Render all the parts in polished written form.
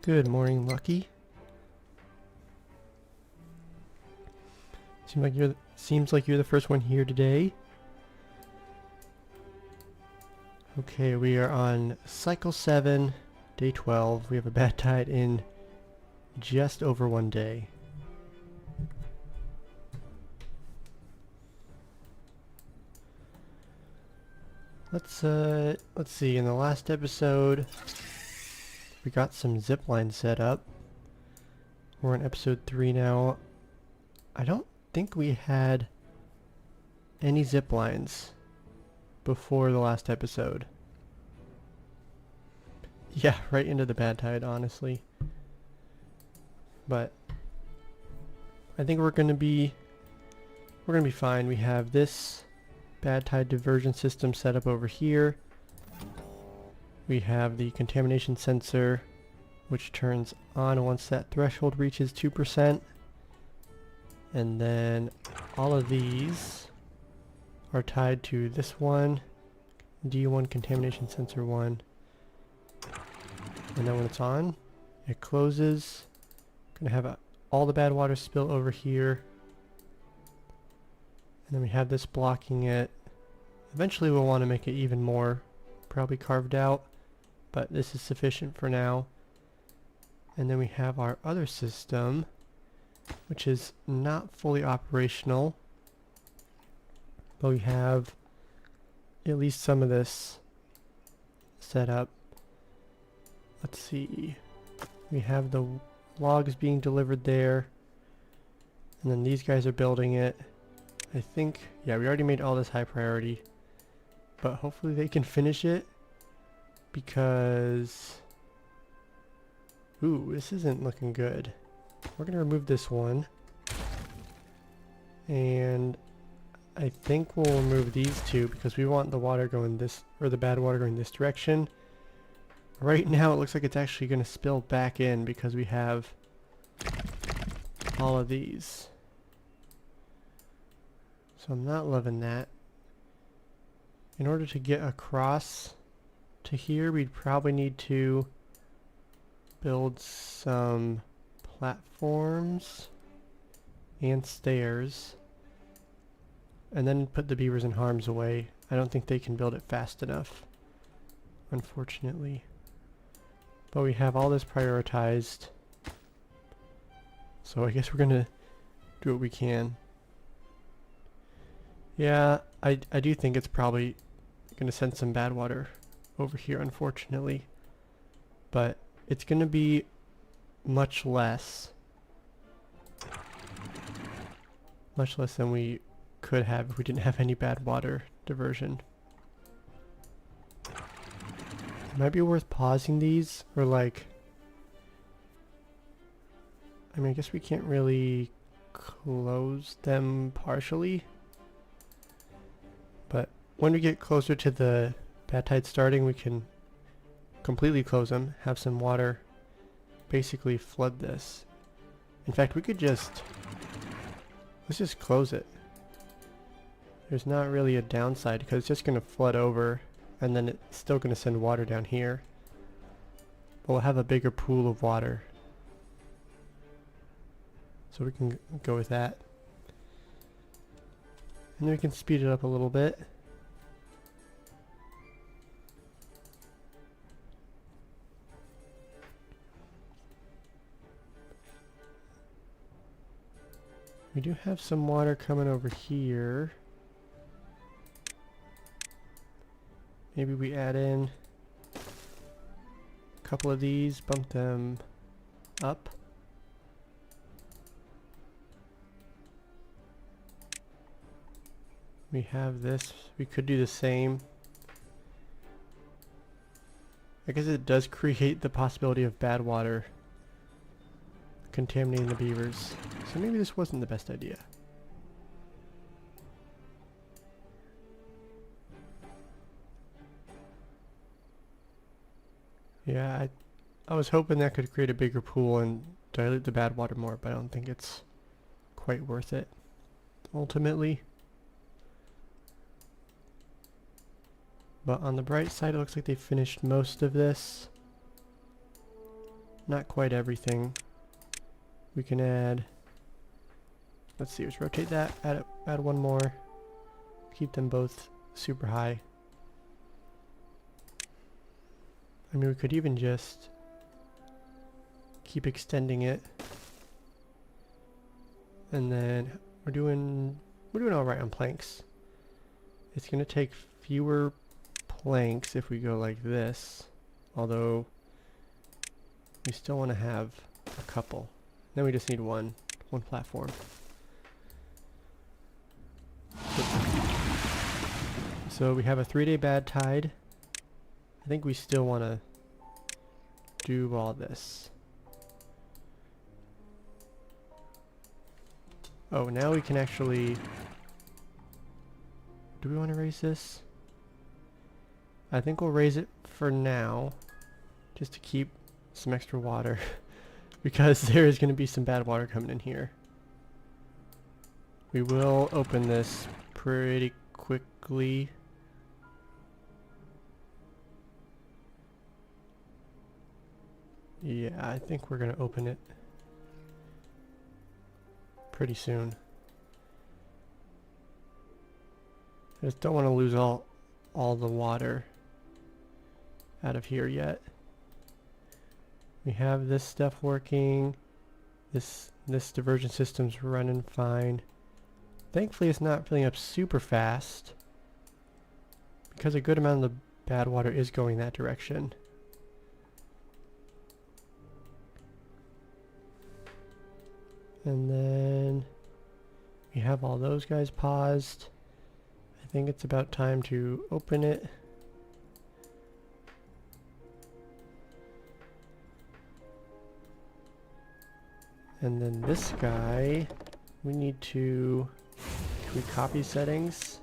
Good morning, Lucky. Seems like you're the first one here today. Okay, we are on cycle 7, day 12. We have a bad tide in just over 1 day. Let's see, in the last episode we got some zipline set up. We're on episode 3 now. I don't think we had any zip lines before the last episode. Yeah, right into the bad tide, honestly. But I think we're gonna be fine. We have this bad tide diversion system set up over here. We have the contamination sensor, which turns on once that threshold reaches 2%. And then all of these are tied to this one, D1 contamination sensor 1. And then when it's on, it closes. Gonna have all the bad water spill over here. And then we have this blocking it. Eventually we'll want to make it even more probably carved out, but this is sufficient for now. And then we have our other system, which is not fully operational, but we have at least some of this set up. Let's see, we have the logs being delivered there, and then these guys are building it. I think, yeah, we already made all this high priority, but hopefully they can finish it, because ooh, this isn't looking good. We're gonna remove this one, and I think we'll remove these two because we want the water going this, or the bad water going this direction. Right now it looks like it's actually gonna spill back in because we have all of these. So I'm not loving that. In order to get across to here, we'd probably need to build some platforms and stairs, and then put the beavers in harm's way. I don't think they can build it fast enough, unfortunately. But we have all this prioritized, so I guess we're gonna do what we can. Yeah, I do think it's probably gonna send some bad water over here, unfortunately, but it's gonna be much less than we could have if we didn't have any bad water diversion. It might be worth pausing these, or like, I mean, I guess we can't really close them partially, but when we get closer to the bad tide starting, we can completely close them, have some water basically flood this. In fact, we could let's just close it. There's not really a downside because it's just going to flood over, and then it's still going to send water down here. But we'll have a bigger pool of water, so we can go with that. And then we can speed it up a little bit. We do have some water coming over here. Maybe we add in a couple of these, bump them up. We have this. We could do the same. I guess it does create the possibility of bad water contaminating the beavers. So maybe this wasn't the best idea. Yeah, I was hoping that could create a bigger pool and dilute the bad water more, but I don't think it's quite worth it, ultimately. But on the bright side, it looks like they finished most of this. not quite everything. We can add, let's see, let's rotate that, add one more, keep them both super high. I mean, we could even just keep extending it. And then we're doing all right on planks. It's going to take fewer planks if we go like this, although we still want to have a couple. Then we just need one platform. So we have a 3-day bad tide. I think we still want to do all this. Oh, now we can actually... Do we want to raise this? I think we'll raise it for now, just to keep some extra water, because there is going to be some bad water coming in here. We will open this pretty quickly. Yeah, I think we're going to open it pretty soon. I just don't want to lose all the water out of here yet. We have this stuff working. This diversion system's running fine. Thankfully it's not filling up super fast, because a good amount of the bad water is going that direction. And then we have all those guys paused. I think it's about time to open it. And then this guy, we need to tweak copy settings.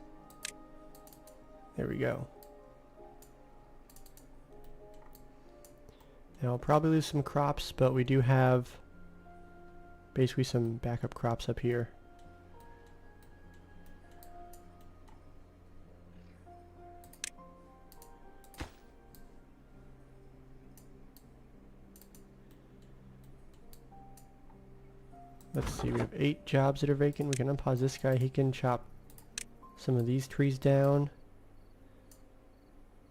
There we go. Now I'll probably lose some crops, but we do have basically some backup crops up here. Let's see, we have 8 jobs that are vacant. We can unpause this guy. He can chop some of these trees down,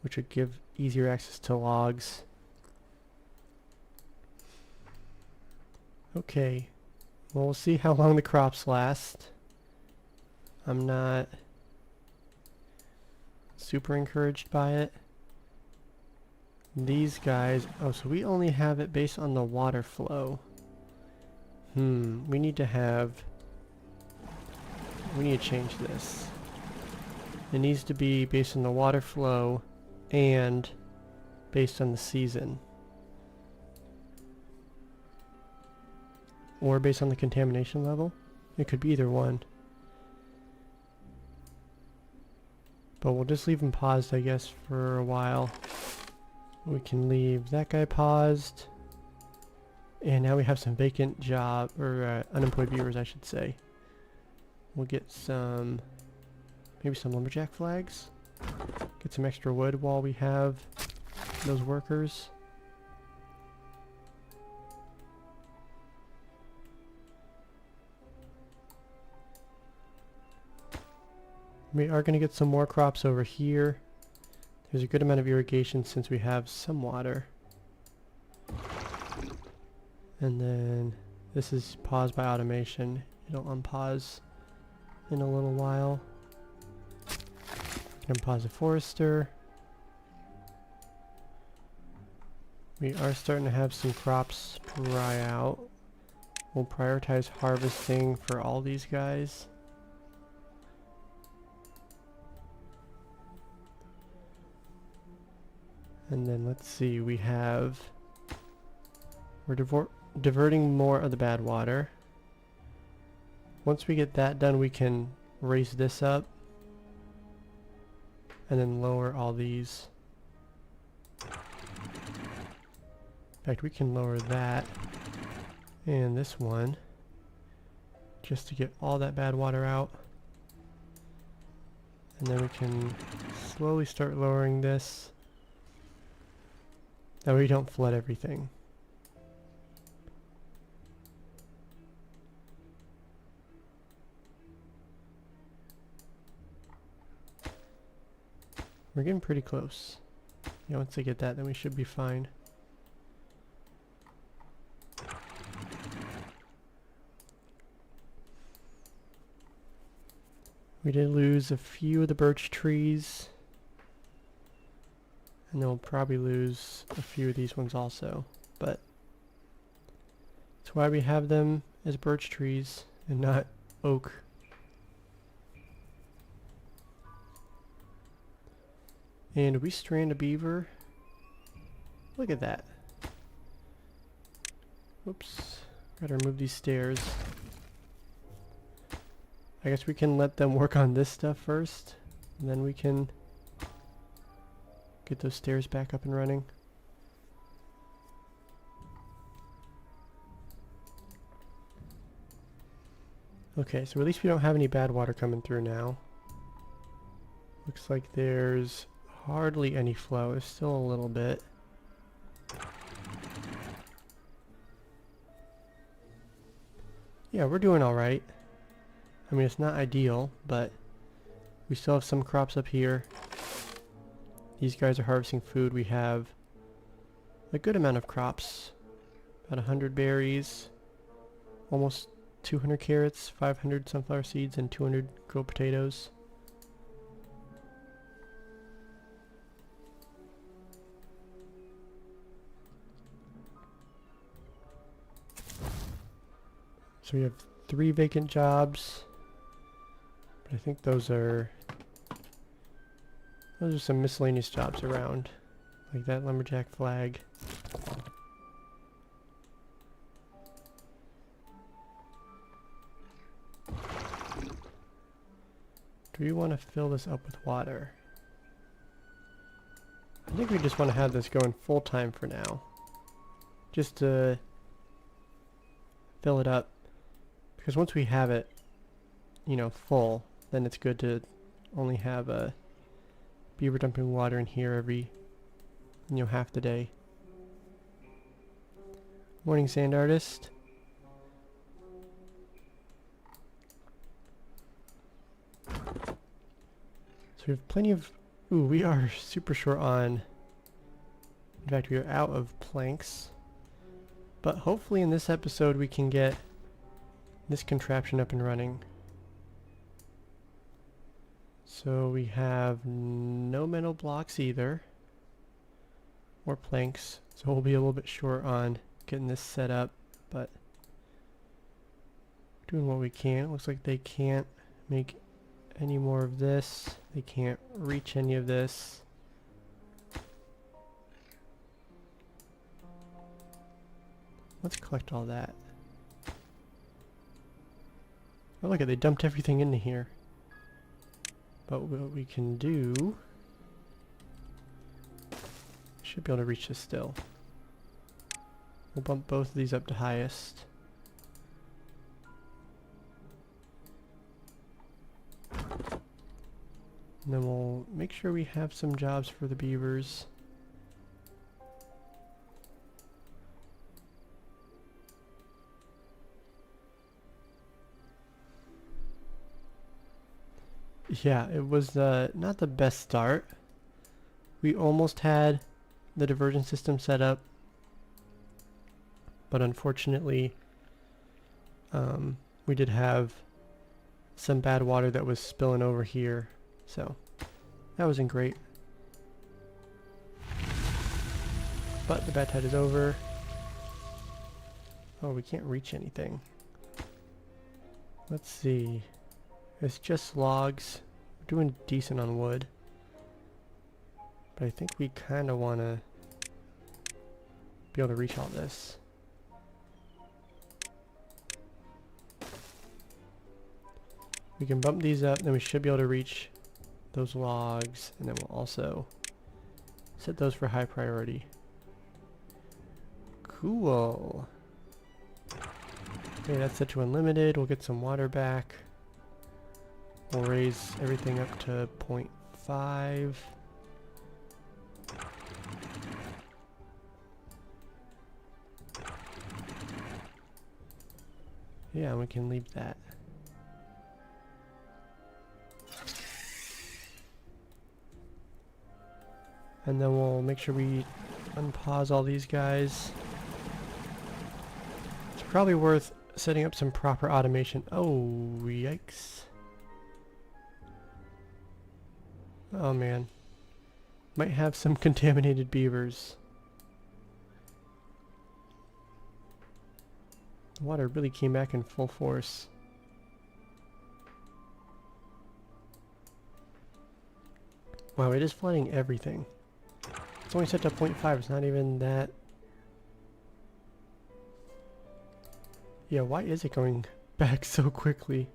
which would give easier access to logs. Okay, well, we'll see how long the crops last. I'm not super encouraged by it. These guys, oh, so we only have it based on the water flow. We need to change this. It needs to be based on the water flow and based on the season. Or based on the contamination level. It could be either one. But we'll just leave them paused, I guess, for a while. We can leave that guy paused. And now we have some vacant job, or unemployed viewers, I should say. We'll get some, maybe some lumberjack flags. Get some extra wood while we have those workers. We are going to get some more crops over here. There's a good amount of irrigation since we have some water. And then this is paused by automation. It'll unpause in a little while. Unpause the forester. We are starting to have some crops dry out. We'll prioritize harvesting for all these guys. And then let's see, we're diverting more of the bad water. Once we get that done, we can raise this up and then lower all these. In fact, we can lower that and this one just to get all that bad water out. And then we can slowly start lowering this. That way we don't flood everything. We're getting pretty close. Yeah, once I get that, then we should be fine. We did lose a few of the birch trees. And then we'll probably lose a few of these ones also. But that's why we have them as birch trees and not oak. And we strand a beaver. Look at that. Whoops. Gotta remove these stairs. I guess we can let them work on this stuff first. And then we can get those stairs back up and running. Okay, so at least we don't have any bad water coming through now. Looks like there's hardly any flow. There's still a little bit. Yeah, we're doing alright. I mean, it's not ideal, but we still have some crops up here. These guys are harvesting food. We have a good amount of crops. About 100 berries, almost 200 carrots, 500 sunflower seeds, and 200 grilled potatoes. So we have 3 vacant jobs. But I think those are some miscellaneous jobs around. Like that lumberjack flag. Do we want to fill this up with water? I think we just want to have this going full time for now. Just to fill it up. Because once we have it, you know, full, then it's good to only have a beaver dumping water in here every, you know, half the day. Morning, sand artist. So we have plenty of... Ooh, we are super short on... In fact, we are out of planks. But hopefully in this episode we can get this contraption up and running. So we have no metal blocks either. Or planks. So we'll be a little bit short on getting this set up. But doing what we can. Looks like they can't make any more of this. They can't reach any of this. Let's collect all that. Oh look, they dumped everything into here. But what we can do... Should be able to reach this still. We'll bump both of these up to highest. And then we'll make sure we have some jobs for the beavers. Yeah, it was not the best start. We almost had the diversion system set up, but unfortunately we did have some bad water that was spilling over here, so that wasn't great. But the badtide is over. Oh, we can't reach anything. Let's see. It's just logs. We're doing decent on wood. But I think we kind of want to be able to reach all this. We can bump these up, then we should be able to reach those logs, and then we'll also set those for high priority. Cool. Okay, that's set to unlimited. We'll get some water back. We'll raise everything up to 0.5. Yeah, we can leave that. And then we'll make sure we unpause all these guys. It's probably worth setting up some proper automation. Oh, yikes. Oh man. Might have some contaminated beavers. The water really came back in full force. Wow, it is flooding everything. It's only set to 0.5, it's not even that. Yeah, why is it going back so quickly?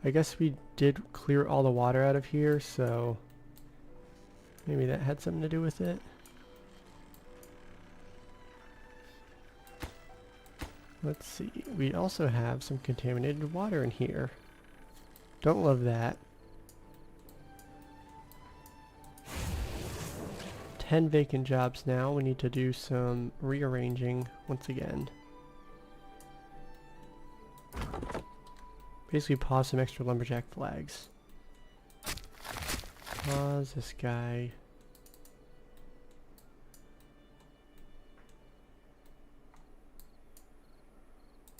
I guess we did clear all the water out of here, so maybe that had something to do with it. Let's see, we also have some contaminated water in here. Don't love that. 10 vacant jobs now. We need to do some rearranging once again. Basically pause some extra lumberjack flags. Pause this guy.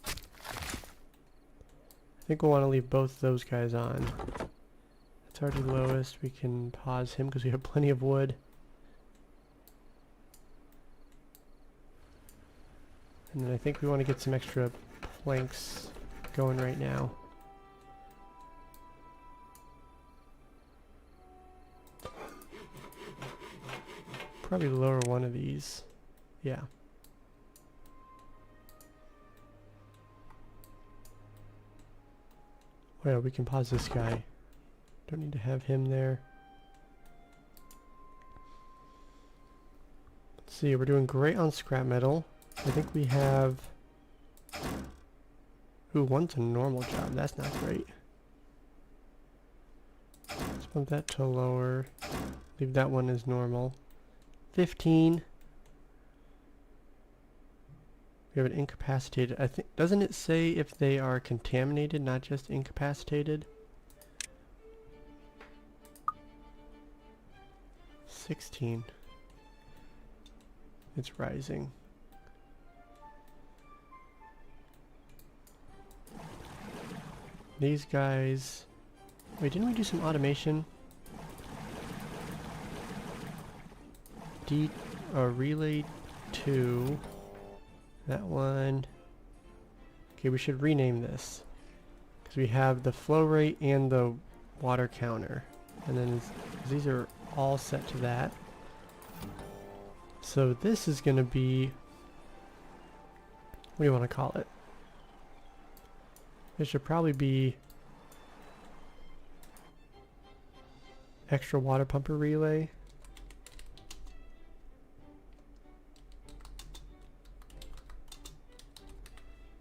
I think we'll want to leave both those guys on. That's already lowest. We can pause him because we have plenty of wood. And then I think we want to get some extra planks going right now. Probably lower one of these. Yeah. Well, we can pause this guy. Don't need to have him there. Let's see, we're doing great on scrap metal. I think we have... Ooh, one's a normal job. That's not great. Let's bump that to lower. Leave that one as normal. 15. We have an incapacitated. I think, doesn't it say if they are contaminated, not just incapacitated? 16. It's rising. These guys... Wait, didn't we do some automation? Relay 2. That one. Okay, we should rename this. Because we have the flow rate and the water counter. And then these are all set to that. So this is going to be... What do you want to call it? It should probably be extra water pumper relay.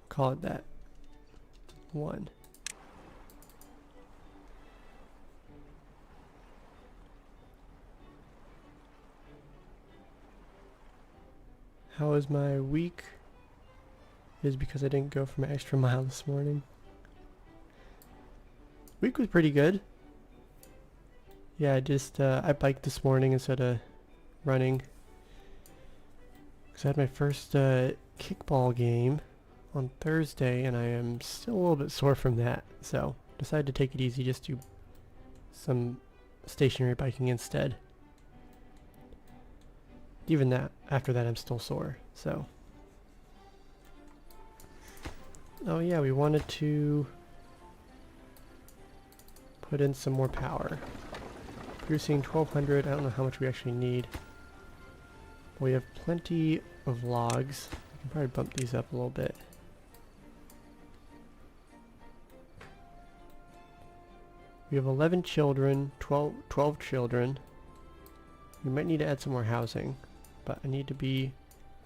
Call it that. 1. How was my week? Is because I didn't go for my extra mile this morning. Week was pretty good. Yeah, I biked this morning instead of running. Because I had my first kickball game on Thursday, and I am still a little bit sore from that. So, decided to take it easy, just do some stationary biking instead. Even that, after that I'm still sore, so. Oh yeah, we wanted to put in some more power. Producing 1200, I don't know how much we actually need. But we have plenty of logs. We can probably bump these up a little bit. We have 11 children, 12 children. We might need to add some more housing, but I need to be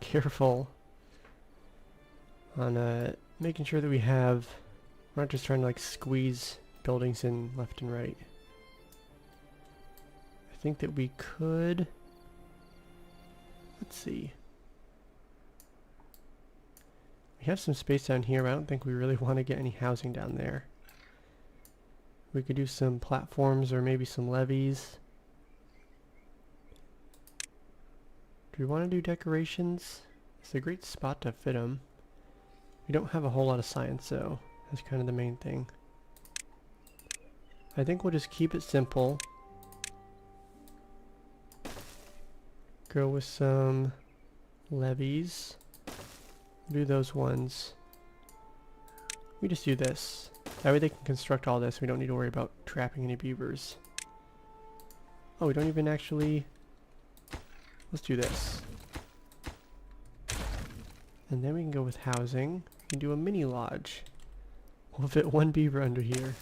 careful on making sure that we're not just trying to like squeeze buildings in left and right. I think that we could, let's see. We have some space down here, but I don't think we really want to get any housing down there. We could do some platforms or maybe some levees. Do we want to do decorations? It's a great spot to fit them. We don't have a whole lot of science though. That's kind of the main thing. I think we'll just keep it simple. Go with some levees. Do those ones. We just do this. That way they can construct all this. We don't need to worry about trapping any beavers. Oh, we don't even actually... Let's do this. And then we can go with housing and do a mini lodge. We'll fit one beaver under here.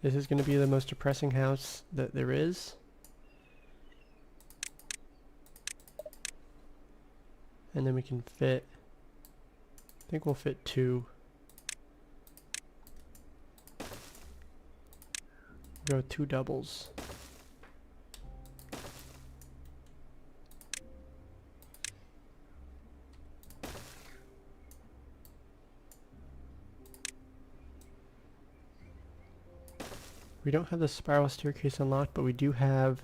This is going to be the most depressing house that there is. And then we can fit... I think we'll fit 2. Go 2 doubles. We don't have the spiral staircase unlocked, but we do have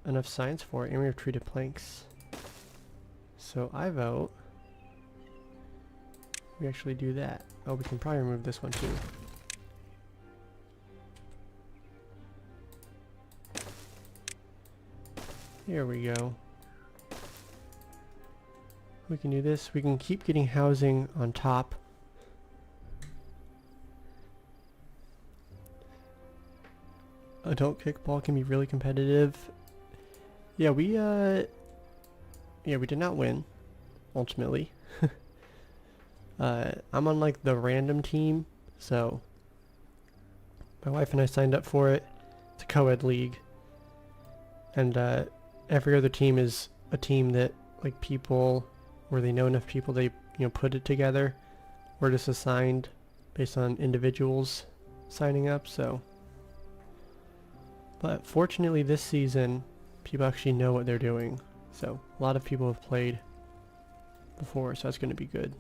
enough science for it, and we have treated planks. So I vote we actually do that. Oh, we can probably remove this one too. Here we go. We can do this. We can keep getting housing on top. Adult kickball can be really competitive. Yeah, we did not win, ultimately. I'm on like the random team, so my wife and I signed up for it. It's a co-ed league. And every other team is a team that like people, where they know enough people, they put it together. We're just assigned based on individuals signing up, so. But fortunately this season, people actually know what they're doing. So a lot of people have played before, so that's going to be good.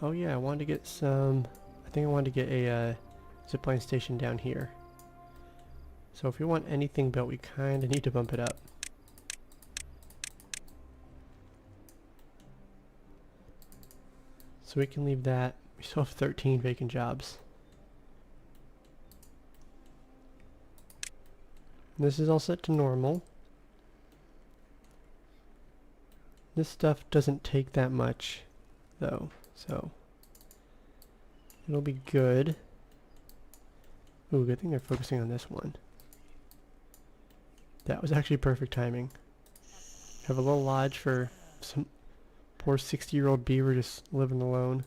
Oh yeah, I wanted to get some... I think I wanted to get a zipline station down here. So if we want anything built, we kind of need to bump it up. So we can leave that. We still have 13 vacant jobs. This is all set to normal. This stuff doesn't take that much though, so it'll be good. Ooh, good thing they're focusing on this one. That was actually perfect timing. Have a little lodge for some poor 60-year-old beaver just living alone.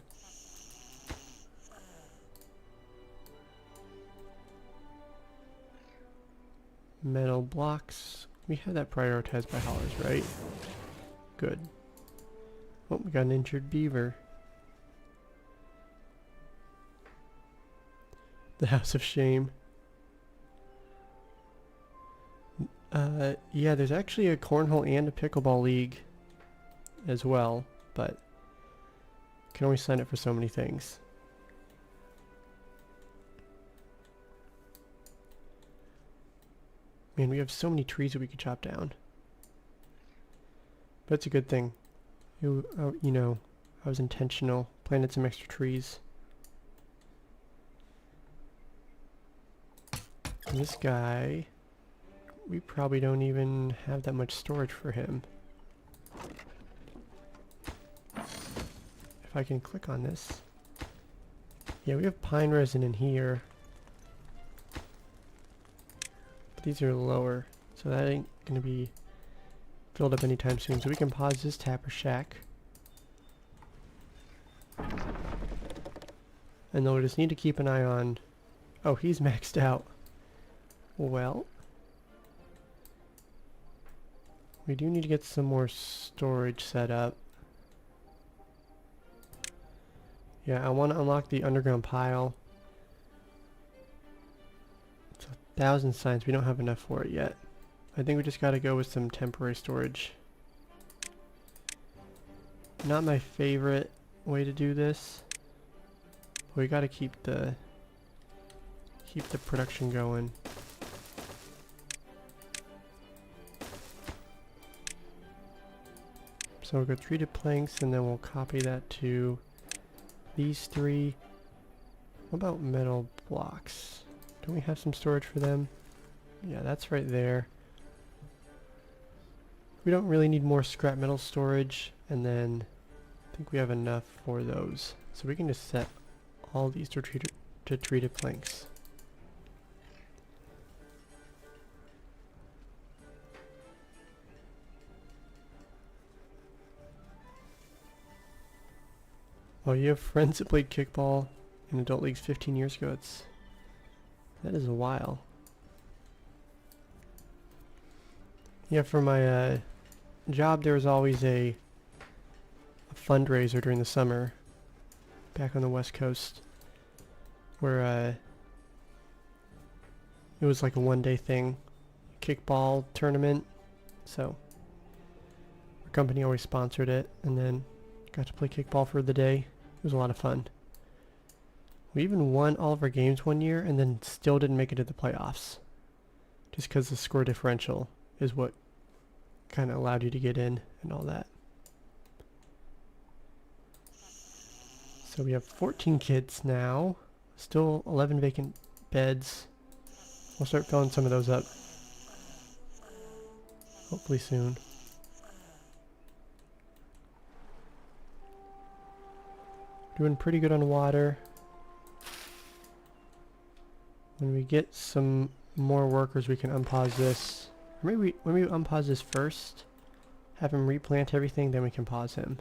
Metal blocks. We have that prioritized by haulers, right? Good. Oh, we got an injured beaver. The House of Shame. Yeah, there's actually a cornhole and a pickleball league as well, but you can only sign up for so many things. Man, we have so many trees that we could chop down. But it's a good thing. You know, I was intentional. Planted some extra trees. And this guy, we probably don't even have that much storage for him. If I can click on this. Yeah, we have pine resin in here. But these are lower, so that ain't gonna be filled up anytime soon. So we can pause this tapper shack. And then we'll just need to keep an eye on... Oh, he's maxed out. Well, we do need to get some more storage set up. Yeah, I want to unlock the underground pile. It's 1,000 signs. We don't have enough for it yet. I think we just got to go with some temporary storage. Not my favorite way to do this. But we gotta keep the production going. So we'll go treated planks and then we'll copy that to these three. What about metal blocks? Don't we have some storage for them? Yeah, that's right there. We don't really need more scrap metal storage, and then I think we have enough for those. So we can just set all these to treated planks. Oh, you have friends that played kickball in adult leagues 15 years ago. That is a while. Yeah, for my job there was always a fundraiser during the summer back on the West Coast where it was like a one-day thing, kickball tournament. So our company always sponsored it, and then got to play kickball for the day. It was a lot of fun. We even won all of our games one year and then still didn't make it to the playoffs. Just because the score differential is what kind of allowed you to get in and all that. So we have 14 kids now. Still 11 vacant beds. We'll start filling some of those up. Hopefully soon. Doing pretty good on water. When we get some more workers, we can unpause this. Or maybe when we unpause this first, have him replant everything, then we can pause him.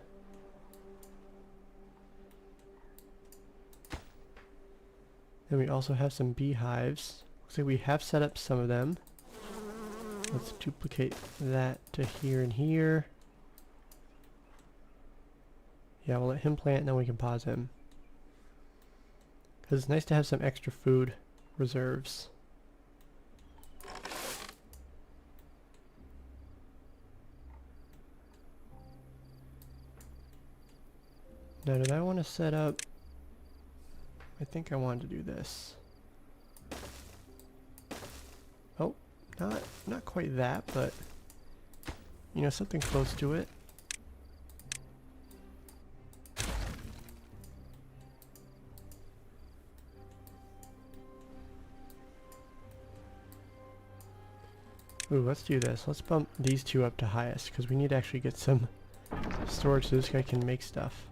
Then we also have some beehives. Looks like we have set up some of them. Let's duplicate that to here and here. Yeah, we'll let him plant and then we can pause him. Because it's nice to have some extra food reserves. Now, did I want to set up... I think I wanted to do this. Oh, not quite that, but you know, something close to it. Ooh, let's do this. Let's bump these two up to highest because we need to actually get some storage so this guy can make stuff.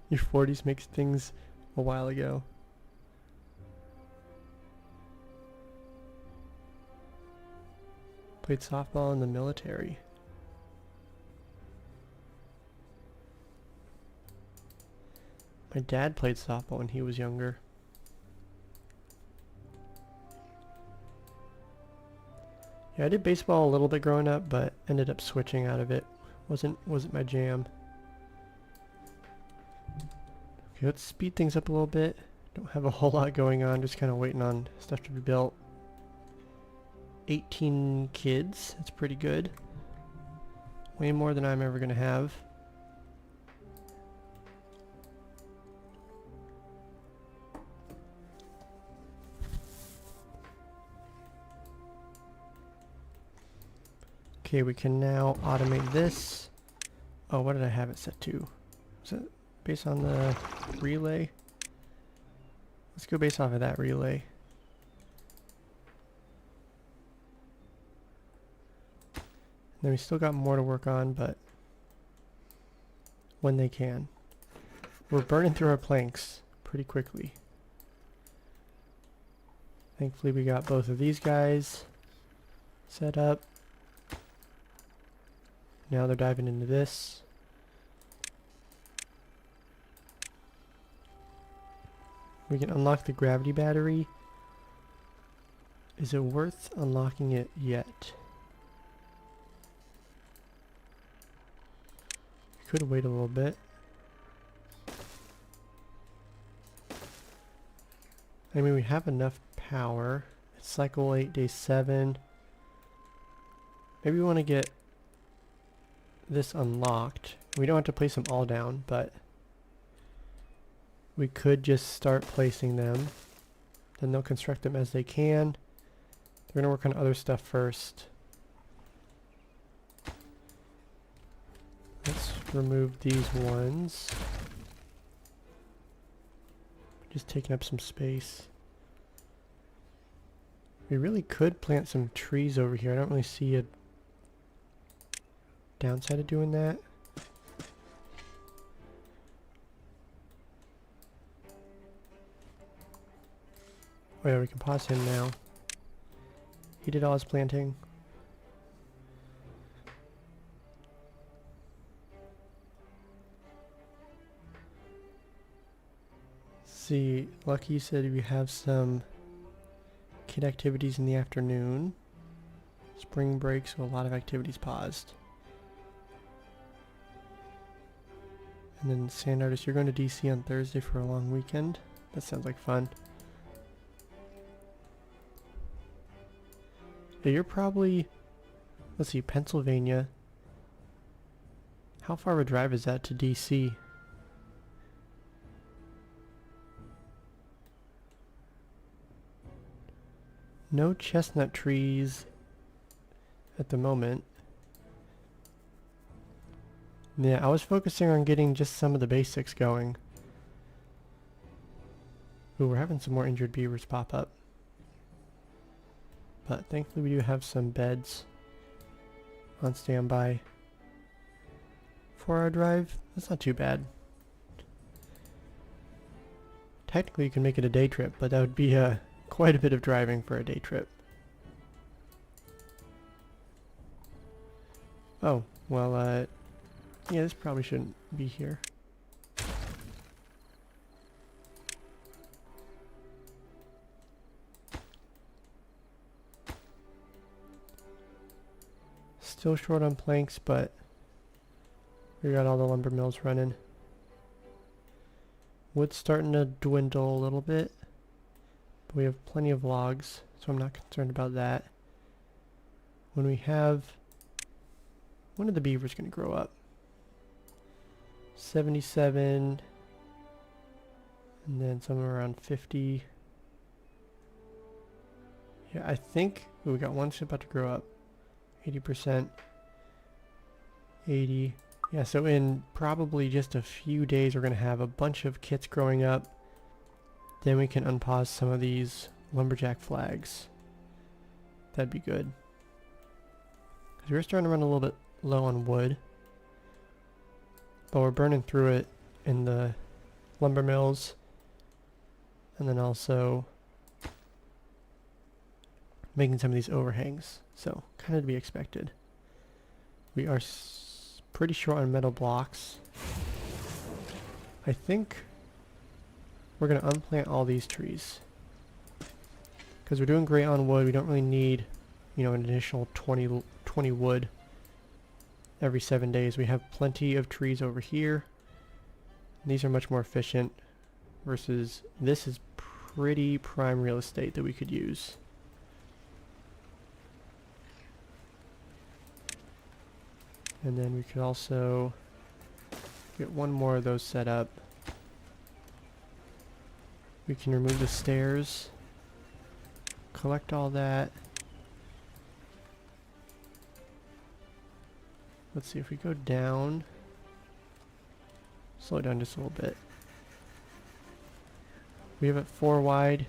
Your 40s makes things a while ago. Played softball in the military. My dad played softball when he was younger. Yeah, I did baseball a little bit growing up, but ended up switching out of it. Wasn't my jam. Okay, let's speed things up a little bit. Don't have a whole lot going on, just kind of waiting on stuff to be built. 18 kids, that's pretty good. Way more than I'm ever gonna have. Okay, we can now automate this. Oh, what did I have it set to? Was it based on the relay? Let's go based off of that relay. Then we still got more to work on, but when they can. We're burning through our planks pretty quickly. Thankfully we got both of these guys set up. Now they're diving into this. We can unlock the gravity battery. Is it worth unlocking it yet? We could wait a little bit. I mean, we have enough power. It's cycle 8, day 7. maybe we want to get this unlocked. We don't have to place them all down, but we could just start placing them. Then they'll construct them as they can. They're going to work on other stuff first. Let's remove these ones. Just taking up some space. We really could plant some trees over here. I don't really see a downside of doing that. Oh yeah, we can pause him now. He did all his planting. See, Lucky said we have some kid activities in the afternoon. Spring break, so a lot of activities paused. And then Sand Artist, you're going to DC on Thursday for a long weekend. That sounds like fun. Yeah, you're probably, let's see, Pennsylvania. How far of a drive is that to DC? No chestnut trees at the moment. Yeah, I was focusing on getting just some of the basics going. Ooh, we're having some more injured beavers pop up. But thankfully we do have some beds on standby for our drive. That's not too bad. Technically you can make it a day trip, but that would be quite a bit of driving for a day trip. Oh, well, yeah, this probably shouldn't be here. Still short on planks, but we got all the lumber mills running. Wood's starting to dwindle a little bit, but we have plenty of logs, so I'm not concerned about that. When we have... When are the beavers going to grow up? 77, and then somewhere around 50. Yeah, I think we got one about to grow up. 80%, 80. Yeah, so in probably just a few days we're going to have a bunch of kits growing up. Then we can unpause some of these lumberjack flags. That'd be good. Because we're starting to run a little bit low on wood. But we're burning through it in the lumber mills. And then also making some of these overhangs. So, kind of to be expected. We are pretty short on metal blocks. I think we're going to unplant all these trees. Because we're doing great on wood, we don't really need, you know, an additional 20 wood every 7 days. We have plenty of trees over here. These are much more efficient versus this is pretty prime real estate that we could use. And then we could also get one more of those set up. We can remove the stairs, collect all that. Let's see if we go down, slow it down just a little bit. We have it 4 wide.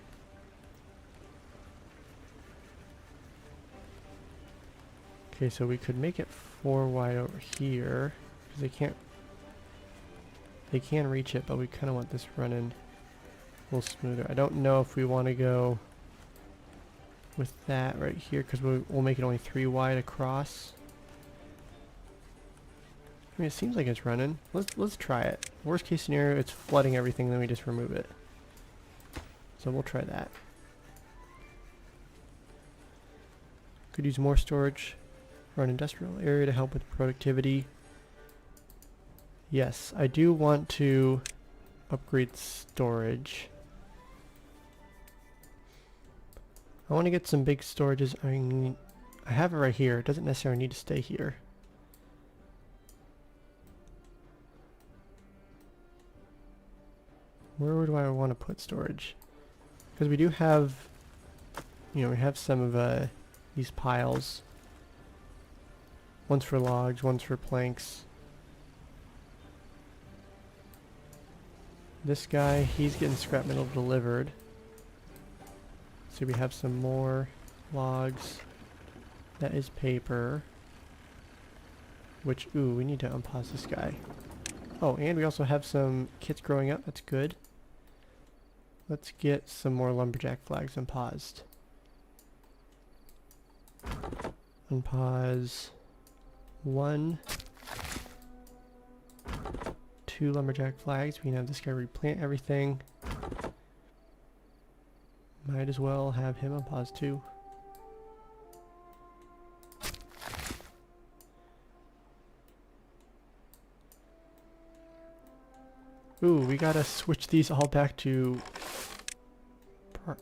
Okay, so we could make it 4 wide over here, because they can reach it, but we kind of want this running a little smoother. I don't know if we want to go with that right here, because we'll make it only 3 wide across. I mean, it seems like it's running. Let's try it. Worst case scenario, it's flooding everything, then we just remove it. So we'll try that. Could use more storage for an industrial area to help with productivity. Yes, I do want to upgrade storage. I want to get some big storages. I have it right here. It doesn't necessarily need to stay here. Where would I want to put storage? Because we do have, you know, we have some of these piles. One's for logs, one's for planks. This guy, he's getting scrap metal delivered. So we have some more logs. That is paper. Which, ooh, we need to unpause this guy. Oh, and we also have some kits growing up. That's good. Let's get some more lumberjack flags unpaused. Unpause. 1. 2 lumberjack flags. We can have this guy replant everything. Might as well have him unpause too. Ooh, we gotta switch these all back to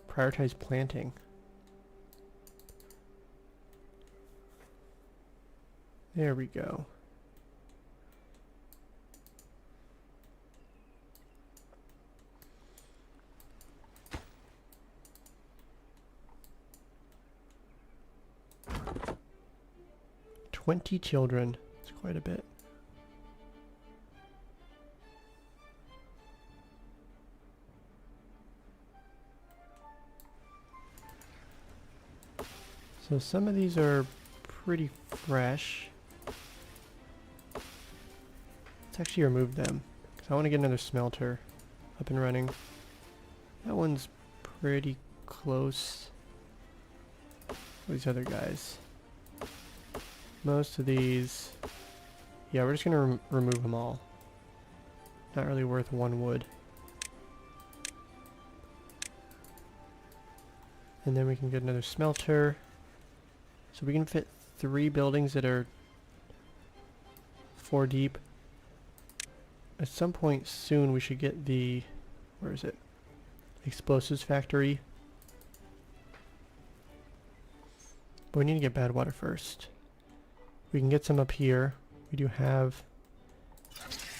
prioritize planting. There we go. "20 children. It's quite a bit. So some of these are pretty fresh. Let's actually remove them, because I want to get another smelter up and running. That one's pretty close. These other guys. Most of these, yeah, we're just going to remove them all. Not really worth 1 wood. And then we can get another smelter. So we can fit 3 buildings that are 4 deep. At some point soon we should get the, where is it? Explosives factory. But we need to get bad water first. We can get some up here. We do have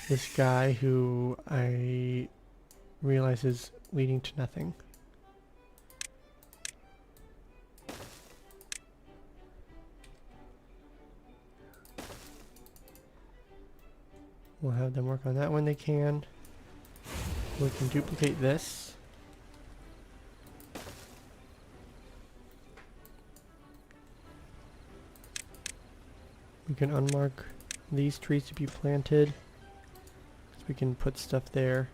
this guy who I realize is leading to nothing. We'll have them work on that when they can. We can duplicate this. We can unmark these trees to be planted. So we can put stuff there.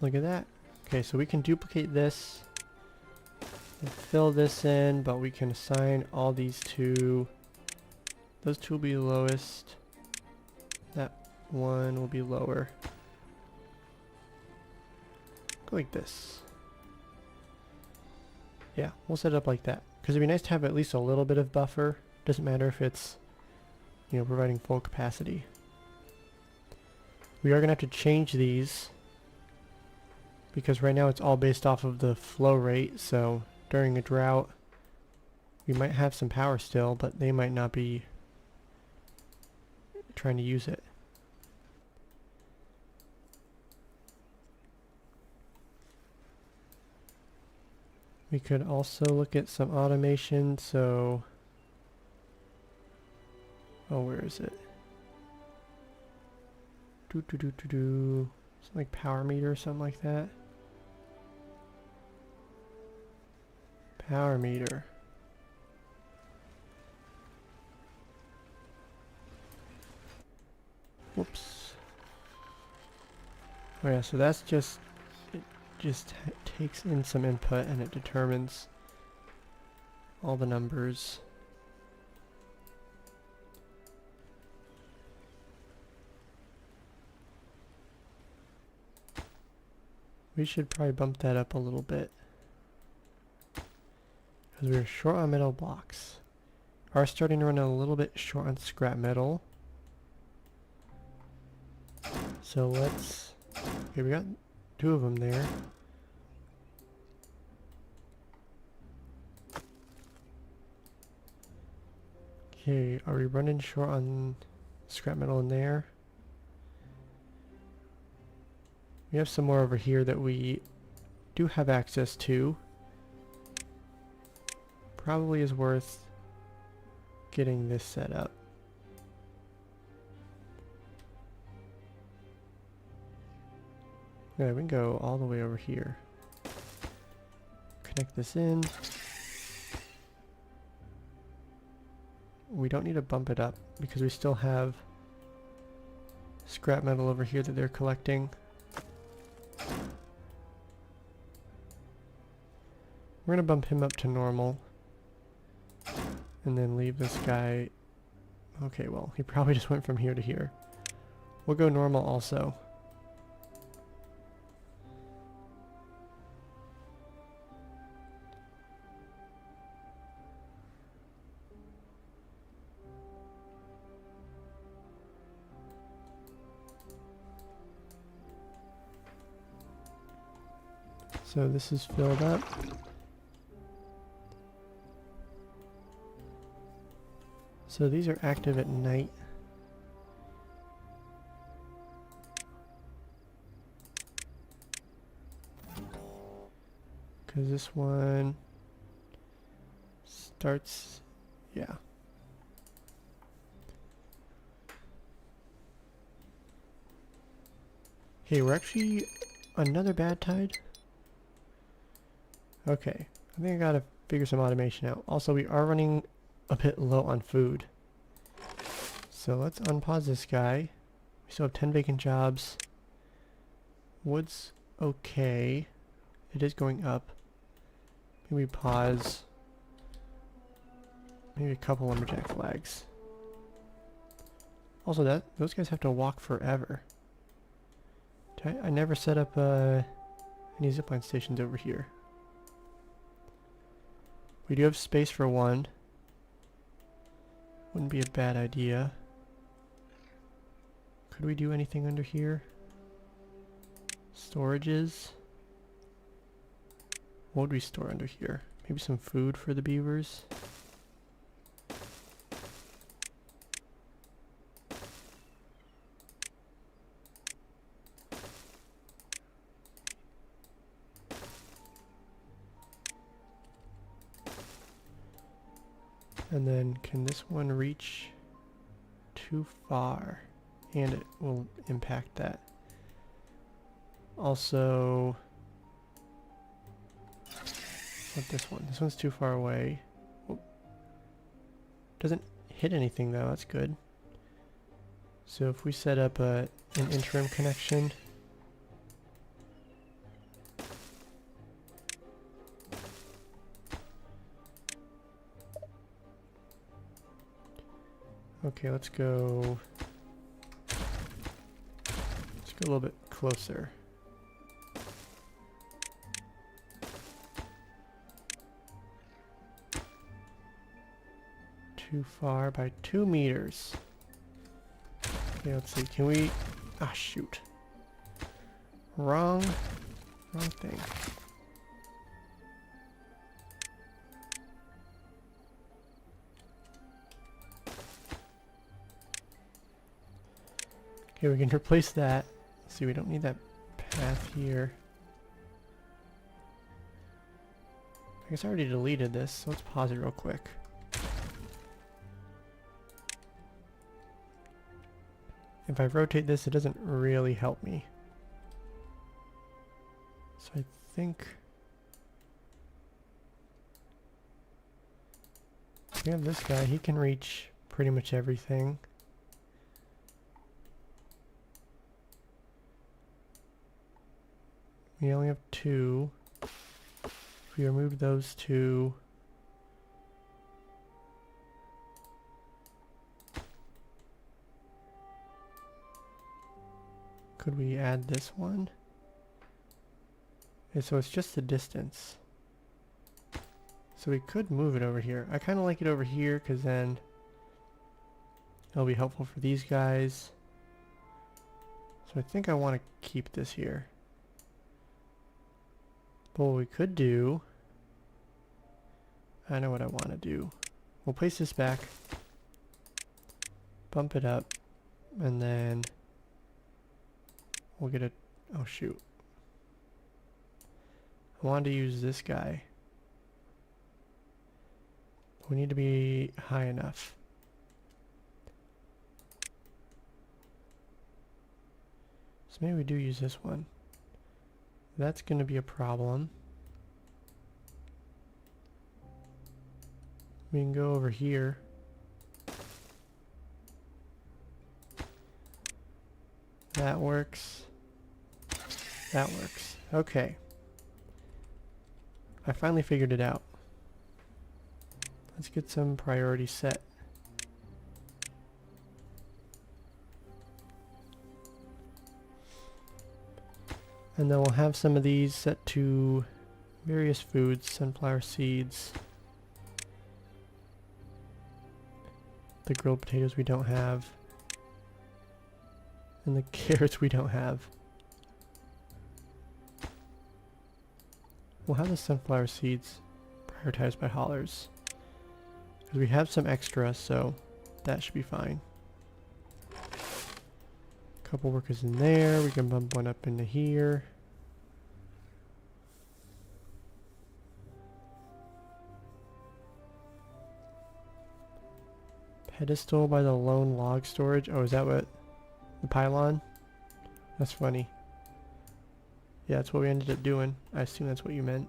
Look at that. Okay, so we can duplicate this and fill this in, but we can assign all these to, those 2 will be the lowest. That 1 will be lower. Go like this. Yeah, we'll set it up like that. Because it'd be nice to have at least a little bit of buffer. Doesn't matter if it's, you know, providing full capacity. We are going to have to change these, because right now it's all based off of the flow rate, so during a drought we might have some power still, but they might not be trying to use it. We could also look at some automation, so, oh, where is it? Something like power meter or something like that. Power meter. Whoops. Oh yeah, so that's just, it just takes in some input and it determines all the numbers. We should probably bump that up a little bit, because we're short on metal blocks. Are starting to run a little bit short on scrap metal. So let's... Okay, we got 2 of them there. Okay, are we running short on scrap metal in there? We have some more over here that we do have access to. Probably is worth getting this set up. Yeah, we can go all the way over here. Connect this in. We don't need to bump it up because we still have scrap metal over here that they're collecting. We're gonna bump him up to normal. And then leave this guy... Okay, well, he probably just went from here to here. We'll go normal also. So this is filled up. So these are active at night. Because this one starts, yeah. Okay, we're actually another bad tide. Okay, I think I gotta figure some automation out. Also, we are running a bit low on food. So let's unpause this guy. We still have 10 vacant jobs. Wood's okay. It is going up. Maybe pause. Maybe a couple lumberjack flags. Also, those guys have to walk forever. I never set up any zipline stations over here. We do have space for one. Wouldn't be a bad idea. Could we do anything under here? Storages. What would we store under here? Maybe some food for the beavers. And then can this one reach too far? And it will impact that. Also, what this one? This one's too far away. Oh. Doesn't hit anything though, that's good. So if we set up an interim connection. Okay, let's go a little bit closer. Too far by 2 meters. Okay, let's see. Can we... Ah, shoot. Wrong thing. Okay, we can replace that. See, we don't need that path here. I guess I already deleted this, so let's pause it real quick. If I rotate this, it doesn't really help me. So I think we have this guy. He can reach pretty much everything. We only have 2. If we remove those 2, could we add this one? Okay, so it's just the distance. So we could move it over here. I kind of like it over here because then it'll be helpful for these guys. So I think I want to keep this here. But what we could do, I know what I want to do. We'll place this back, bump it up, and then we'll get a, oh shoot. I wanted to use this guy. We need to be high enough. So maybe we do use this one. That's going to be a problem. We can go over here. That works. That works. Okay. I finally figured it out. Let's get some priorities set. And then we'll have some of these set to various foods, sunflower seeds. The grilled potatoes we don't have. And the carrots we don't have. We'll have the sunflower seeds prioritized by haulers. Because we have some extra, so that should be fine. Couple workers in there. We can bump one up into here. Pedestal by the lone log storage. Oh, is that what? The pylon? That's funny. Yeah, that's what we ended up doing. I assume that's what you meant.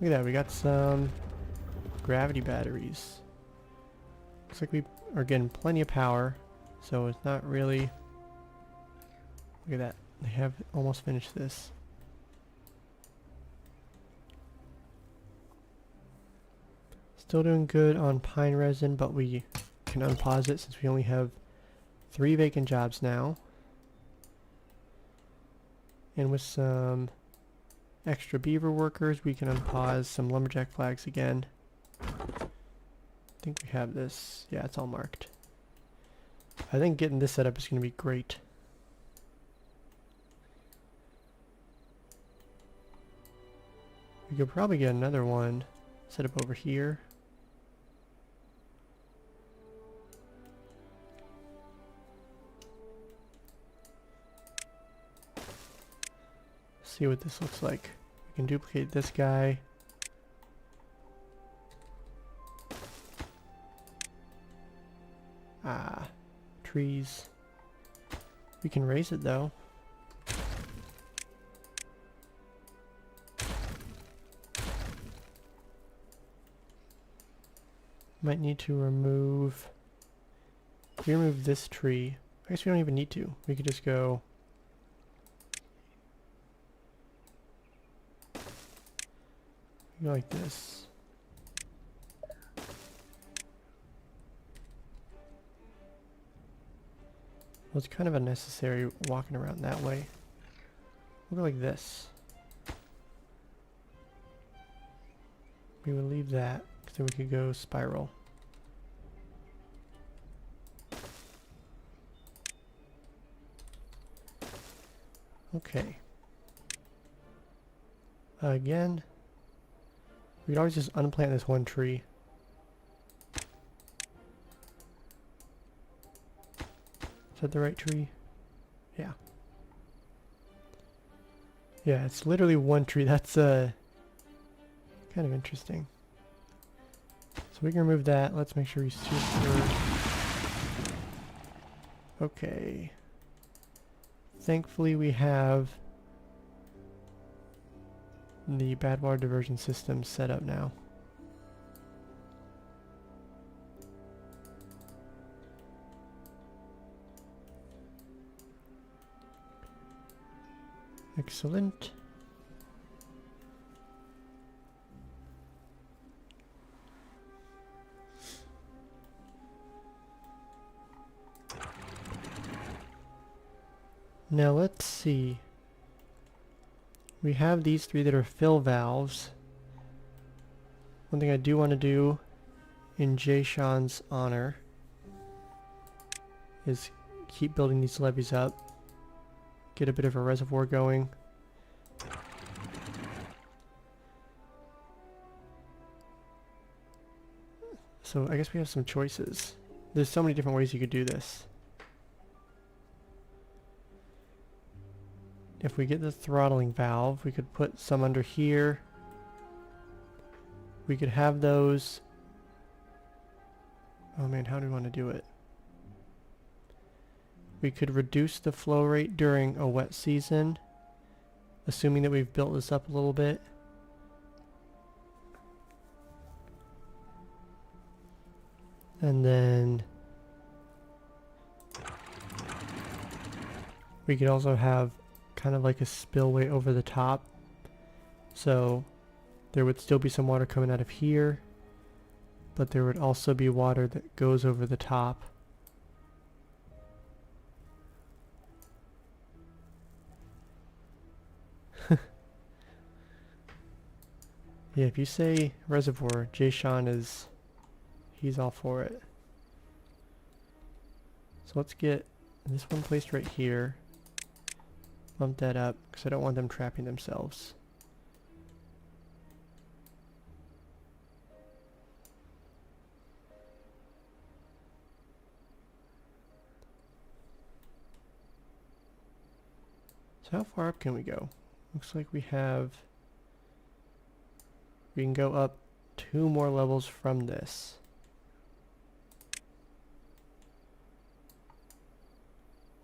Look at that, we got some gravity batteries. Looks like we are getting plenty of power, so it's not really... Look at that, they have almost finished this. Still doing good on pine resin, but we can unpause it since we only have 3 vacant jobs now. And with some extra beaver workers, we can unpause some lumberjack flags again. I think we have this. Yeah, it's all marked. I think getting this set up is going to be great. We could probably get another one set up over here. See what this looks like. We can duplicate this guy. Ah, trees. We can raise it though. Might need to remove... If we remove this tree, I guess we don't even need to. We could just go... Go like this. Well, it's kind of unnecessary walking around that way. We'll go like this. We will leave that, because then we could go spiral. Okay. Again, we could always just unplant this one tree. Is that the right tree? Yeah. Yeah, it's literally one tree. That's kind of interesting. So we can remove that. Let's make sure we super. Okay. Thankfully we have the bad water diversion system set up now. Excellent. Now let's see. We have these 3 that are fill valves. One thing I do want to do in Jay Sean's honor is keep building these levees up, get a bit of a reservoir going. So I guess we have some choices. There's so many different ways you could do this. If we get the throttling valve, we could put some under here. We could have those. Oh man, how do we want to do it? We could reduce the flow rate during a wet season, assuming that we've built this up a little bit. And then we could also have kind of like a spillway over the top. So there would still be some water coming out of here, but there would also be water that goes over the top. Yeah, if you say reservoir, Jay Sean he's all for it. So let's get this one placed right here. Bump that up, because I don't want them trapping themselves. So how far up can we go? Looks like we can go up 2 more levels from this.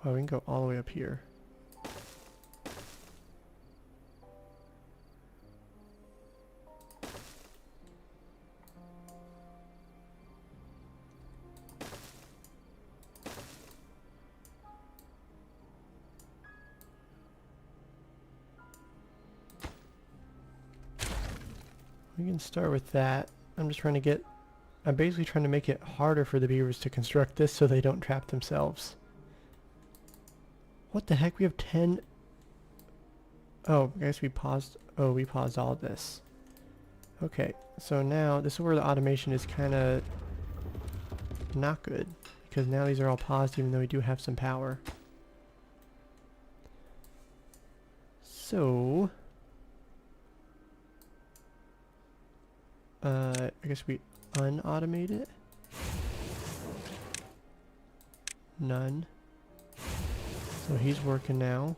Wow, we can go all the way up here. We can start with that. I'm basically trying to make it harder for the beavers to construct this so they don't trap themselves. What the heck? We have 10... Oh, I guess we paused... Oh, we paused all this. Okay, so now this is where the automation is kind of not good, because now these are all paused even though we do have some power. So... I guess we unautomate it. None. So he's working now.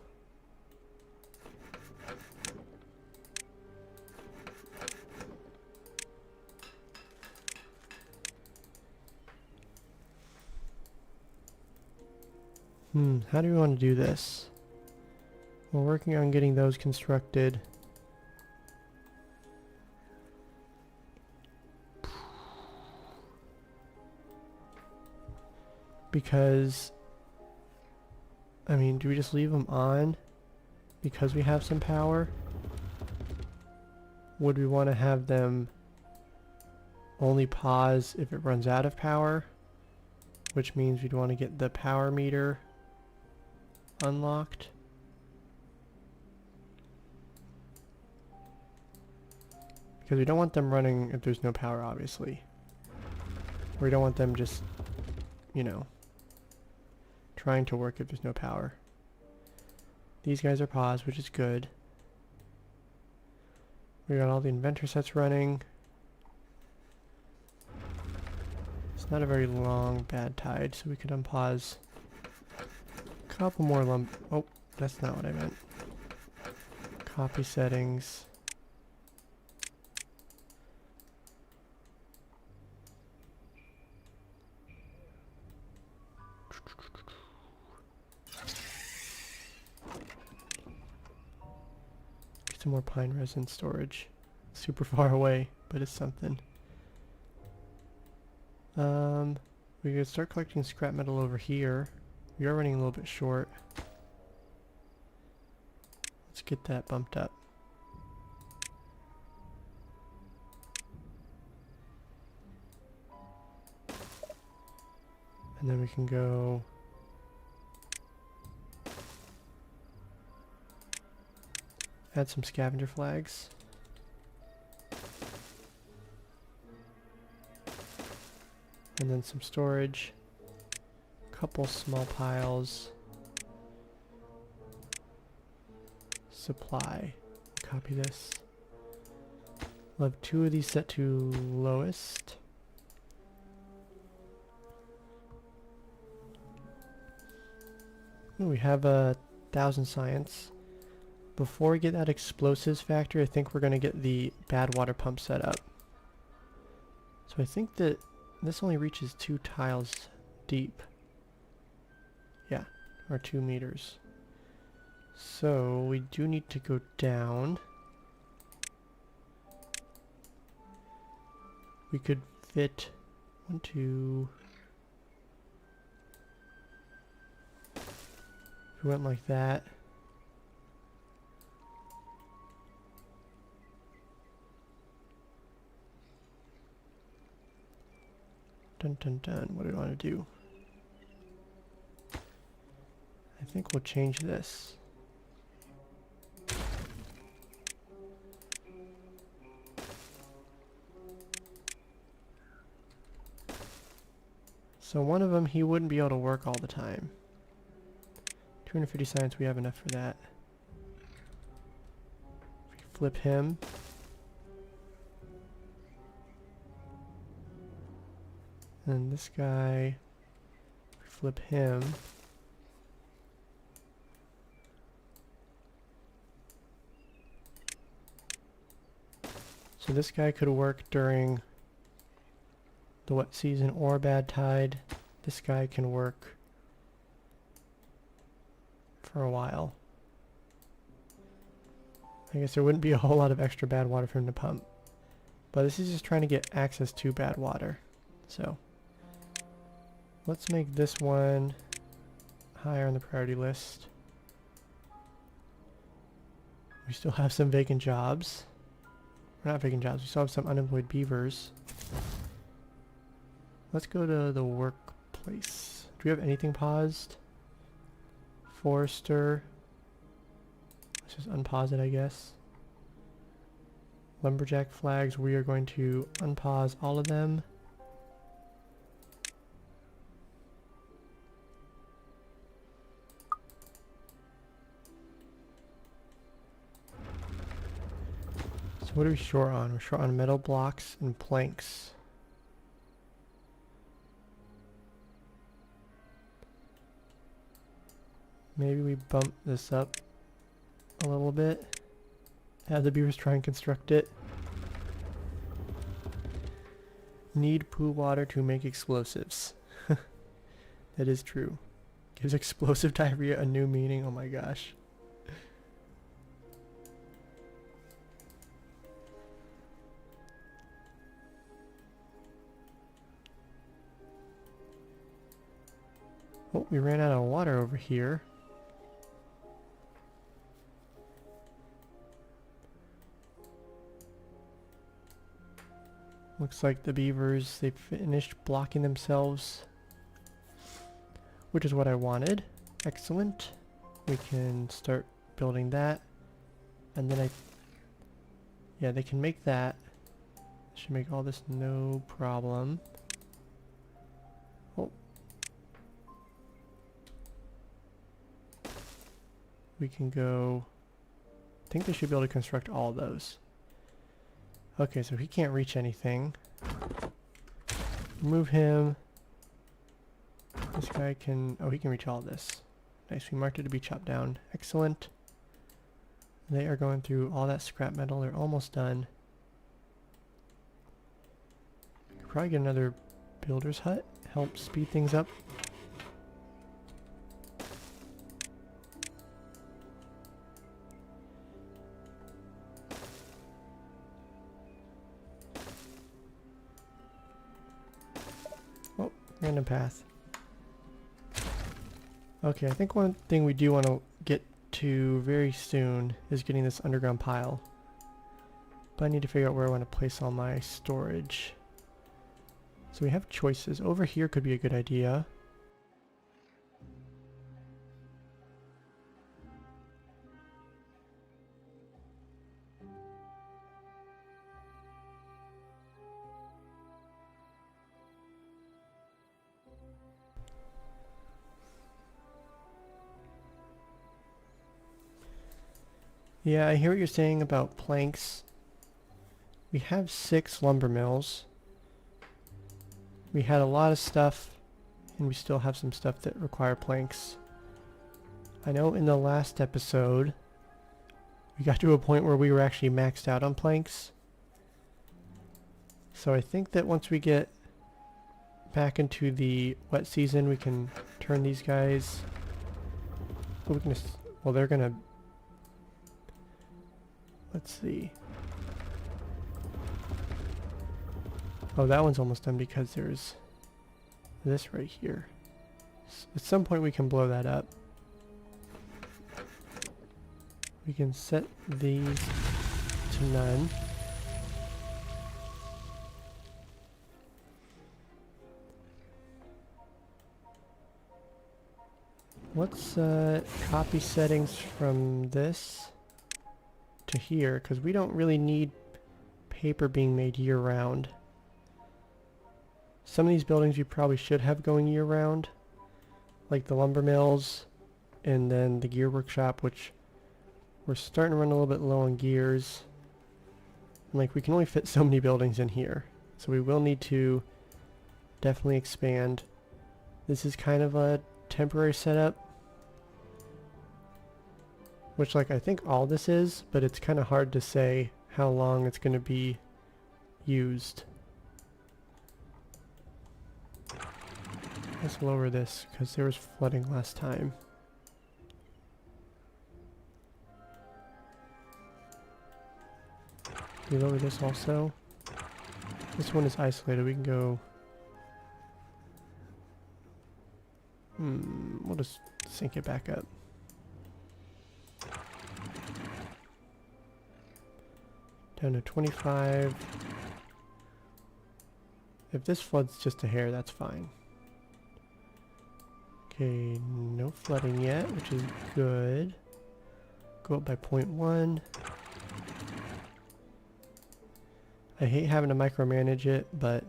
How do we want to do this? We're working on getting those constructed. Because, I mean, do we just leave them on because we have some power? Would we want to have them only pause if it runs out of power? Which means we'd want to get the power meter unlocked. Because we don't want them running if there's no power, obviously. Or we don't want them just, you know, trying to work if there's no power. These guys are paused, which is good. We got all the inventor sets running. It's not a very long bad tide, so we could unpause a couple more oh, that's not what I meant. Copy settings. Some more pine resin storage. Super far away, but it's something. We could start collecting scrap metal over here. We are running a little bit short. Let's get that bumped up. And then we can go add some scavenger flags. And then some storage. Couple small piles. Supply. Copy this. We'll have 2 of these set to lowest. Ooh, we have 1,000 science. Before we get that explosives factory, I think we're going to get the bad water pump set up. So I think that this only reaches 2 tiles deep. Yeah, or 2 meters. So we do need to go down. We could fit 1, 2. If we went like that. Dun dun dun. What do we want to do? I think we'll change this. So one of them, he wouldn't be able to work all the time. 250 science, we have enough for that. If we flip him. And this guy, if we flip him. So this guy could work during the wet season or bad tide. This guy can work for a while. I guess there wouldn't be a whole lot of extra bad water for him to pump. But this is just trying to get access to bad water. So let's make this one higher on the priority list. We still have some vacant jobs. Or not vacant jobs, we still have some unemployed beavers. Let's go to the workplace. Do we have anything paused? Forester. Let's just unpause it, I guess. Lumberjack flags, we are going to unpause all of them. So what are we short on? We're short on metal blocks and planks. Maybe we bump this up a little bit. Have the beavers try and construct it. Need poo water to make explosives. That is true. Gives explosive diarrhea a new meaning. Oh my gosh. Oh, we ran out of water over here. Looks like the beavers, they finished blocking themselves, which is what I wanted. Excellent. We can start building that. And then yeah, they can make that. Should make all this no problem. Oh. We can go, I think they should be able to construct all those. Okay, so he can't reach anything. Move him. This guy can, oh, he can reach all this. Nice, we marked it to be chopped down. Excellent. They are going through all that scrap metal. They're almost done. Could probably get another builder's hut. Help speed things up. Random path. Okay, I think one thing we do want to get to very soon is getting this underground pile. But I need to figure out where I want to place all my storage. So we have choices. Over here could be a good idea. Yeah, I hear what you're saying about planks. We have 6 lumber mills. We had a lot of stuff, and we still have some stuff that require planks. I know in the last episode, we got to a point where we were actually maxed out on planks. So I think that once we get back into the wet season, we can turn these guys. We can just, well, they're gonna. Let's see. Oh, that one's almost done because there's this right here. At some point we can blow that up. We can set these to none. Let's copy settings from this to here, because we don't really need paper being made year-round. Some of these buildings you probably should have going year-round, like the lumber mills and then the gear workshop, which we're starting to run a little bit low on gears. And like, we can only fit so many buildings in here, so we will need to definitely expand. This is kind of a temporary setup, which like I think all this is, but it's kind of hard to say how long it's going to be used. Let's lower this because there was flooding last time. We lower this also. This one is isolated. We can go. We'll just sync it back up. Down to 25. If this floods just a hair, that's fine. Okay, no flooding yet, which is good. Go up by 0.1. I hate having to micromanage it, but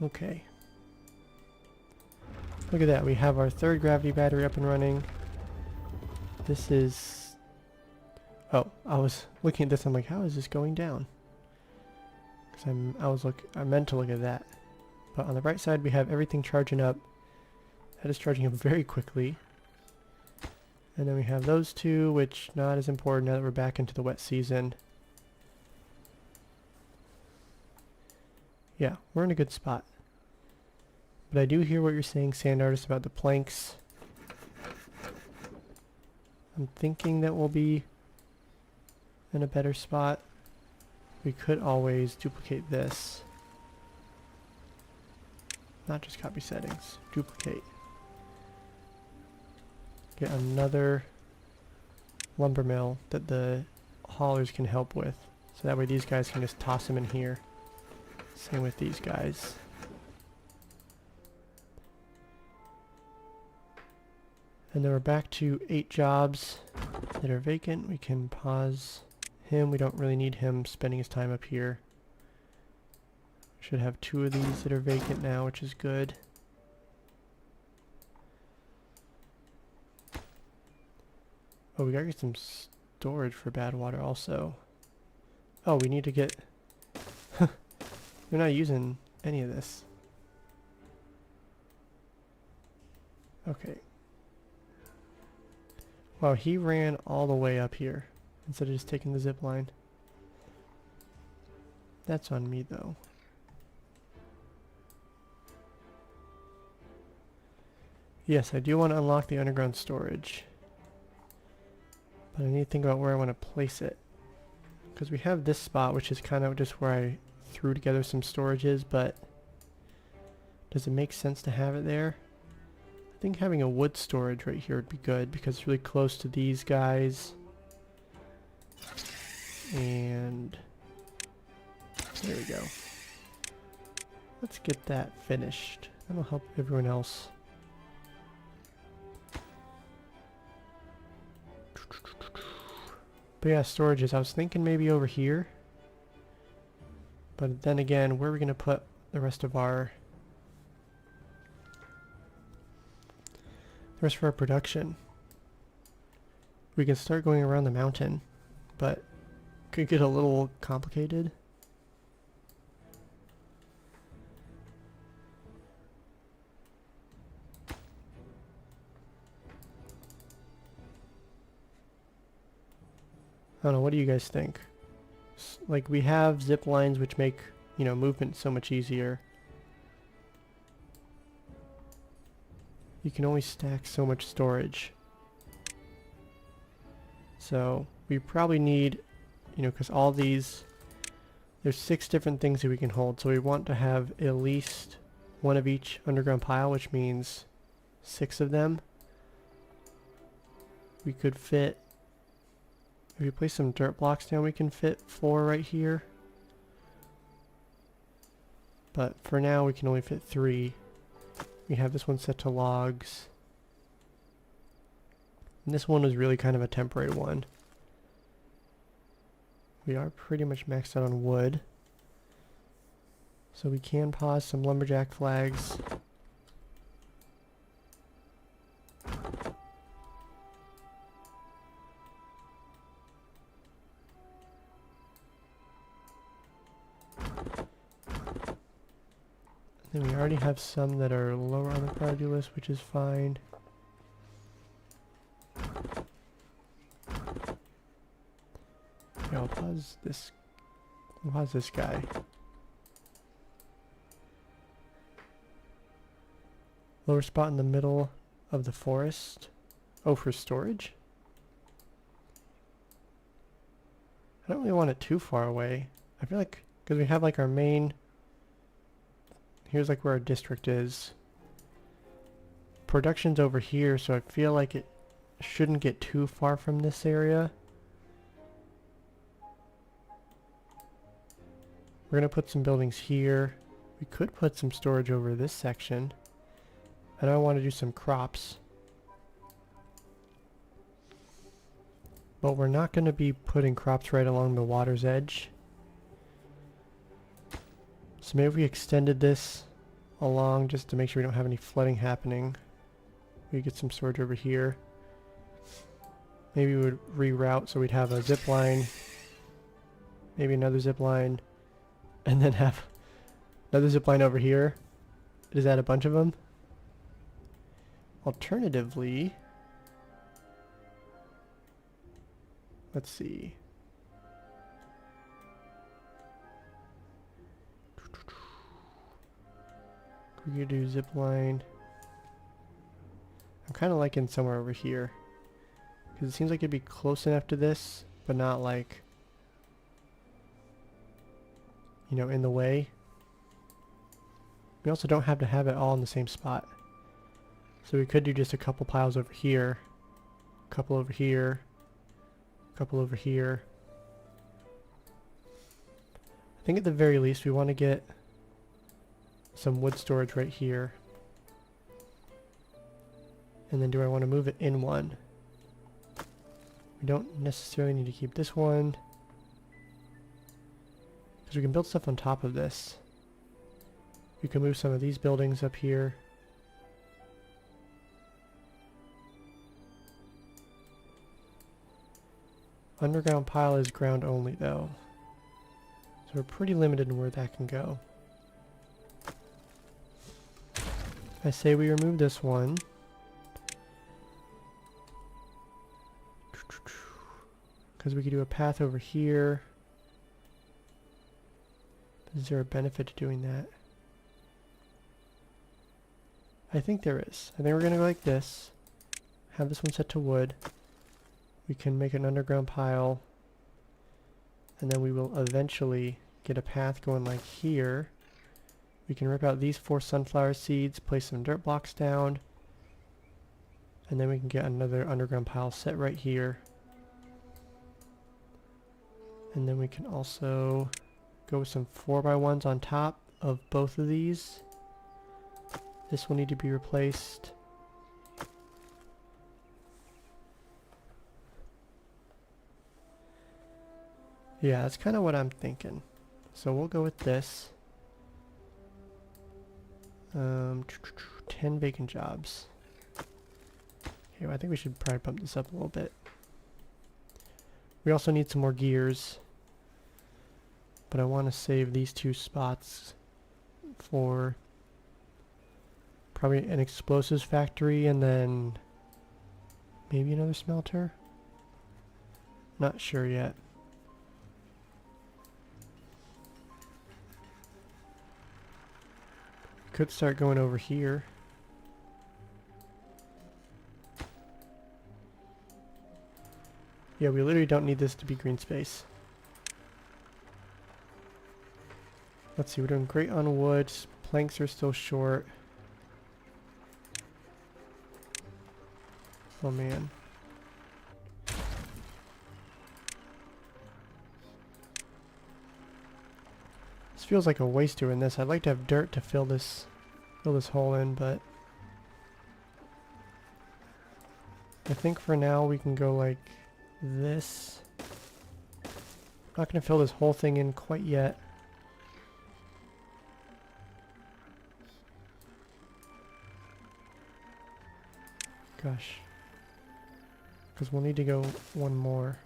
okay. Look at that, we have our 3rd gravity battery up and running. This is... Oh, I was looking at this, I'm like, how is this going down? Because I meant to look at that. But on the right side we have everything charging up. That is charging up very quickly. And then we have those two, which not as important now that we're back into the wet season. Yeah, we're in a good spot. But I do hear what you're saying, Sand Artist, about the planks. I'm thinking that we'll be in a better spot. We could always duplicate this. Not just copy settings, duplicate. Get another lumber mill that the haulers can help with. So that way these guys can just toss them in here. Same with these guys. And then we're back to 8 jobs that are vacant. We can pause him. We don't really need him spending his time up here. Should have 2 of these that are vacant now, which is good. Oh, we gotta get some storage for bad water also. Oh, we need to get... We're not using any of this. Okay. Wow, he ran all the way up here instead of just taking the zip line. That's on me though. Yes, I do want to unlock the underground storage. But I need to think about where I want to place it. Because we have this spot, which is kind of just where I threw together some storages, but does it make sense to have it there? I think having a wood storage right here would be good because it's really close to these guys. And there we go. Let's get that finished. That'll help everyone else. But yeah, storages. I was thinking maybe over here. But then again, where are we going to put the rest of our production? We can start going around the mountain, but could get a little complicated. I don't know, what do you guys think? Like, we have zip lines which make, you know, movement so much easier. You can only stack so much storage. So, we probably need, you know, because all these, there's 6 different things that we can hold. So we want to have at least one of each underground pile, which means 6 of them. We could fit, if we place some dirt blocks down, we can fit 4 right here. But for now, we can only fit 3. We have this one set to logs. And this one is really kind of a temporary one. We are pretty much maxed out on wood. So we can pause some lumberjack flags. And we already have some that are lower on the priority list, which is fine. Okay, I'll pause this. I'll pause this guy. Lower spot in the middle of the forest. Oh, for storage? I don't really want it too far away. I feel like, because we have like our main, here's like where our district is. Production's over here, so I feel like it shouldn't get too far from this area. We're going to put some buildings here. We could put some storage over this section. And I want to do some crops. But we're not going to be putting crops right along the water's edge. So maybe if we extended this along just to make sure we don't have any flooding happening. We get some storage over here. Maybe we would reroute so we'd have a zip line. Maybe another zip line. And then have another zip line over here. Is that a bunch of them? Alternatively, let's see. We could do zip line. I'm kind of liking somewhere over here. Because it seems like it'd be close enough to this, but not like, you know, in the way. We also don't have to have it all in the same spot. So we could do just a couple piles over here, a couple over here, a couple over here. I think at the very least we want to get some wood storage right here. And then do I want to move it in one? We don't necessarily need to keep this one, because we can build stuff on top of this. We can move some of these buildings up here. Underground pile is ground only though, so we're pretty limited in where that can go. I say we remove this one. Because we could do a path over here. Is there a benefit to doing that? I think there is. I think we're going to go like this. Have this one set to wood. We can make an underground pile. And then we will eventually get a path going like here. We can rip out these 4 sunflower seeds, place some dirt blocks down. And then we can get another underground pile set right here. And then we can also go with some 4x1s on top of both of these. This will need to be replaced. Yeah, that's kind of what I'm thinking. So we'll go with this. 10 vacant jobs. Okay, well, I think we should probably pump this up a little bit. We also need some more gears. But I want to save these 2 spots for probably an explosives factory and then maybe another smelter. Not sure yet. Could start going over here. Yeah, we literally don't need this to be green space. Let's see, we're doing great on wood. Planks are still short. Oh man. This feels like a waste doing this. I'd like to have dirt to fill this hole in, but I think for now we can go like this. I'm not gonna fill this whole thing in quite yet. Gosh. Because we'll need to go one more.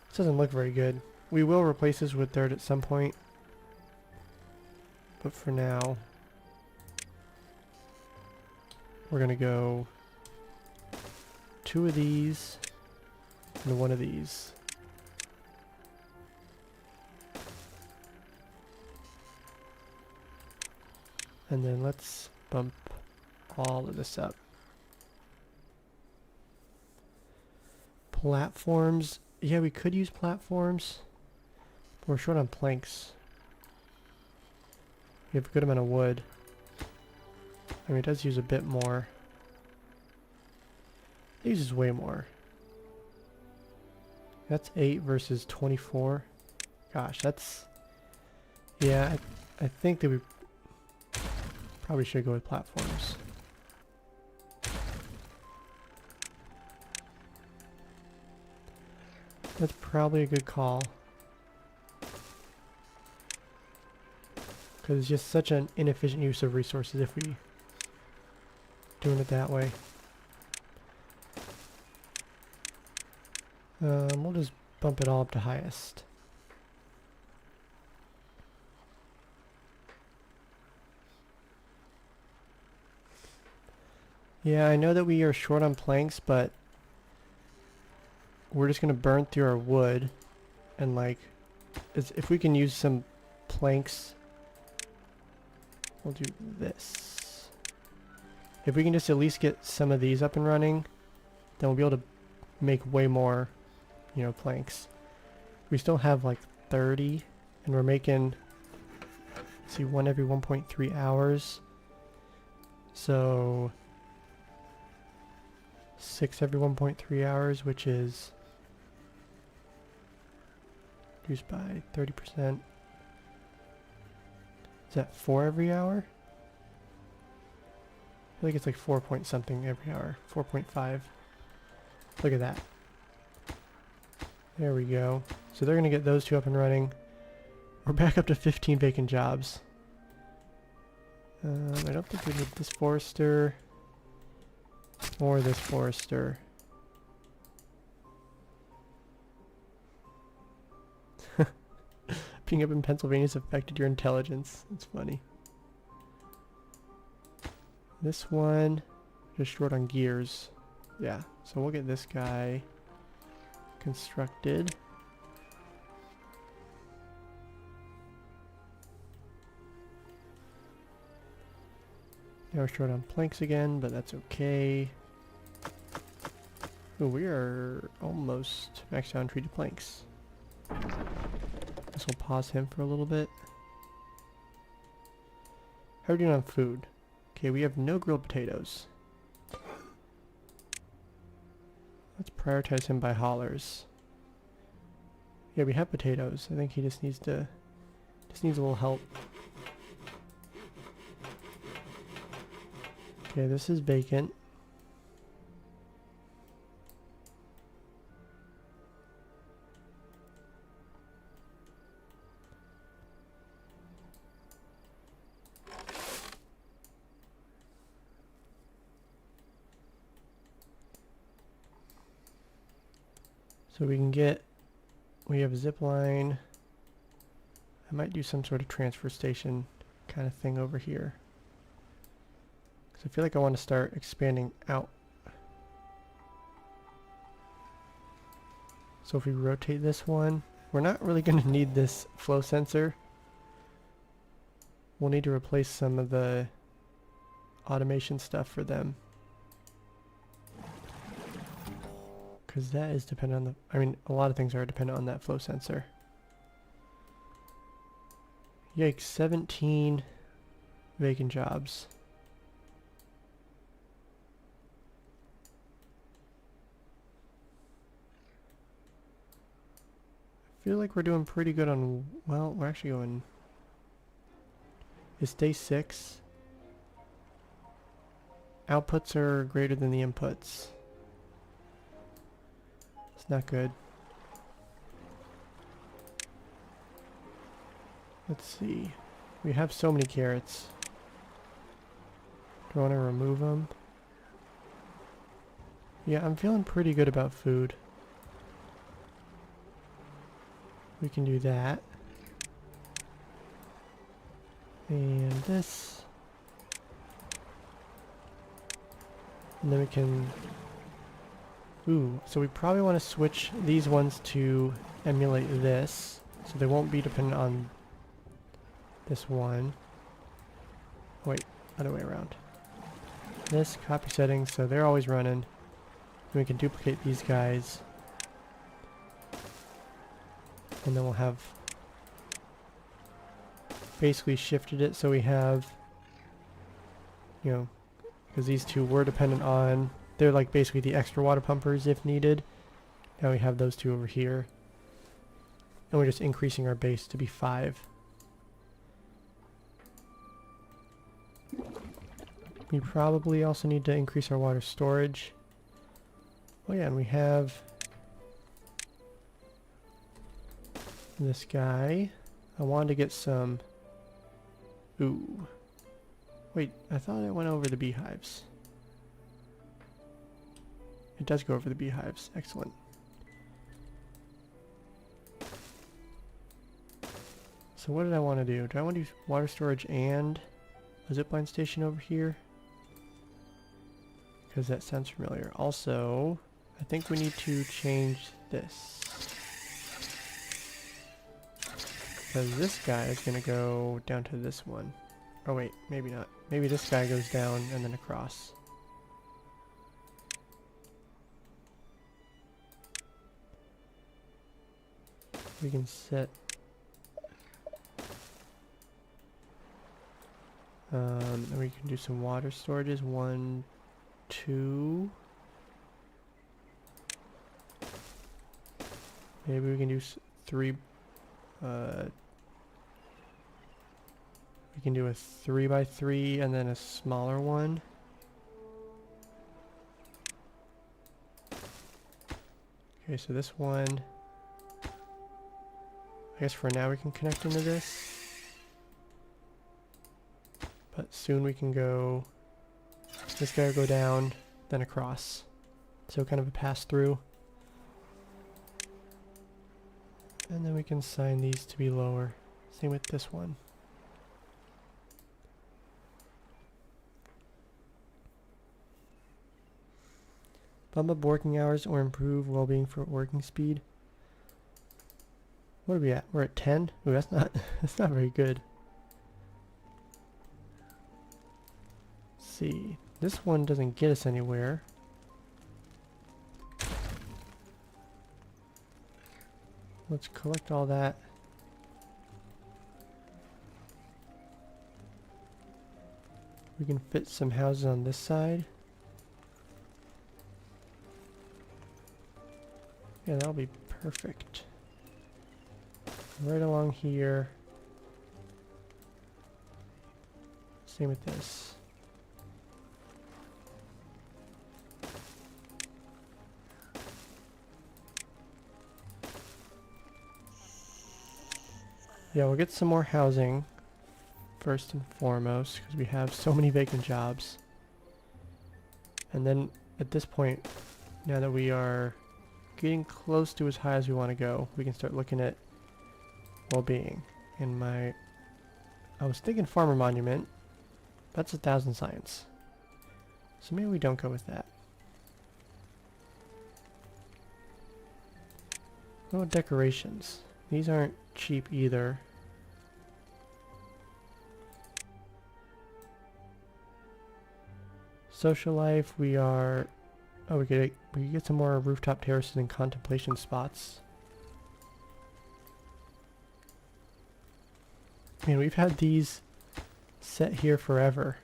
This doesn't look very good. We will replace this with dirt at some point. But for now, we're going to go 2 of these and 1 of these. And then let's bump all of this up. Platforms. Yeah, we could use platforms. But we're short on planks. We have a good amount of wood. I mean, it does use a bit more. It uses way more. That's 8 versus 24. Gosh, that's... Yeah, I think that we probably should go with platforms. That's probably a good call. Because it's just such an inefficient use of resources if we doing it that way. We'll just bump it all up to highest. Yeah, I know that we are short on planks, but we're just gonna burn through our wood, and like, if we can use some planks, we'll do this. If we can just at least get some of these up and running, then we'll be able to make way more, you know, planks. We still have like 30, and we're making, let's see, 1 every 1.3 hours. So 6 every 1.3 hours, which is reduced by 30%. Is that 4 every hour? I feel like it's like 4 point something every hour. 4.5. Look at that. There we go. So they're going to get those 2 up and running. We're back up to 15 vacant jobs. I don't think we need this forester or this forester. Being up in Pennsylvania has affected your intelligence. It's funny. This one, just short on gears. Yeah, so we'll get this guy constructed. Now we're short on planks again, but that's okay. Ooh, we are almost maxed out on treated planks. Guess we'll pause him for a little bit. How are we doing on food? Okay, we have no grilled potatoes. Let's prioritize him by haulers. Yeah, we have potatoes. I think he just needs a little help. Okay, this is vacant. So we have a zip line. I might do some sort of transfer station kind of thing over here. Because I feel like I want to start expanding out. So if we rotate this one, we're not really going to need this flow sensor. We'll need to replace some of the automation stuff for them. Because that is dependent on the... I mean, a lot of things are dependent on that flow sensor. Yikes, 17 vacant jobs. I feel like we're doing pretty good on... Well, we're actually going... It's day 6. Outputs are greater than the inputs. It's not good. Let's see. We have so many carrots. Do I want to remove them? Yeah, I'm feeling pretty good about food. We can do that. And this. And then we can... Ooh, so we probably want to switch these ones to emulate this. So they won't be dependent on this one. Wait, other way around. This, copy settings, so they're always running. And we can duplicate these guys. And then we'll have basically shifted it so we have, you know, because these two were dependent on, they're like basically the extra water pumpers if needed. Now we have those two over here. And we're just increasing our base to be 5. We probably also need to increase our water storage. Oh yeah, and we have this guy. I wanted to get some... Ooh. Wait, I thought it went over the beehives. It does go over the beehives. Excellent. So what did I want to do? Do I want to do water storage and a zipline station over here? Because that sounds familiar. Also, I think we need to change this. Because this guy is going to go down to this one. Oh wait, maybe not. Maybe this guy goes down and then across. We can set... and we can do some water storages. 1, 2... Maybe we can do 3... we can do a 3x3 and then a smaller one. Okay, so this one, I guess for now we can connect into this. But soon we can go, this guy will go down, then across. So kind of a pass through. And then we can assign these to be lower. Same with this one. Bump up working hours or improve well-being for working speed. What are we at? We're at 10? Ooh, that's not very good. Let's see. This one doesn't get us anywhere. Let's collect all that. We can fit some houses on this side. Yeah, that'll be perfect. Right along here. Same with this. Yeah, we'll get some more housing first and foremost because we have so many vacant jobs. And then at this point, now that we are getting close to as high as we want to go, we can start looking at well-being. I was thinking farmer monument. That's 1,000 science. So maybe we don't go with that. What about decorations? These aren't cheap either. Social life, we are... Oh, we could get some more rooftop terraces and contemplation spots. Man, we've had these set here forever.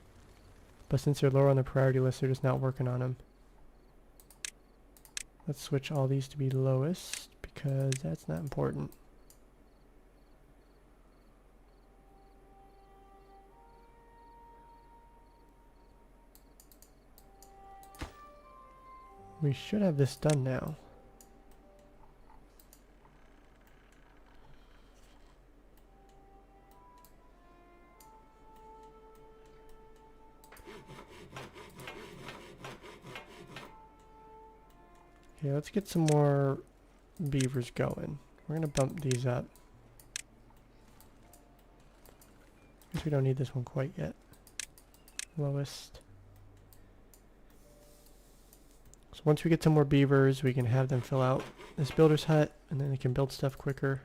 But since they're lower on the priority list, they're just not working on them. Let's switch all these to be lowest, because that's not important. We should have this done now. Okay, let's get some more beavers going. We're gonna bump these up. Guess we don't need this one quite yet. Lowest. So once we get some more beavers, we can have them fill out this builder's hut, and then they can build stuff quicker.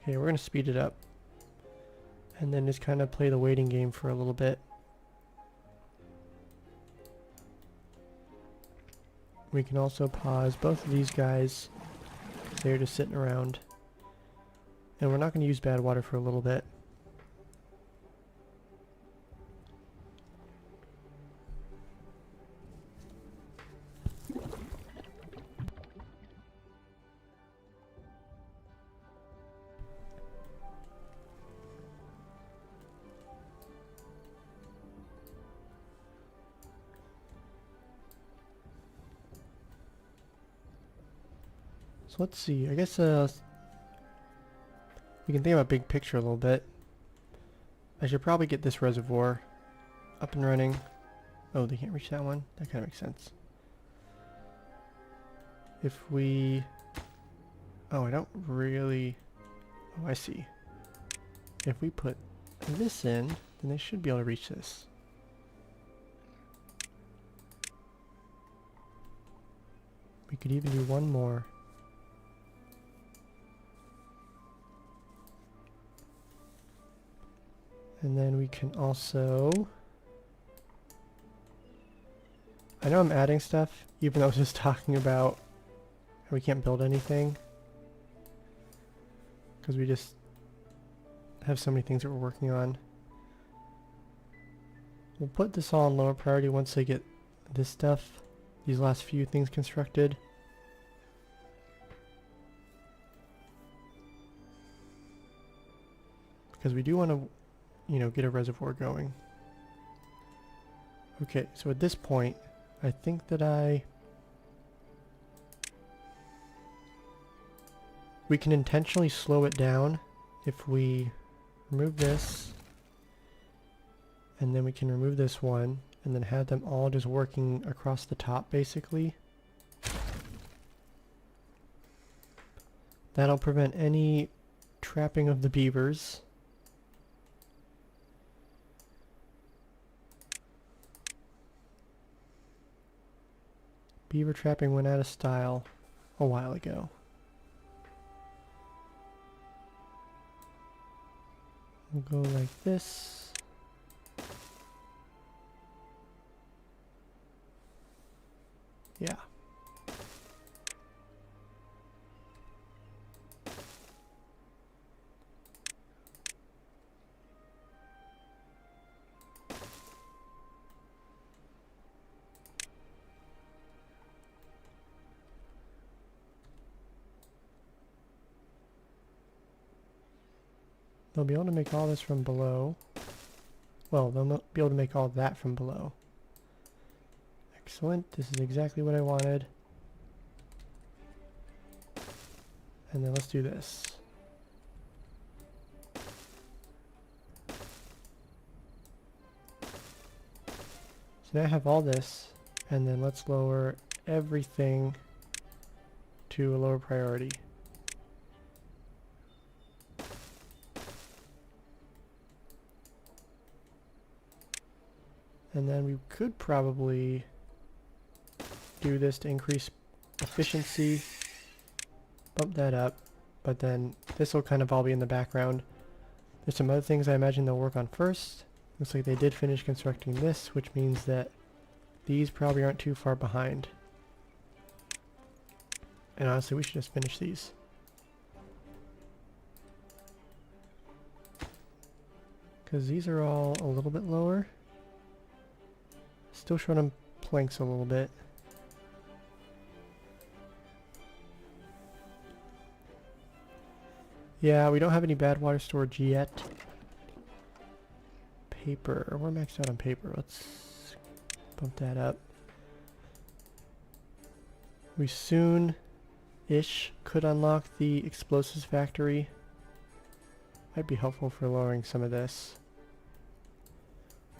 Okay, we're going to speed it up. And then just kind of play the waiting game for a little bit. We can also pause both of these guys. They're just sitting around. And we're not going to use bad water for a little bit. So let's see, I guess we can think about big picture a little bit. I should probably get this reservoir up and running. Oh, they can't reach that one? That kind of makes sense. If we... Oh, I don't really... Oh, I see. If we put this in, then they should be able to reach this. We could even do one more. And then we can also... I know I'm adding stuff, even though I was just talking about how we can't build anything. Because we just have so many things that we're working on. We'll put this all on lower priority once I get this stuff, these last few things constructed. Because we do want to, you know, get a reservoir going. Okay, so at this point, I think that we can intentionally slow it down if we remove this, and then we can remove this one, and then have them all just working across the top, basically. That'll prevent any trapping of the beavers. Beaver trapping went out of style a while ago. We'll go like this. Yeah. They'll be able to make all this from below. Well, they'll not be able to make all that from below. Excellent. This is exactly what I wanted. And then let's do this. So now I have all this, and then let's lower everything to a lower priority. And then we could probably do this to increase efficiency, bump that up, but then this will kind of all be in the background. There's some other things I imagine they'll work on first. Looks like they did finish constructing this, which means that these probably aren't too far behind. And honestly, we should just finish these. Because these are all a little bit lower. Still short on planks a little bit. Yeah, we don't have any bad water storage yet. Paper. We're maxed out on paper. Let's bump that up. We soon-ish could unlock the explosives factory. Might be helpful for lowering some of this.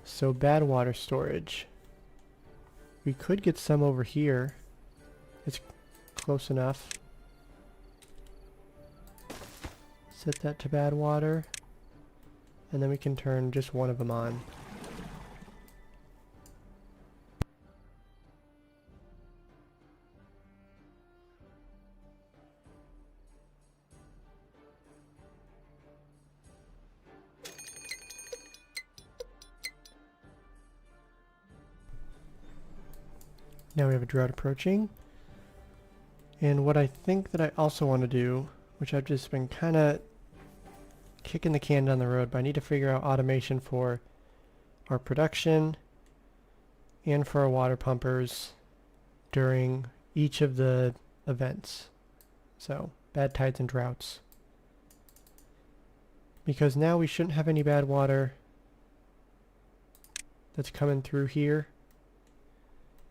So bad water storage. We could get some over here. It's close enough. Set that to bad water. And then we can turn just one of them on. Now we have a drought approaching. And what I think that I also want to do, which I've just been kind of kicking the can down the road, but I need to figure out automation for our production and for our water pumpers during each of the events. So, bad tides and droughts. Because now we shouldn't have any bad water that's coming through here.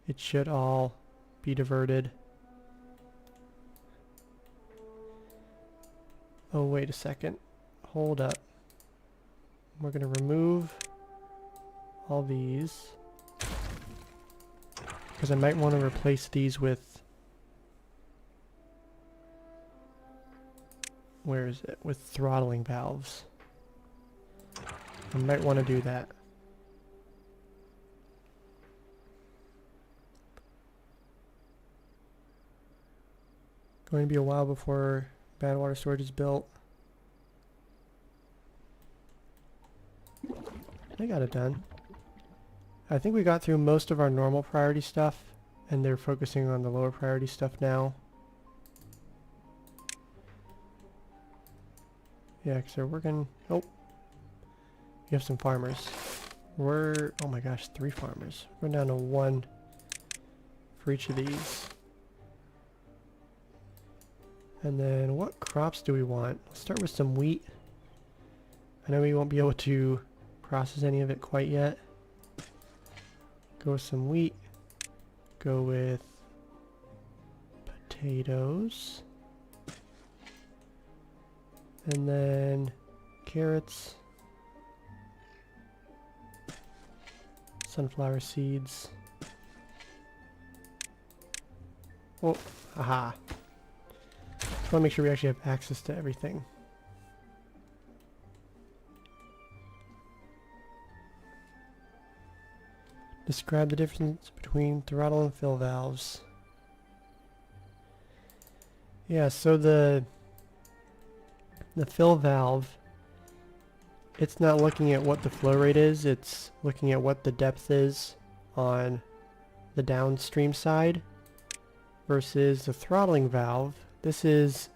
It should all be diverted. Oh, wait a second. Hold up. We're going to remove all these. Because I might want to replace these with... Where is it? With throttling valves. I might want to do that. Going to be a while before bad water storage is built. I got it done. I think we got through most of our normal priority stuff, and they're focusing on the lower priority stuff now. Yeah, because they're working... Oh! You have some farmers. We're... Oh my gosh, 3 farmers. We're down to 1 for each of these. And then what crops do we want? Let's start with some wheat. I know we won't be able to process any of it quite yet. Go with some wheat. Go with potatoes. And then carrots. Sunflower seeds. Oh, aha. Just want to make sure we actually have access to everything. Describe the difference between throttle and fill valves. Yeah, so the fill valve, it's not looking at what the flow rate is, it's looking at what the depth is on the downstream side, versus the throttling valve. This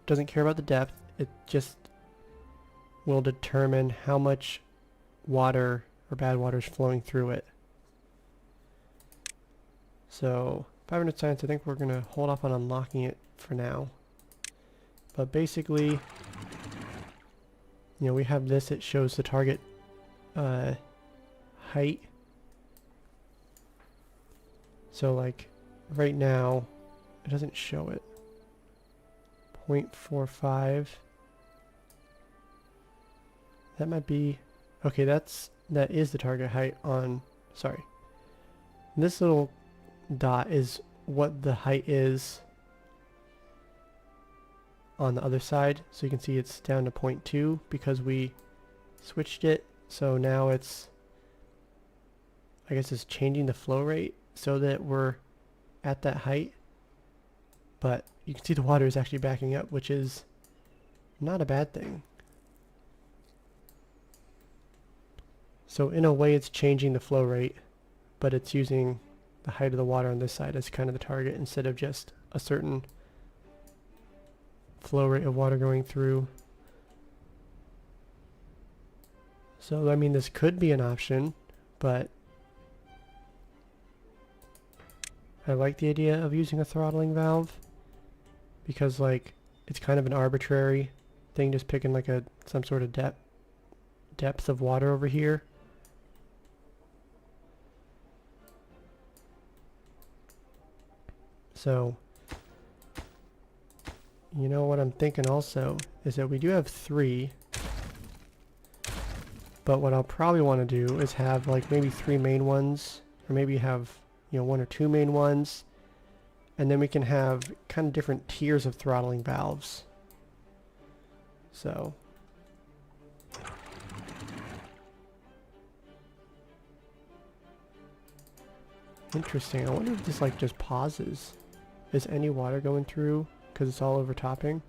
doesn't care about the depth, it just will determine how much water or bad water is flowing through it. So 500 science, I think we're going to hold off on unlocking it for now. But basically, you know, we have this, it shows the target height. So like right now, it doesn't show it. 0.45. That might be, okay, that is the target height on, sorry. This little dot is what the height is on the other side. So you can see it's down to 0.2 because we switched it. So now it's, I guess it's changing the flow rate so that we're at that height. But you can see the water is actually backing up, which is not a bad thing. So in a way it's changing the flow rate, but it's using the height of the water on this side as kind of the target instead of just a certain flow rate of water going through. So I mean, this could be an option, but I like the idea of using a throttling valve because like it's kind of an arbitrary thing, just picking like some sort of depth of water over here. So, you know what I'm thinking also is that we do have 3, but what I'll probably want to do is have like maybe 3 main ones, or maybe have, you know, 1 or 2 main ones, and then we can have kind of different tiers of throttling valves. So, interesting. I wonder if this like just pauses. Is any water going through because it's all overtopping?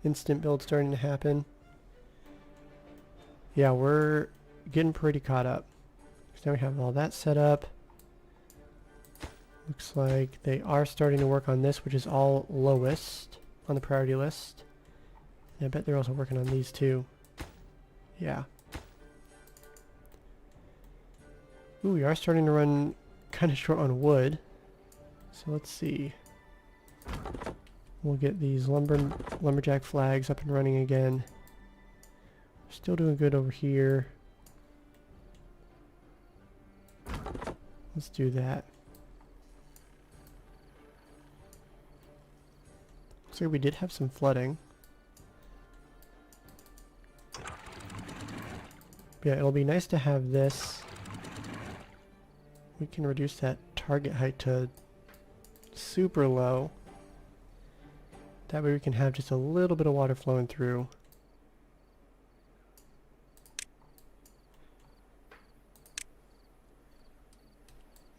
Instant build starting to happen. Yeah, we're getting pretty caught up. So now we have all that set up. Looks like they are starting to work on this, which is all lowest on the priority list. And I bet they're also working on these too. Yeah. Ooh, we are starting to run kind of short on wood. So let's see. We'll get these lumberjack flags up and running again. Still doing good over here. Let's do that. Looks like we did have some flooding. Yeah, it'll be nice to have this. We can reduce that target height to super low. That way we can have just a little bit of water flowing through.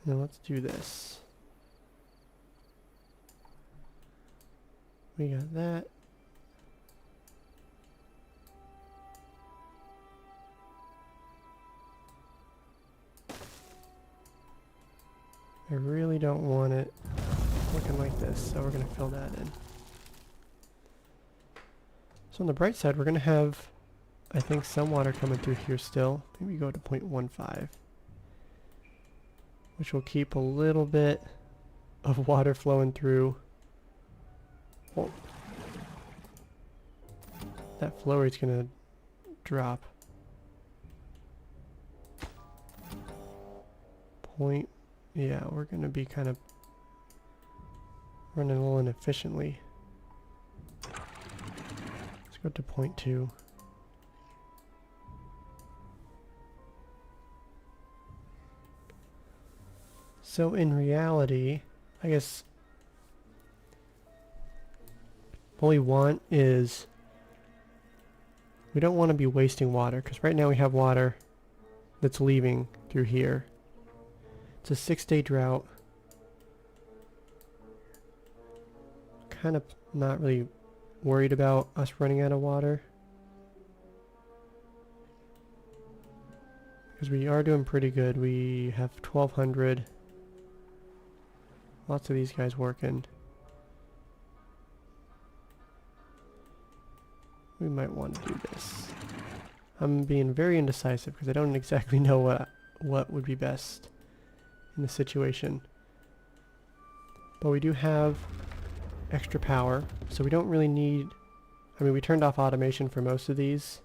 Now let's do this. We got that. I really don't want it looking like this, so we're going to fill that in. So on the bright side, we're going to have, I think, some water coming through here still. Maybe we go to 0.15, which will keep a little bit of water flowing through. Oh. That flow rate's going to drop. Yeah, we're going to be kind of running a little inefficiently. Let's go to 0.2. So in reality, I guess what we want is we don't want to be wasting water, because right now we have water that's leaving through here. It's a 6-day drought. Kind of not really worried about us running out of water, because we are doing pretty good. We have 1,200. Lots of these guys working. We might want to do this. I'm being very indecisive because I don't exactly know what would be best in the situation. But we do have extra power, so we don't really need... I mean, we turned off automation for most of these.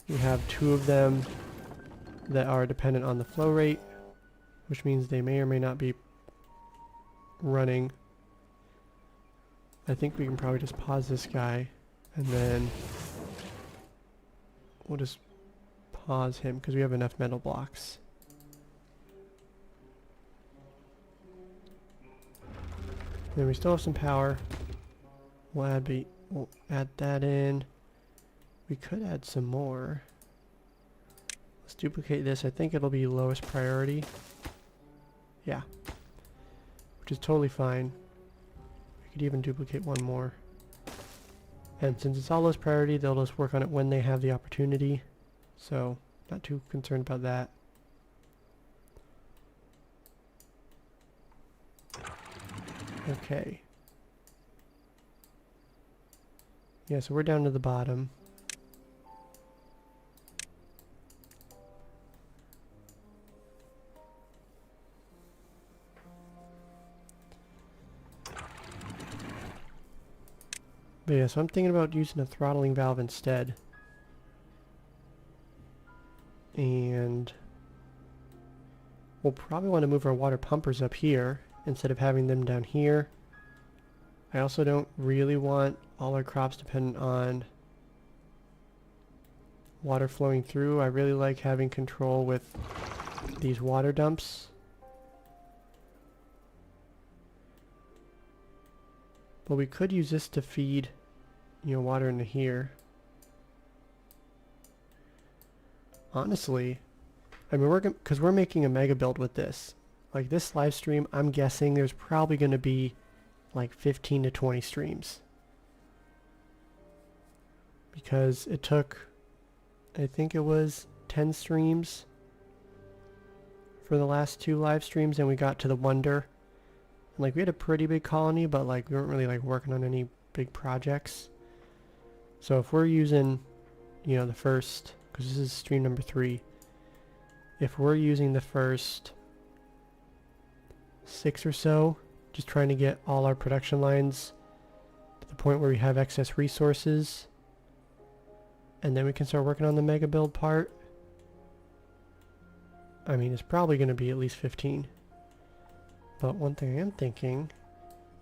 We have 2 of them that are dependent on the flow rate, which means they may or may not be running. I think we can probably just pause this guy, and then we'll just pause him because we have enough metal blocks. Then we still have some power. We'll add that in. We could add some more. Let's duplicate this. I think it'll be lowest priority. Yeah. Which is totally fine. We could even duplicate one more. And since it's all lowest priority, they'll just work on it when they have the opportunity. So, not too concerned about that. Okay. Yeah, so we're down to the bottom. But yeah, so I'm thinking about using a throttling valve instead. And we'll probably want to move our water pumpers up here instead of having them down here. I also don't really want all our crops dependent on water flowing through. I really like having control with these water dumps. But we could use this to feed, water into here. Honestly, I mean, because we're making a mega build with this. Like this live stream, I'm guessing there's probably going to be like 15 to 20 streams. Because it took, I think it was 10 streams for the last 2 live streams, and we got to the Wonder. And like we had a pretty big colony, but like we weren't really like working on any big projects. So if we're using, the first, because this is stream number 3, if we're using the first 6 or so, just trying to get all our production lines to the point where we have excess resources, and then we can start working on the mega build part. I mean, it's probably going to be at least 15. But one thing I am thinking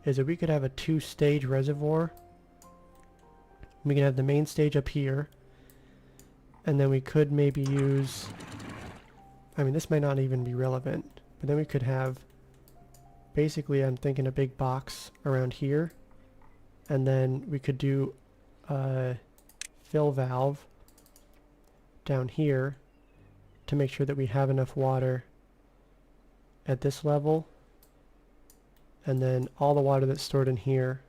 is that we could have a 2-stage reservoir. We can have the main stage up here, and then we could maybe use, I mean, this might not even be relevant, but then we could have, basically I'm thinking a big box around here, and then we could do a fill valve down here to make sure that we have enough water at this level, and then all the water that's stored in here,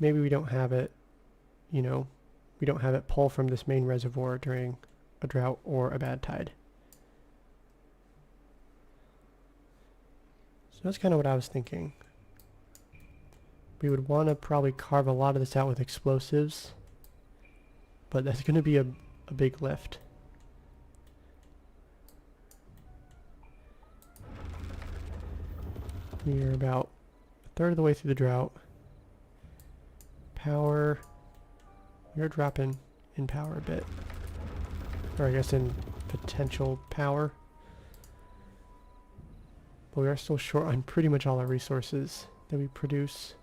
maybe we don't have it, we don't have it pull from this main reservoir during a drought or a bad tide. So that's kind of what I was thinking. We would want to probably carve a lot of this out with explosives, but that's going to be a big lift. We're about a third of the way through the drought. Power, we're dropping in power a bit, or I guess in potential power, but we are still short on pretty much all our resources that we produce.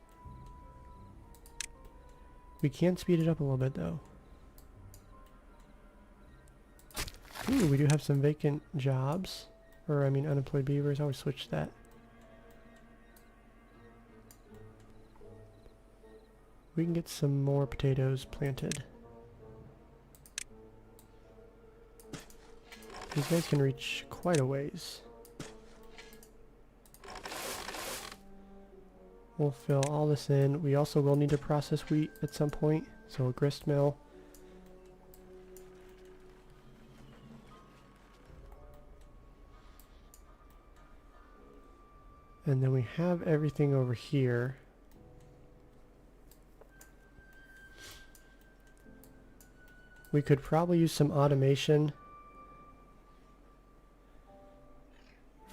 We can speed it up a little bit though. Ooh, we do have some vacant jobs, or I mean unemployed beavers. I always switch that. We can get some more potatoes planted. These guys can reach quite a ways. We'll fill all this in. We also will need to process wheat at some point, so a grist mill. And then we have everything over here. We could probably use some automation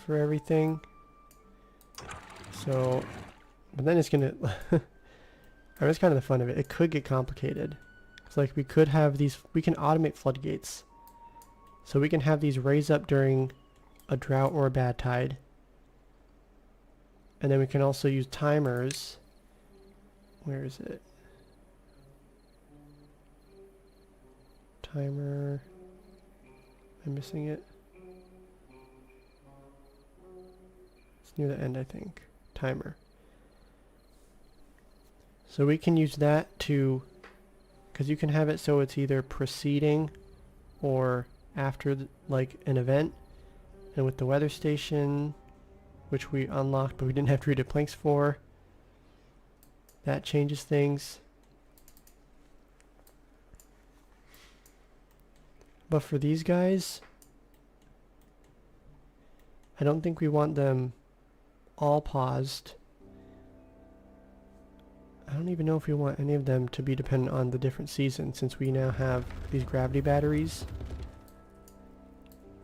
for everything. So, but then it's gonna, that's kind of the fun of it. It could get complicated. It's like we could have these, we can automate floodgates. So we can have these raise up during a drought or a bad tide. And then we can also use timers. Where is it? Timer. I'm missing it. It's near the end, I think. Timer. So we can use that to, because you can have it so it's either preceding or after like an event. And with the weather station, which we unlocked but we didn't have to read the planks for, that changes things. But for these guys, I don't think we want them all paused. I don't even know if we want any of them to be dependent on the different seasons, since we now have these gravity batteries.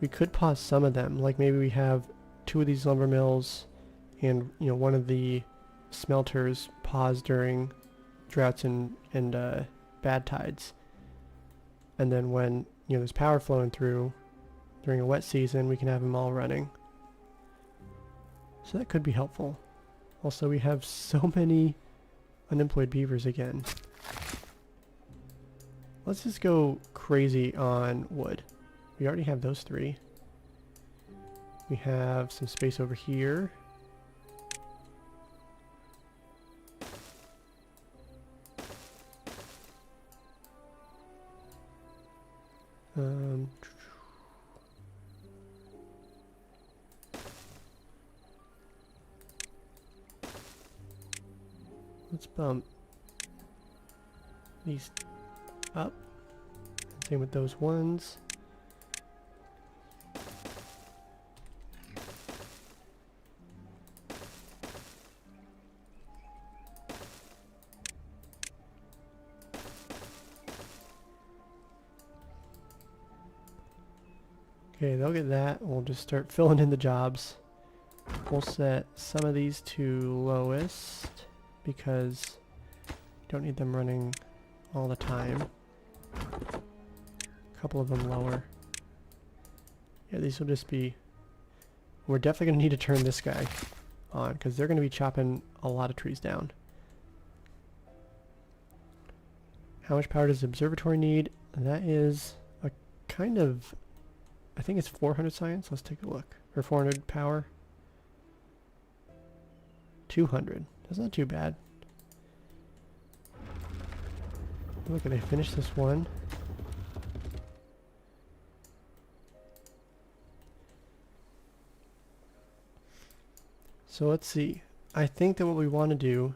We could pause some of them, like maybe we have 2 of these lumber mills and, you know, one of the smelters pause during droughts and bad tides. And then when, you know, there's power flowing through during a wet season, we can have them all running. So that could be helpful. Also, we have so many unemployed beavers again. Let's just go crazy on wood. We already have those 3. We have some space over here. Let's bump these up. Same with those ones. Okay, they'll get that. We'll just start filling in the jobs. We'll set some of these to lowest because you don't need them running all the time. A couple of them lower. Yeah, these will just be... We're definitely going to need to turn this guy on because they're going to be chopping a lot of trees down. How much power does the observatory need? That is a kind of... I think it's 400 science. Let's take a look. Or 400 power. 200. That's not too bad. Look, they finished this one. So let's see. I think that what we want to do...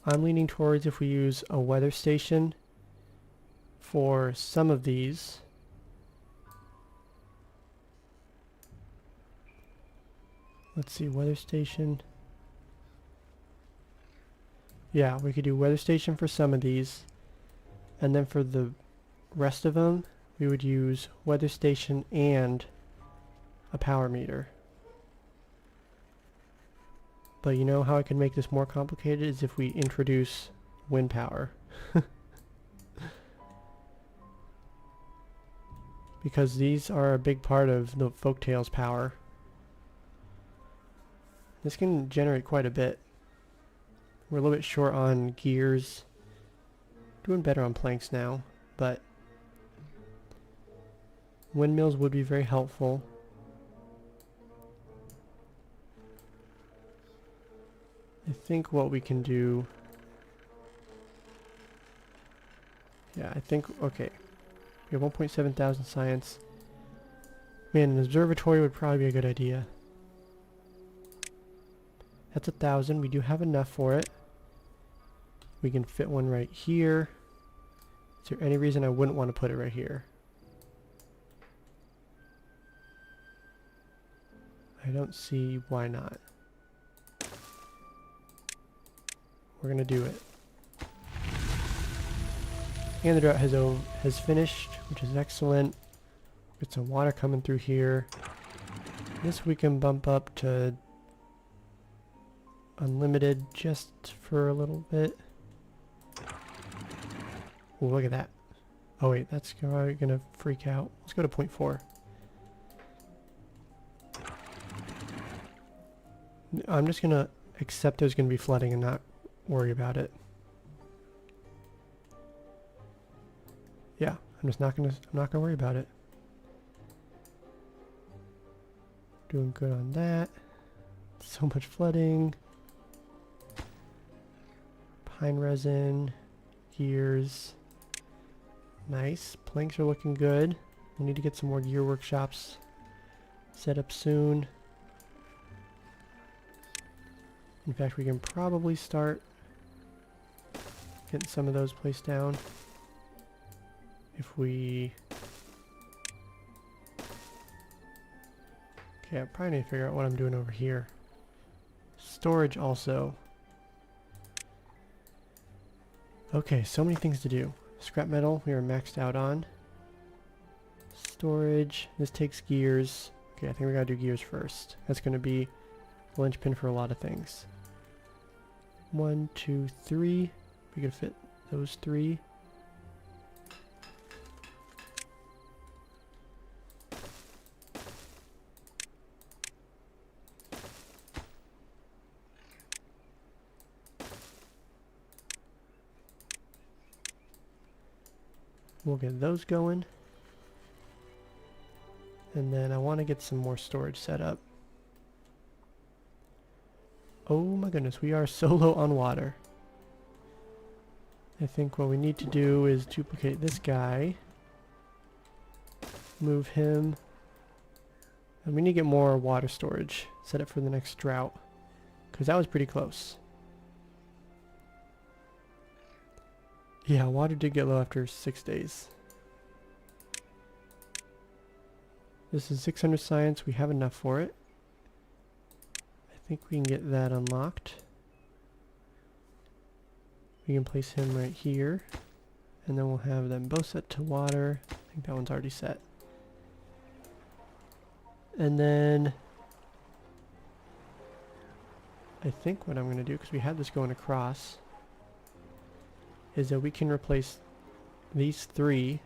I'm leaning towards if we use a weather station for some of these. Let's see, weather station. Yeah, we could do weather station for some of these. And then for the rest of them, we would use weather station and a power meter. But you know how I can make this more complicated is if we introduce wind power. Because these are a big part of the folktales power. This can generate quite a bit. We're a little bit short on gears. Doing better on planks now, but windmills would be very helpful. I think what we can do... Yeah, I think... Okay. We have 1.7 thousand science. Man, an observatory would probably be a good idea. That's 1,000. We do have enough for it. We can fit one right here. Is there any reason I wouldn't want to put it right here? I don't see why not. We're gonna do it. And the drought has finished, which is excellent. Get some water coming through here. This we can bump up to unlimited just for a little bit. Oh, look at that. Oh wait, that's probably gonna freak out. Let's go to 0.4. I'm just gonna accept there's gonna be flooding and not worry about it. I'm not gonna worry about it. Doing good on that. So much flooding. Pine resin, gears. Nice. Planks are looking good. We need to get some more gear workshops set up soon. In fact, we can probably start getting some of those placed down if we... Okay, I probably need to figure out what I'm doing over here. Storage also. Okay, so many things to do. Scrap metal, we are maxed out on. Storage, this takes gears. Okay, I think we gotta do gears first. That's gonna be the linchpin for a lot of things. 1, 2, 3. We can fit those 3. We'll get those going. And then I want to get some more storage set up. Oh my goodness, we are so low on water. I think what we need to do is duplicate this guy. Move him. And we need to get more water storage set up for the next drought. Because that was pretty close. Yeah, water did get low after 6 days. This is 600 science. We have enough for it. I think we can get that unlocked. We can place him right here. And then we'll have them both set to water. I think that one's already set. And then I think what I'm going to do, because we had this going across, is that we can replace these 3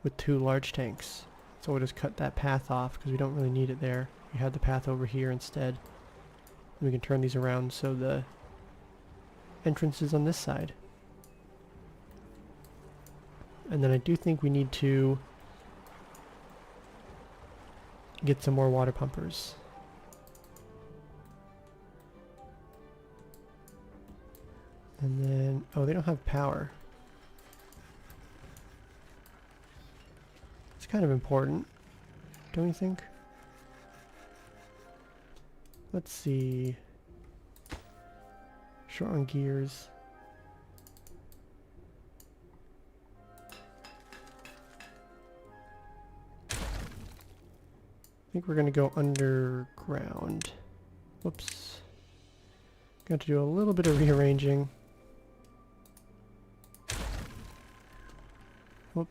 with 2 large tanks. So we'll just cut that path off because we don't really need it there. We had the path over here instead. And we can turn these around so the entrance is on this side. And then I do think we need to get some more water pumpers. And then, oh, they don't have power. It's kind of important, don't you think? Let's see. Short on gears. I think we're going to go underground. Whoops. Got to do a little bit of rearranging. Whoop.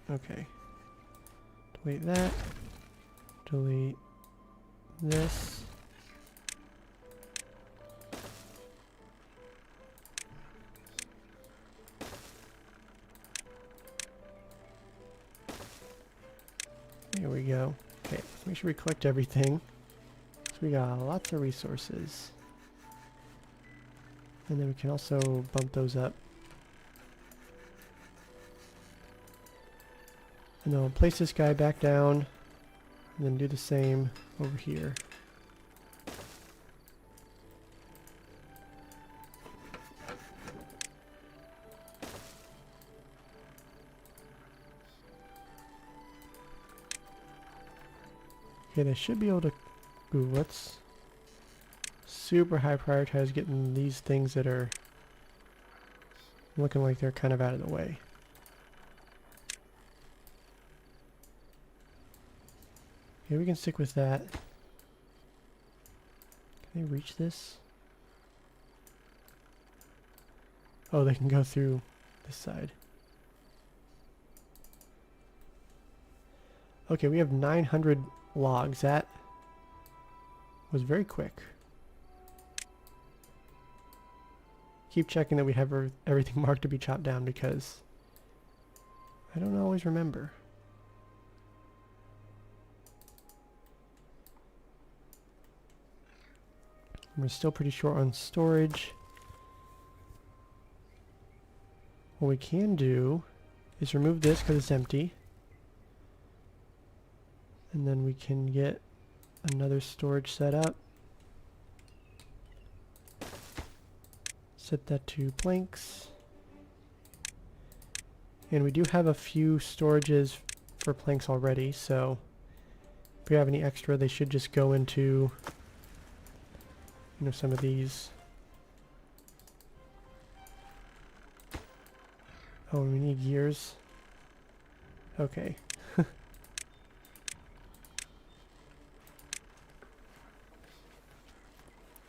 Okay. Delete that. Delete this. There we go. Okay, let's make sure we collect everything. So we got lots of resources. And then we can also bump those up. And then we'll place this guy back down. And then do the same over here. Okay, they should be able to... Ooh, let's super high prioritize getting these things that are looking like they're kind of out of the way. Okay, we can stick with that. Can they reach this? Oh, they can go through this side. Okay, we have 900 logs. That was very quick. Keep checking that we have everything marked to be chopped down because I don't always remember. We're still pretty short on storage. What we can do is remove this because it's empty. And then we can get another storage set up. Set that to planks. And we do have a few storages for planks already, so if we have any extra, they should just go into, you know, some of these. Oh, and we need gears. Okay.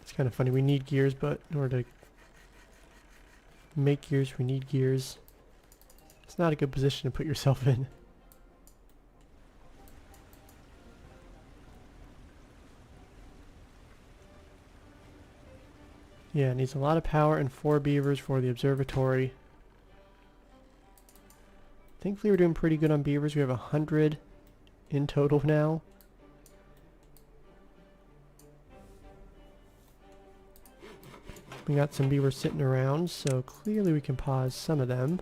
It's kind of funny. We need gears, but in order to make gears, we need gears. It's not a good position to put yourself in. Yeah, it needs a lot of power and 4 beavers for the observatory. Thankfully we're doing pretty good on beavers. We have 100 in total now. We got some beavers sitting around, so clearly we can pause some of them.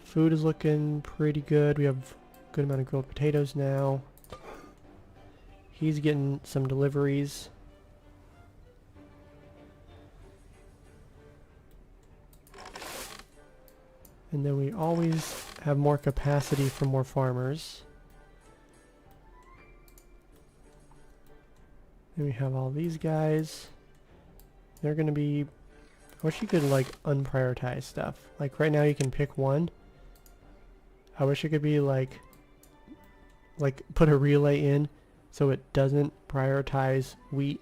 Food is looking pretty good. We have a good amount of grilled potatoes now. He's getting some deliveries. And then we always have more capacity for more farmers. Then we have all these guys. They're gonna be... I wish you could like unprioritize stuff. Like right now you can pick one. I wish it could be like put a relay in so it doesn't prioritize wheat.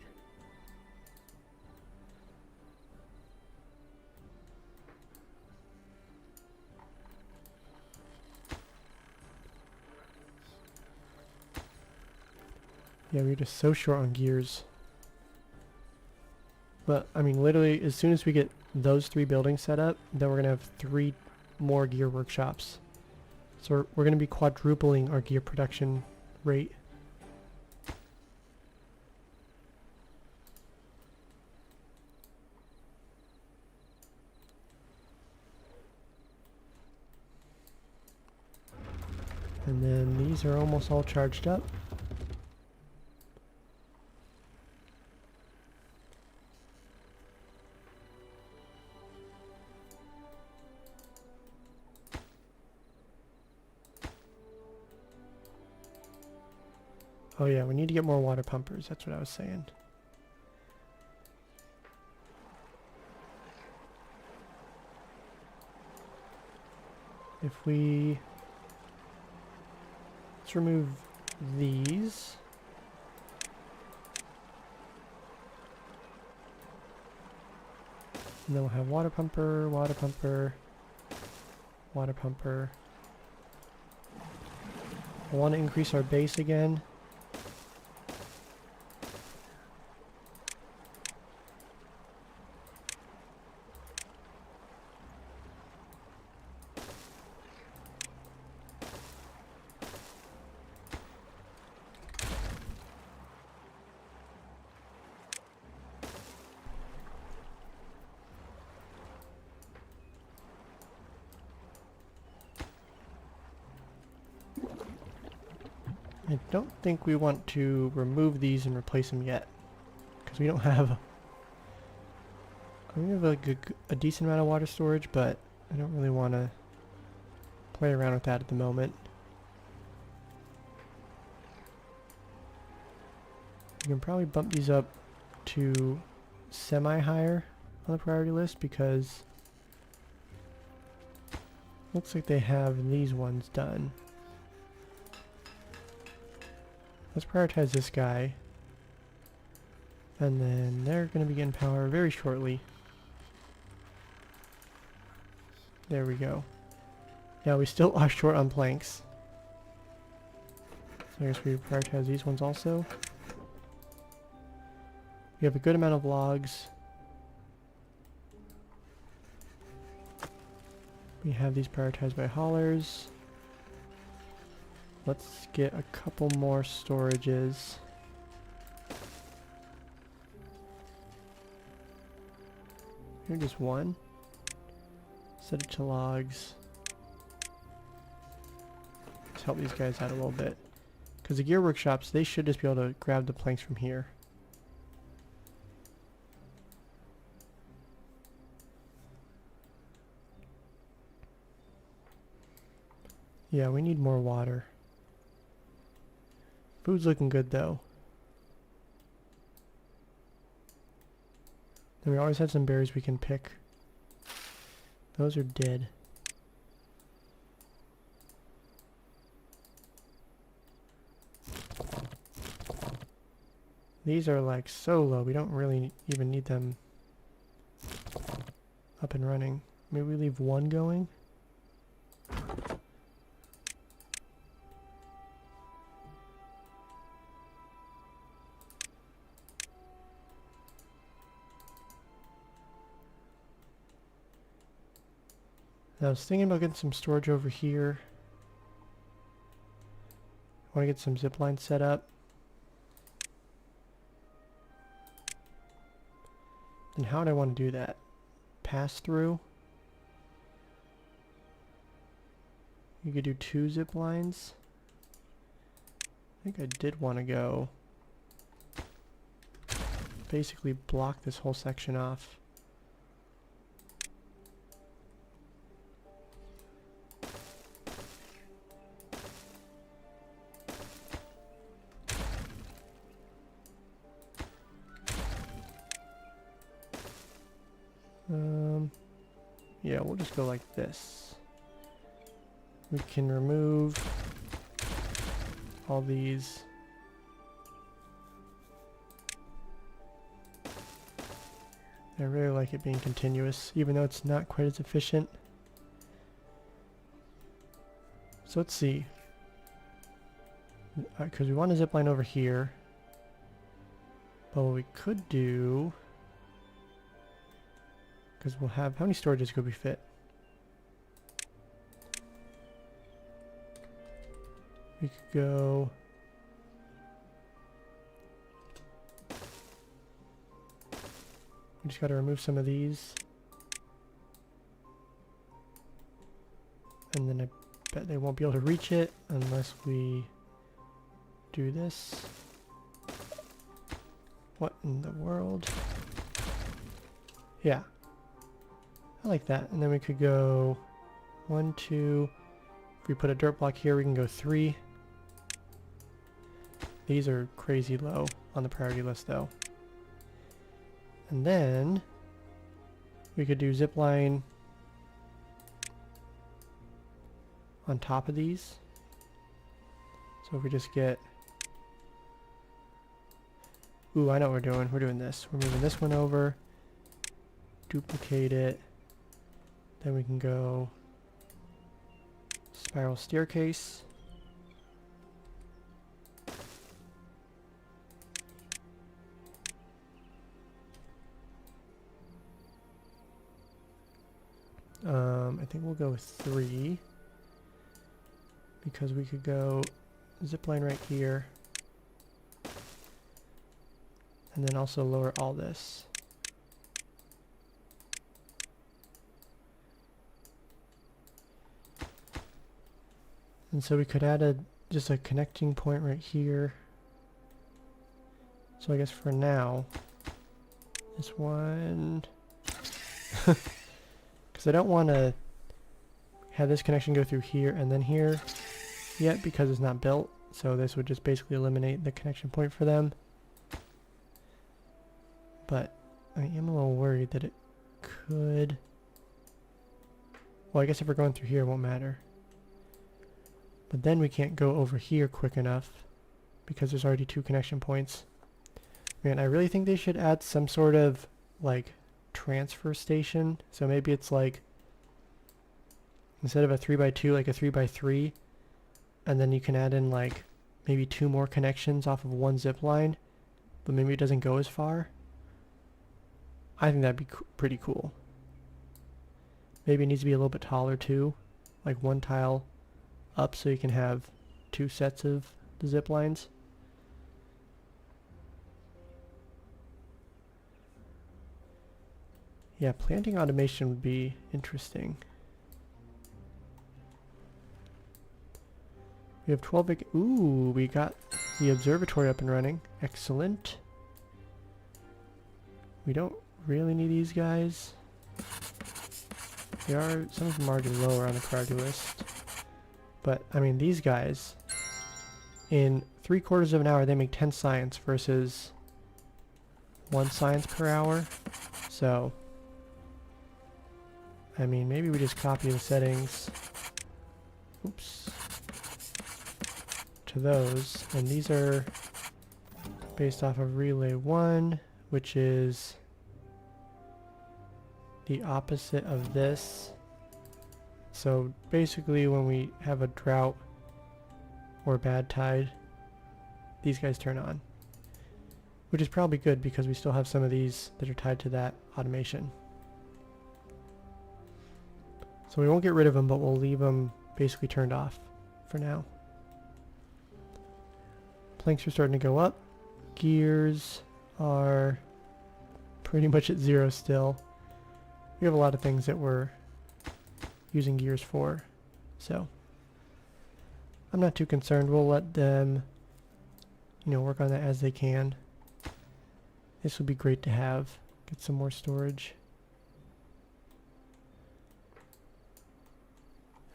Yeah, we're just so short on gears. But, I mean, literally, as soon as we get those 3 buildings set up, then we're going to have 3 more gear workshops. So we're going to be quadrupling our gear production rate. And then these are almost all charged up. Oh yeah, we need to get more water pumpers, that's what I was saying. If we... let's remove these. And then we'll have water pumper, water pumper, water pumper. I want to increase our base again. I don't think we want to remove these and replace them yet, because we don't have... I mean, we have like a decent amount of water storage, but I don't really want to play around with that at the moment. You can probably bump these up to semi-higher on the priority list, because looks like they have these ones done. Let's prioritize this guy. And then they're going to be getting power very shortly. There we go. Now we still are short on planks. So I guess we prioritize these ones also. We have a good amount of logs. We have these prioritized by haulers. Let's get a couple more storages. Here, just one. Set it to logs. just help these guys out a little bit. Because the gear workshops, they should just be able to grab the planks from here. Yeah, we need more water. Food's looking good though. And we always have some berries we can pick. Those are dead. These are like so low, we don't really even need them up and running. Maybe we leave one going? I was thinking about getting some storage over here. I want to get some zip lines set up. And how would I want to do that? Pass through? You could do 2 zip lines. I think I did want to go basically block this whole section off. Yeah, we'll just go like this. We can remove all these. I really like it being continuous, even though it's not quite as efficient. So let's see. Because we want a zip line over here. But what we could do... Because we'll have... How many storages could we fit? We could go... We just gotta remove some of these. And then I bet they won't be able to reach it unless we do this. What in the world? Yeah. I like that. And then we could go 1, 2. If we put a dirt block here, we can go 3. These are crazy low on the priority list though. And then we could do zip line on top of these. So if we just get... Ooh, I know what we're doing. We're doing this. We're moving this one over. Duplicate it. Then we can go spiral staircase. I think we'll go with 3 because we could go zip line right here and then also lower all this. And so we could add just a connecting point right here. So I guess for now, this one, because I don't want to have this connection go through here and then here yet because it's not built. So this would just basically eliminate the connection point for them. But I am a little worried that it could... Well, I guess if we're going through here, it won't matter. But then we can't go over here quick enough because there's already 2 connection points. Man, I really think they should add some sort of like transfer station. So maybe it's like instead of a 3x2, like a 3x3, and then you can add in like maybe 2 more connections off of 1 zip line, but maybe it doesn't go as far. I think that'd be pretty cool. Maybe it needs to be a little bit taller too, like 1 tile up so you can have 2 sets of the zip lines. Yeah, planting automation would be interesting. We have 12 ooh, we got the observatory up and running. Excellent. We don't really need these guys. They are, some of them are lower on the priority list. But, I mean, these guys, in 3/4 of an hour, they make 10 science versus 1 science per hour. So, I mean, maybe we just copy the settings. Oops. To those. And these are based off of relay 1, which is the opposite of this. So basically when we have a drought or bad tide, these guys turn on. Which is probably good because we still have some of these that are tied to that automation. So we won't get rid of them, but we'll leave them basically turned off for now. Planks are starting to go up. Gears are pretty much at 0 still. We have a lot of things that we're using gears for, so I'm not too concerned. We'll let them, you know, work on that as they can. This would be great to have. Get some more storage.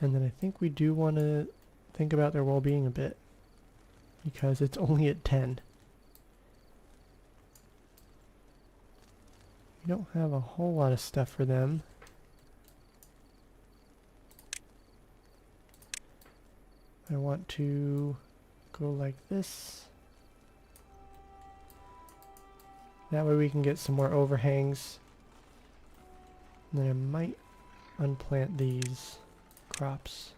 And then I think we do want to think about their well-being a bit, because it's only at 10. We don't have a whole lot of stuff for them. I want to go like this. That way we can get some more overhangs. And then I might unplant these crops.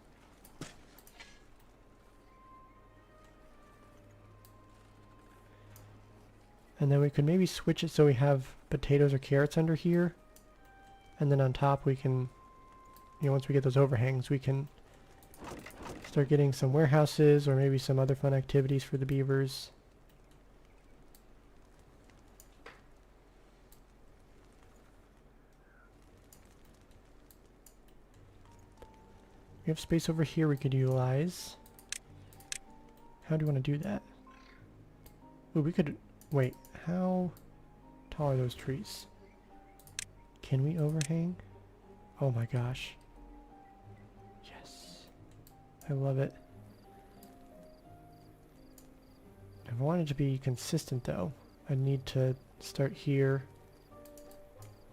And then we could maybe switch it so we have potatoes or carrots under here. And then on top we can, you know, once we get those overhangs, we can start getting some warehouses or maybe some other fun activities for the beavers. We have space over here we could utilize. How do you want to do that? Ooh, we could... Wait, how tall are those trees? Can we overhang? Oh my gosh. Yes. I love it. If I wanted to be consistent though, I'd need to start here.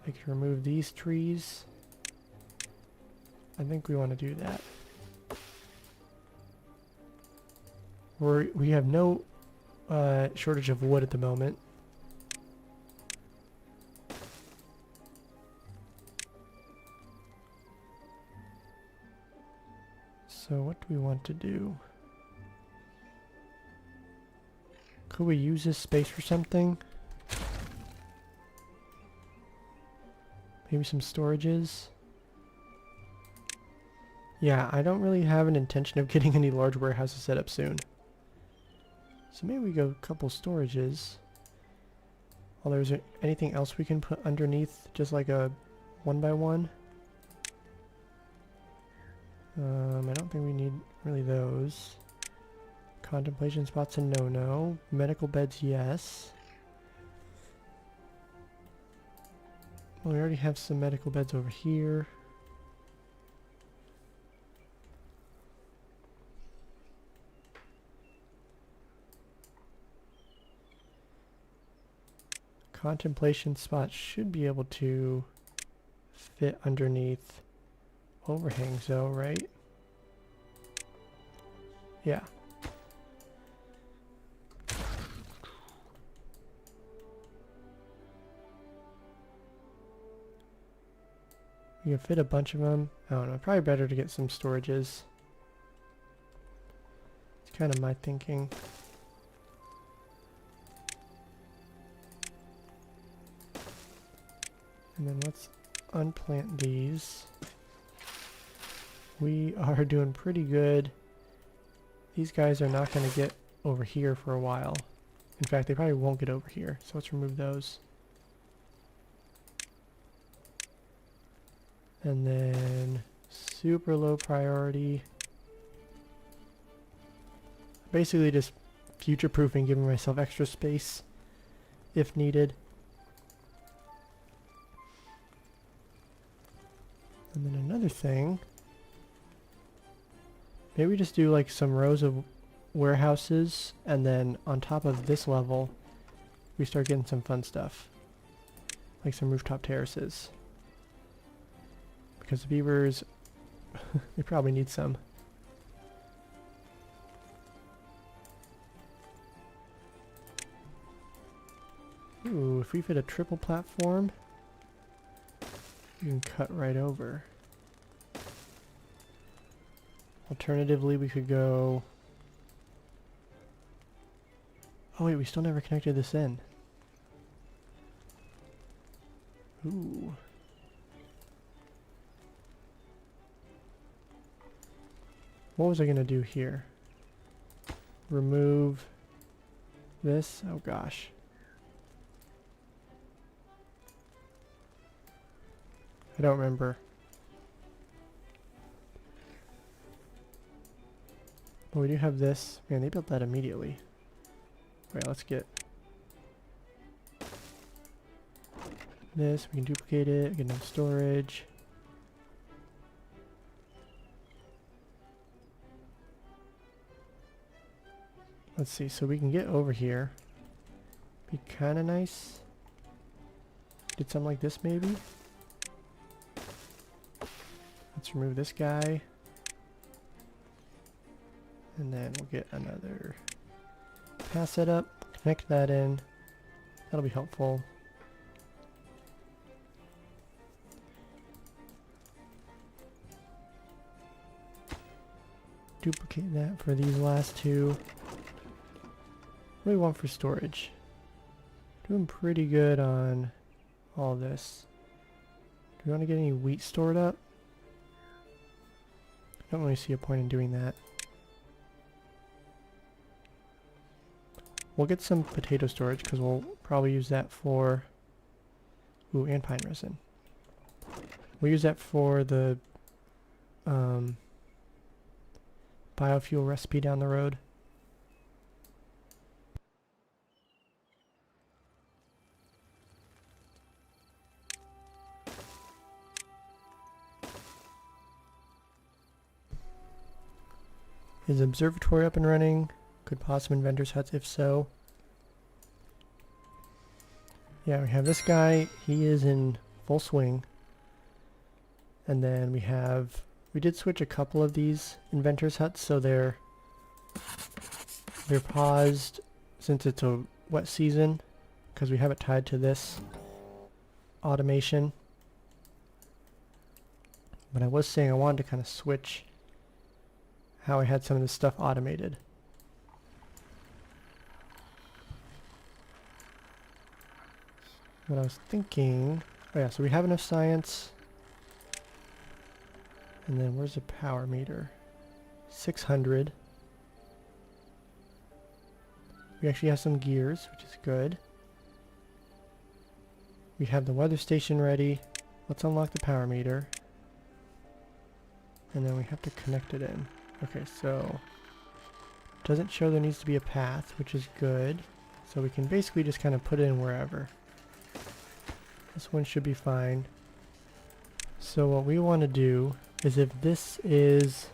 I can remove these trees. I think we want to do that. We have no shortage of wood at the moment. So what do we want to do? Could we use this space for something? Maybe some storages? Yeah, I don't really have an intention of getting any large warehouses set up soon. So maybe we go a couple storages. Well, there's anything else we can put underneath, just like a 1x1? I don't think we need really those. Contemplation spots a no-no. Medical beds, yes. Well, we already have some medical beds over here. Contemplation spots should be able to fit underneath overhangs though, right? Yeah. You can fit a bunch of them. I don't know, probably better to get some storages. It's kind of my thinking. And then let's unplant these. We are doing pretty good. These guys are not going to get over here for a while. In fact, they probably won't get over here. So let's remove those. And then super low priority. Basically just future-proofing, giving myself extra space if needed. And then another thing, maybe just do like some rows of warehouses, and then on top of this level we start getting some fun stuff, like some rooftop terraces, because the beavers they probably need some. Ooh, if we fit a triple platform, you can cut right over. Alternatively, we could go... Oh wait, we still never connected this in. Ooh. What was I gonna do here? Remove this? Oh gosh. I don't remember. But we do have this. Man, they built that immediately. Wait, let's get this. We can duplicate it, get enough storage. Let's see, so we can get over here. Be kind of nice. Did something like this maybe? Let's remove this guy. And then we'll get another pass set up, connect that in. That'll be helpful. Duplicate that for these last two. What do we want for storage? Doing pretty good on all this. Do we want to get any wheat stored up? I don't really see a point in doing that. We'll get some potato storage because we'll probably use that for... Ooh, and pine resin. We'll use that for the biofuel recipe down the road. Is the observatory up and running? Could possum inventors huts? If so. Yeah, we have this guy. He is in full swing. And then we did switch a couple of these inventors huts, so they're paused since it's a wet season, because we have it tied to this automation. But I was saying I wanted to kind of switch how I had some of this stuff automated. What I was thinking... Oh yeah, so we have enough science. And then where's the power meter? 600. We actually have some gears, which is good. We have the weather station ready. Let's unlock the power meter. And then we have to connect it in. Okay, so... Doesn't show there needs to be a path, which is good. So we can basically just kind of put it in wherever. This one should be fine. So what we want to do is, if this is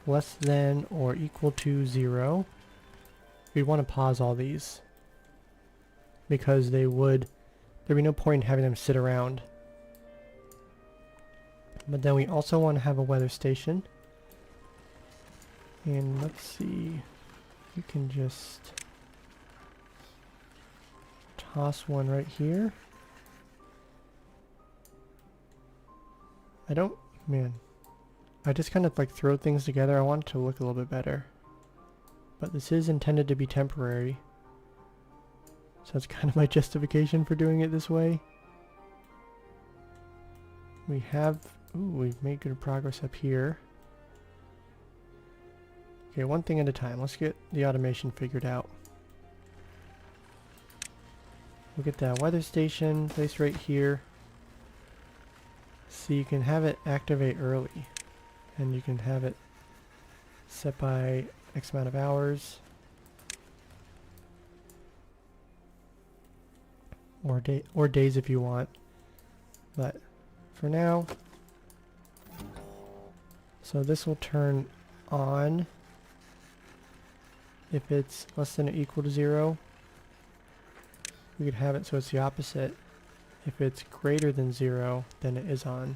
less than or equal to 0, we want to pause all these, because there'd be no point in having them sit around. But then we also want to have a weather station. And let's see, you can just toss one right here. I just kind of like throw things together. I want it to look a little bit better. But this is intended to be temporary. So that's kind of my justification for doing it this way. We've made good progress up here. Okay, one thing at a time. Let's get the automation figured out. We'll get that weather station placed right here. So you can have it activate early. And you can have it set by X amount of hours. Or days if you want. But for now, so this will turn on if it's less than or equal to 0. We could have it so it's the opposite. If it's greater than 0, then it is on.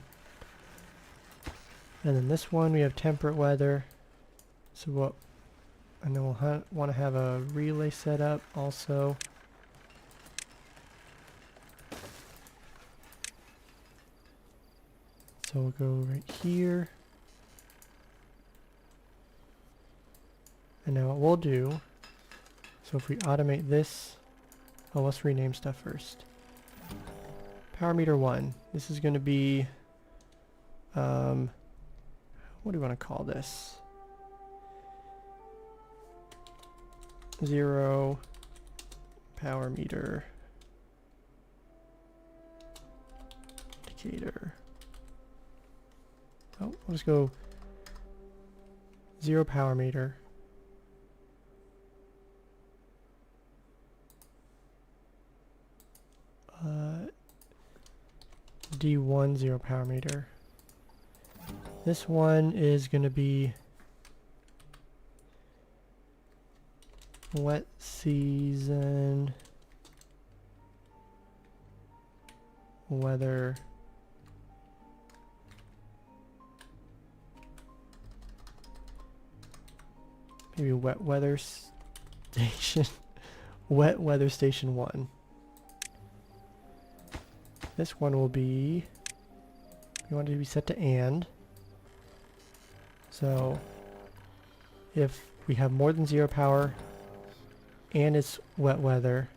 And then this one we have temperate weather. So what? And then we'll want to have a relay set up also. So we'll go right here. And now what we'll do, so if we automate this, oh, let's rename stuff first. Power meter 1. This is going to be, what do we want to call this? 0 power meter indicator. Oh, let's go 0 power meter. D1 0 power meter. This one is going to be wet season weather maybe wet weather station wet weather station 1. This one will be, we want it to be set to and. So if we have more than 0 power and it's wet weather,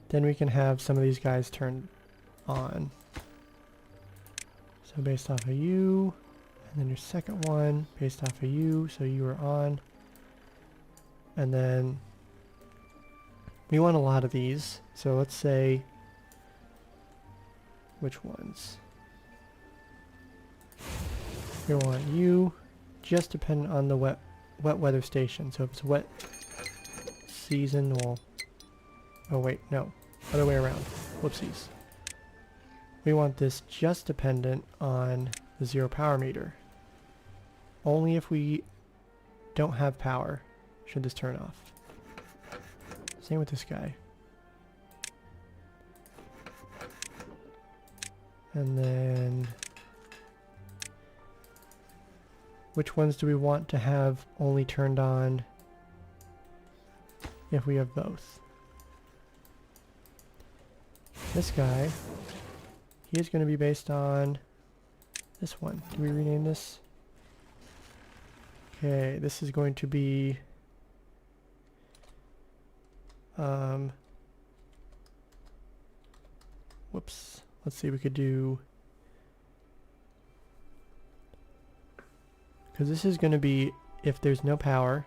then we can have some of these guys turned on. So based off of you, and then your second one based off of you, so you are on. And then we want a lot of these. So let's say, which ones? We want you just dependent on the wet weather station. So if it's wet season, we'll, oh wait, no, other way around. Whoopsies. We want this just dependent on the 0 power meter. Only if we don't have power should this turn off. Same with this guy. And then which ones do we want to have only turned on if we have both? This guy, he is going to be based on this one. Do we rename this? Okay, this is going to be whoops. Let's see, we could do, because this is going to be if there's no power.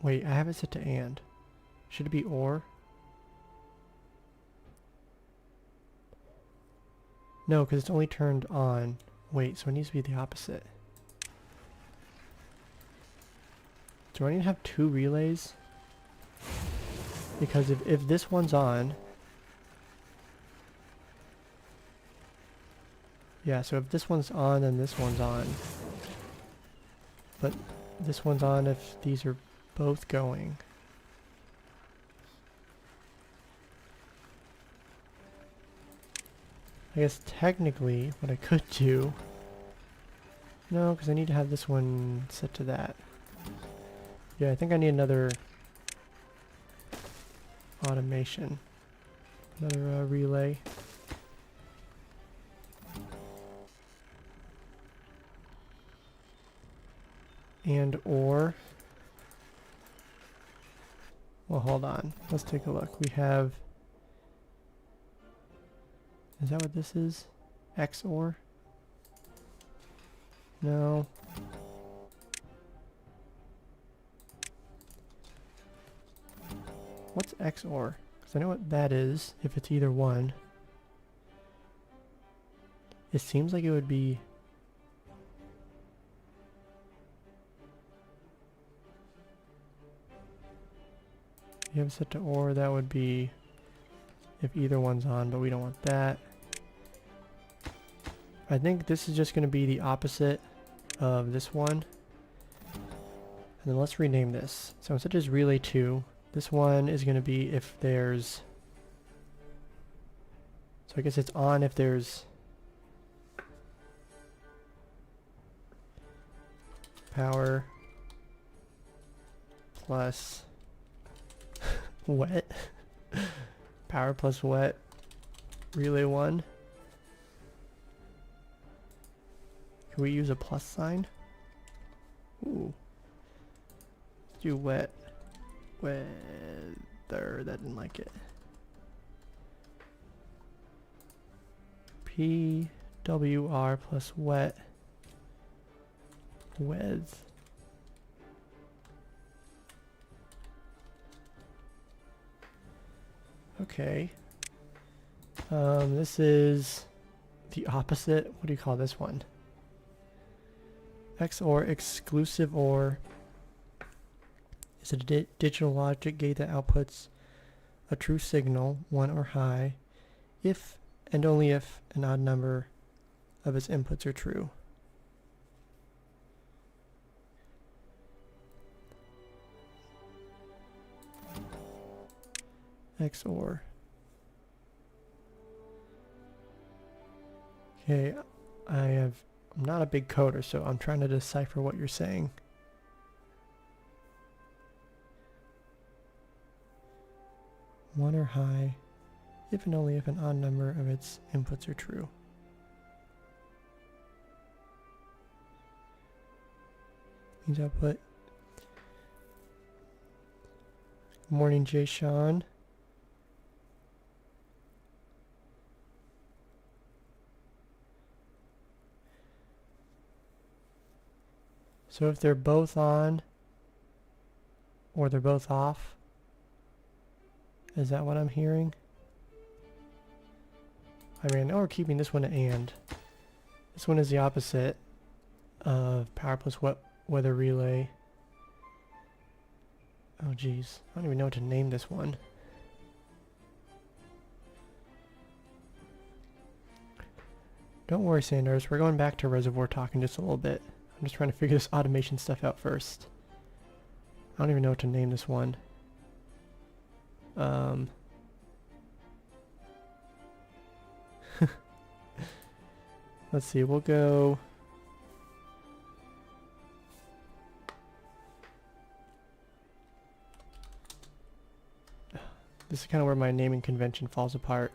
Wait, I have it set to and. Should it be or? No, because it's only turned on. Wait, so it needs to be the opposite. Do I need to have 2 relays? Because if this one's on, yeah, so if this one's on, then this one's on. But this one's on if these are both going. I guess technically what I could do, no, because I need to have this one set to that. Yeah, I think I need another automation, another relay. And or, well, hold on, let's take a look. We have, is that what this is? XOR? No. What's XOR? Because I know what that is, if it's either one. It seems like it would be you have it set to or, that would be if either one's on, but we don't want that. I think this is just going to be the opposite of this one. And then let's rename this. So instead of relay 2, this one is going to be if there's... So I guess it's on if there's power plus wet. Power plus wet. Relay 1. Can we use a plus sign? Ooh. Let's do wet. Weather. That didn't like it. PWR plus wet. With. Okay. This is the opposite. What do you call this one? XOR, exclusive OR, is a digital logic gate that outputs a true signal, 1 or high, if and only if an odd number of its inputs are true. XOR. Okay, I'm not a big coder, so I'm trying to decipher what you're saying. One or high, if and only if an odd number of its inputs are true. Means output. Good morning, Jay Sean. So if they're both on, or they're both off, is that what I'm hearing? I mean, I know we're keeping this one and. This one is the opposite of power plus weather relay. Oh geez, I don't even know what to name this one. Don't worry, Sanders, we're going back to reservoir talk in just a little bit. I'm just trying to figure this automation stuff out first. I don't even know what to name this one. Let's see, we'll go... This is kind of where my naming convention falls apart.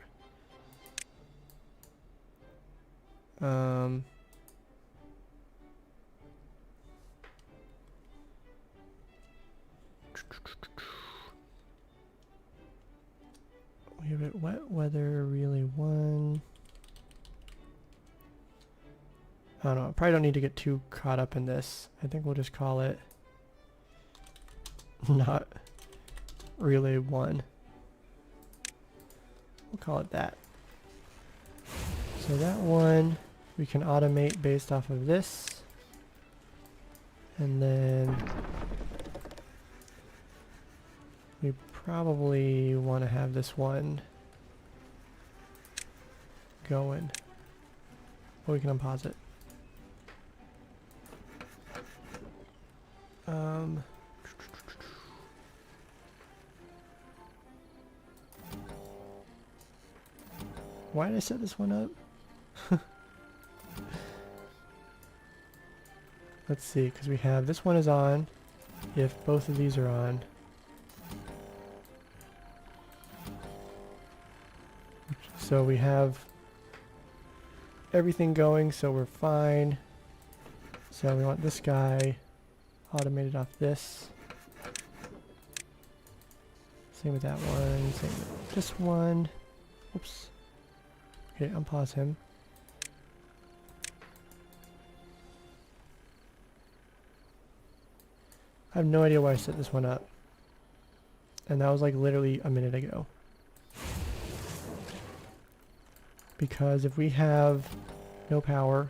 We have it wet weather relay 1. I don't know, I probably don't need to get too caught up in this. I think we'll just call it not relay 1. We'll call it that. So that one we can automate based off of this. And then we probably want to have this one going. But we can unpause it. Why did I set this one up? Let's see, because we have this one is on if both of these are on. So we have everything going, so we're fine. So we want this guy automated off this. Same with that one, same with this one. Oops. Okay, unpause him. I have no idea why I set this one up. And that was like literally a minute ago. Because if we have no power...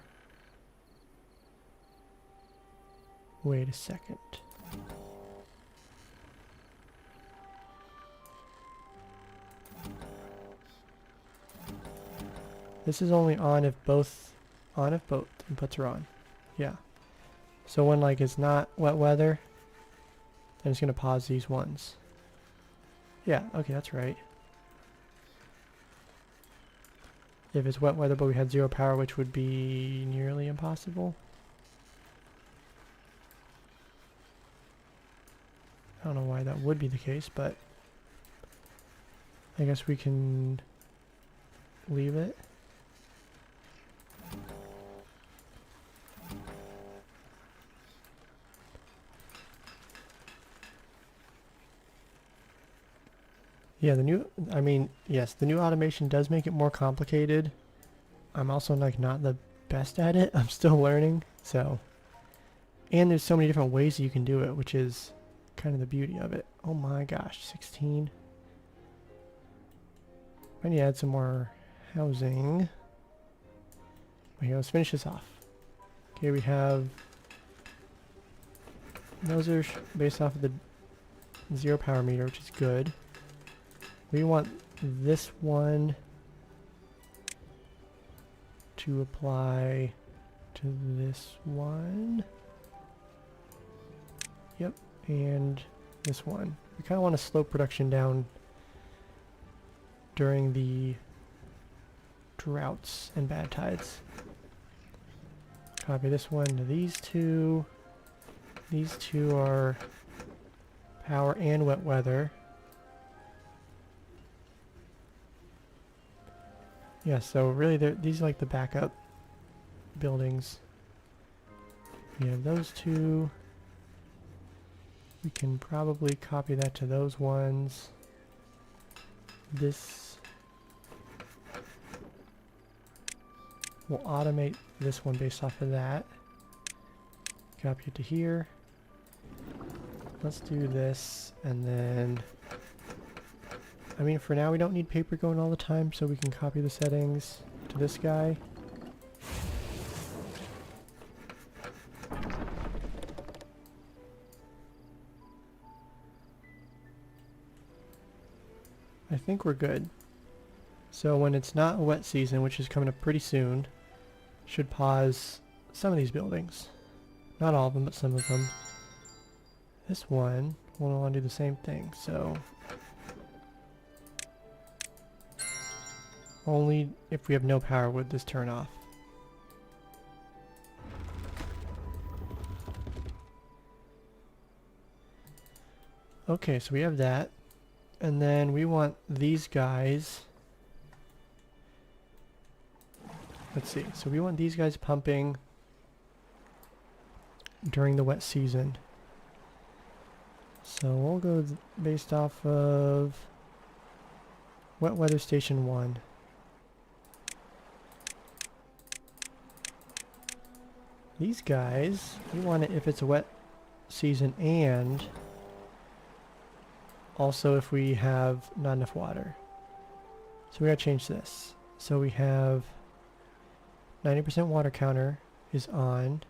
Wait a second. This is only on if both inputs are on. Yeah. So when like it's not wet weather, then it's gonna pause these ones. Yeah, okay, that's right. If it's wet weather but we had 0 power, which would be nearly impossible. I don't know why that would be the case, but I guess we can leave it. Yeah, yes, the new automation does make it more complicated. I'm also like not the best at it. I'm still learning, so. And there's so many different ways that you can do it, which is kind of the beauty of it. Oh my gosh, 16. I need to add some more housing. Okay, let's finish this off. Okay, we have... Those are based off of the 0 power meter, which is good. We want this one to apply to this one. Yep, and this one. We kind of want to slow production down during the droughts and bad tides. Copy this one to these two. These two are power and wet weather. Yeah, so really these are like the backup buildings. We have those two. We can probably copy that to those ones. This will automate this one based off of that. Copy it to here. Let's do this, and then I mean, for now we don't need paper going all the time, so we can copy the settings to this guy. I think we're good. So when it's not a wet season, which is coming up pretty soon, should pause some of these buildings. Not all of them, but some of them. This one will want to do the same thing, so only if we have no power would this turn off. Okay, so we have that. And then we want these guys. Let's see. So we want these guys pumping during the wet season. So we'll go based off of wet weather station 1. These guys, we want it if it's a wet season and also if we have not enough water. So we gotta change this. So we have 90% water counter is on,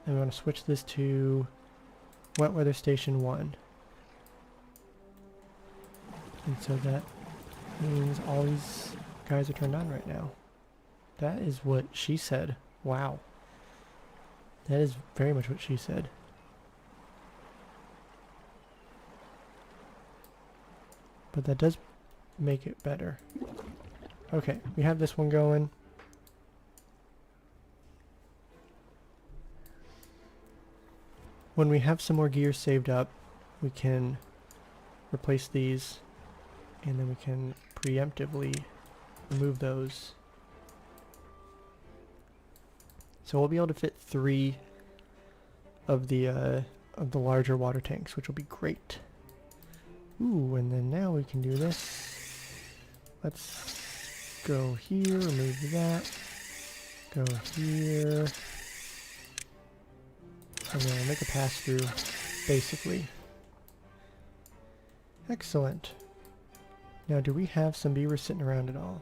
and we want to switch this to wet weather station 1. And so that means all these guys are turned on right now. That is what she said. Wow. That is very much what she said. But that does make it better. Okay, we have this one going. When we have some more gear saved up, we can replace these, and then we can preemptively remove those. So we'll be able to fit 3 of the larger water tanks, which will be great. Ooh, and then now we can do this. Let's go here, remove that. Go here. And then we'll make a pass-through, basically. Excellent. Now, do we have some beavers sitting around at all?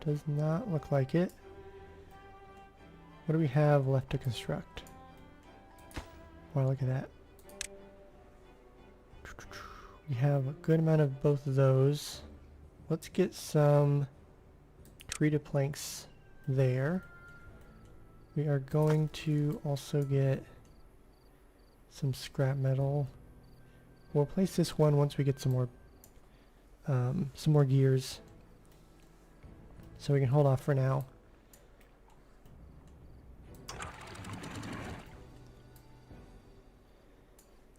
Does not look like it. What do we have left to construct? Wow, look at that. We have a good amount of both of those. Let's get some treated planks there. We are going to also get some scrap metal. We'll place this one once we get some more gears. So we can hold off for now.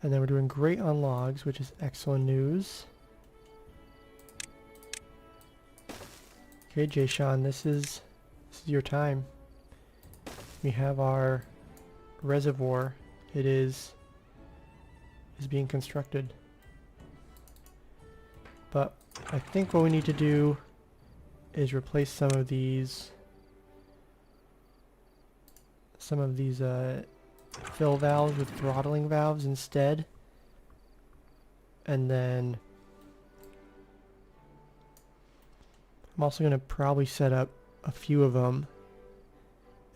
And then we're doing great on logs, which is excellent news. Okay, Jay Sean, this is your time. We have our reservoir. It is being constructed. But I think what we need to do is replace some of these fill valves with throttling valves instead. And then I'm also going to probably set up a few of them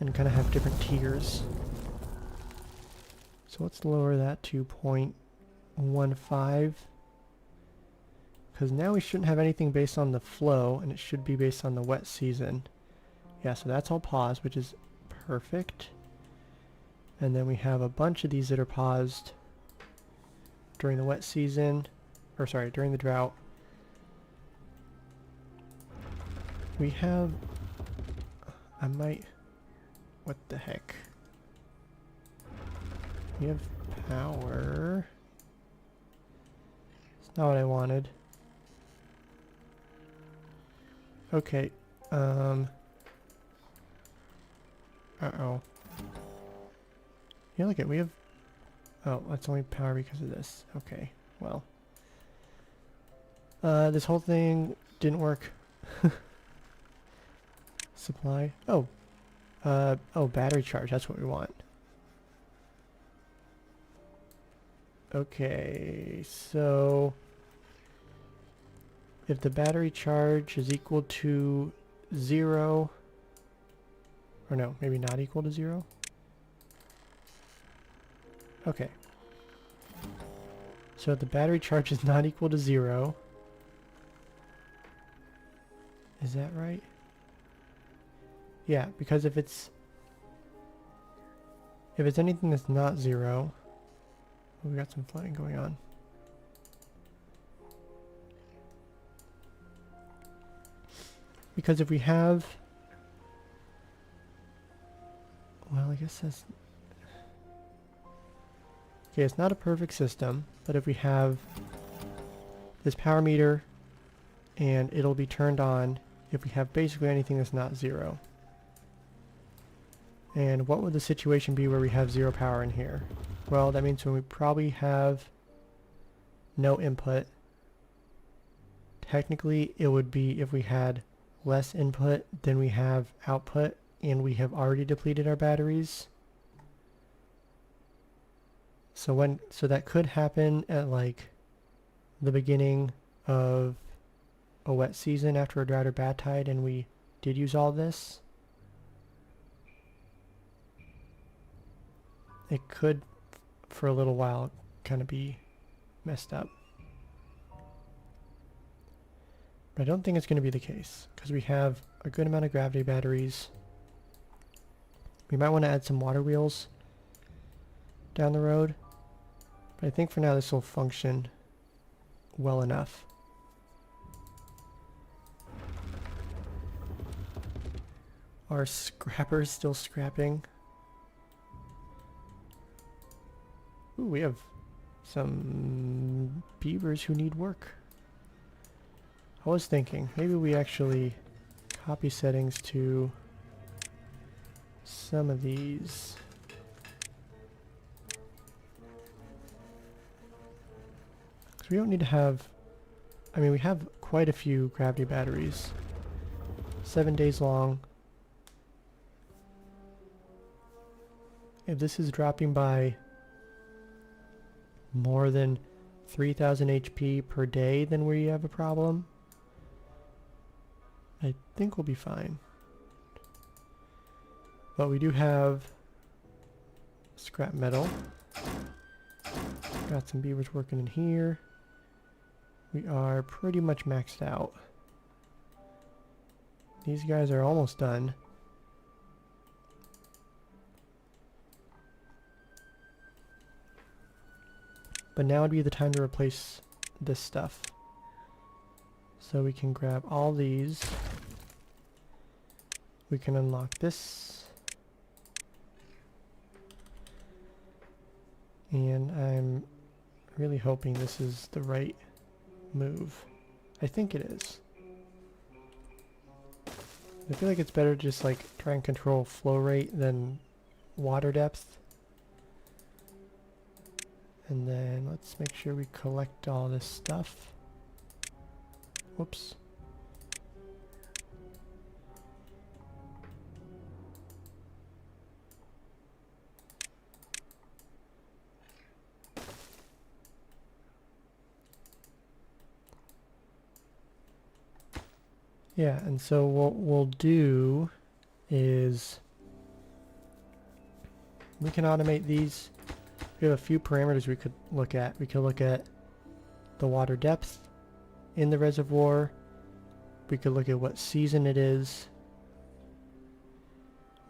and kind of have different tiers. So let's lower that to 0.15, because now we shouldn't have anything based on the flow, and it should be based on the wet season. Yeah, so that's all paused, which is perfect. And then we have a bunch of these that are paused during the wet season, or sorry, during the drought. We have, what the heck? We have power. It's not what I wanted. Okay, uh-oh. Yeah, look at, we have, oh, that's only power because of this. Okay, well. This whole thing didn't work. Supply, oh, battery charge, that's what we want. Okay, so if the battery charge is equal to 0, or no, maybe not equal to 0. Okay. So if the battery charge is not equal to 0, is that right? Yeah, because if it's anything that's not 0, oh, we got some flooding going on. Because if we have, well, I guess that's, okay, it's not a perfect system, but if we have this power meter and it'll be turned on if we have basically anything that's not 0. And what would the situation be where we have 0 power in here? Well, that means when we probably have no input. Technically, it would be if we had less input than we have output, and we have already depleted our batteries. So that could happen at like the beginning of a wet season after a drought or bad tide, and we did use all this. It could, for a little while, kind of be messed up. But I don't think it's going to be the case, because we have a good amount of gravity batteries. We might want to add some water wheels down the road, but I think for now this will function well enough. Our scrapper is still scrapping. Ooh, we have some beavers who need work. I was thinking, maybe we actually copy settings to some of these. Because we don't need to have, I mean, we have quite a few gravity batteries. 7 days long. If this is dropping by more than 3000 HP per day, then we have a problem. I think we'll be fine. But we do have scrap metal. Got some beavers working in here. We are pretty much maxed out. These guys are almost done. But now would be the time to replace this stuff. So we can grab all these. We can unlock this. And I'm really hoping this is the right move. I think it is. I feel like it's better to just like try and control flow rate than water depth. And then let's make sure we collect all this stuff. Whoops. Yeah, and so what we'll do is we can automate these. We have a few parameters we could look at. We could look at the water depth in the reservoir. We could look at what season it is.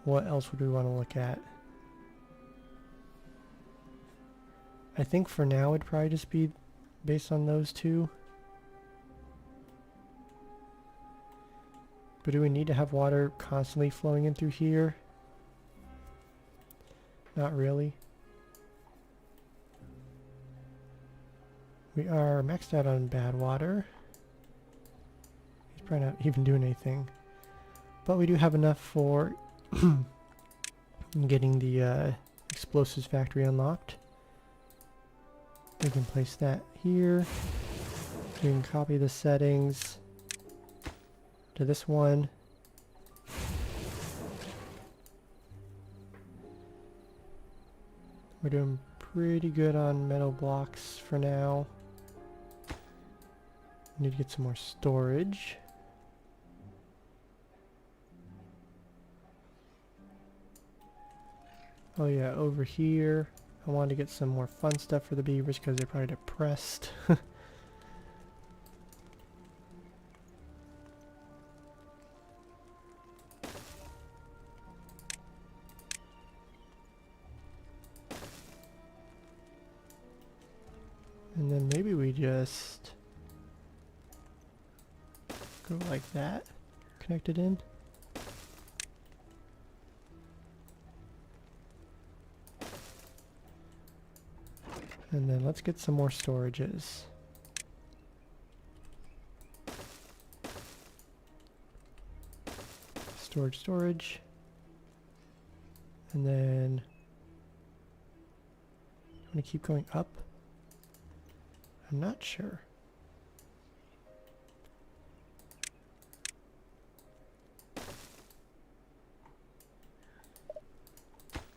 What else would we want to look at? I think for now it'd probably just be based on those two. But do we need to have water constantly flowing in through here? Not really. We are maxed out on bad water. He's probably not even doing anything. But we do have enough for getting the explosives factory unlocked. We can place that here. We can copy the settings to this one. We're doing pretty good on metal blocks for now. Need to get some more storage. Oh yeah, over here I wanted to get some more fun stuff for the beavers because they're probably depressed. And then maybe we just go like that, connect it in. And then let's get some more storages. Storage. And then I'm going to keep going up. I'm not sure.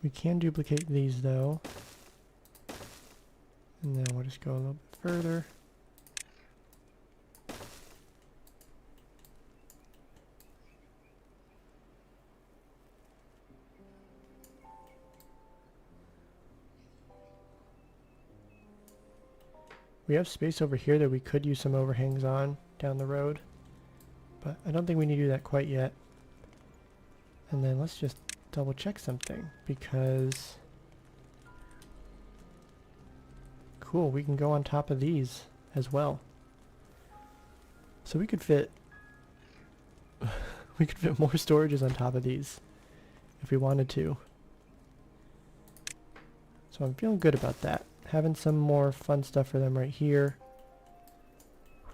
We can duplicate these though. And then we'll just go a little bit further. We have space over here that we could use some overhangs on down the road, but I don't think we need to do that quite yet. And then let's just double check something because cool, we can go on top of these as well. So we could fit we could fit more storages on top of these if we wanted to. So I'm feeling good about that. Having some more fun stuff for them right here.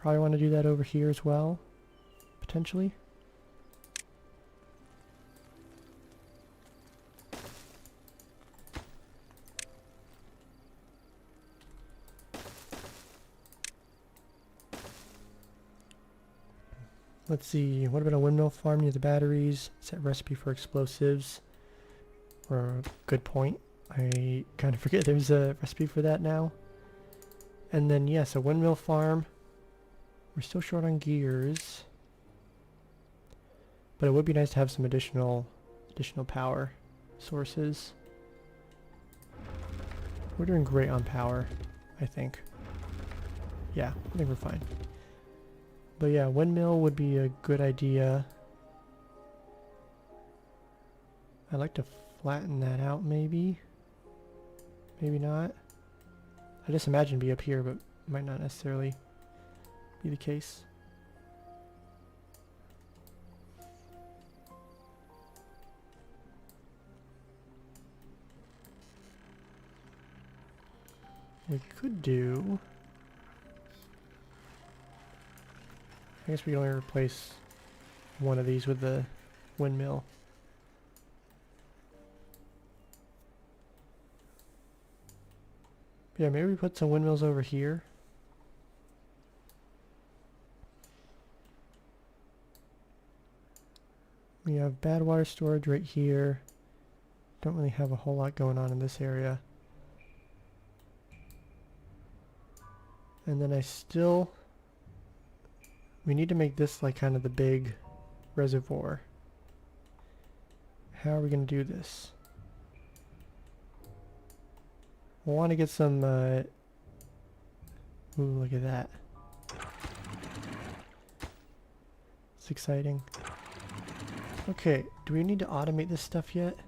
Probably want to do that over here as well, potentially. Let's see, what about a windmill farm near the batteries? Set recipe for explosives. Or good point. I kind of forget there's a recipe for that now. And then yes, a windmill farm. We're still short on gears. But it would be nice to have some additional power sources. We're doing great on power, I think. Yeah, I think we're fine. But yeah, windmill would be a good idea. I'd like to flatten that out maybe. Maybe not. I just imagine it'd be up here, but might not necessarily be the case. We could do... I guess we can only replace one of these with the windmill. Yeah, maybe we put some windmills over here. We have bad water storage right here. Don't really have a whole lot going on in this area. And then we need to make this like kind of the big reservoir. How are we going to do this? We want to get some, ooh, look at that. It's exciting. Okay, do we need to automate this stuff yet?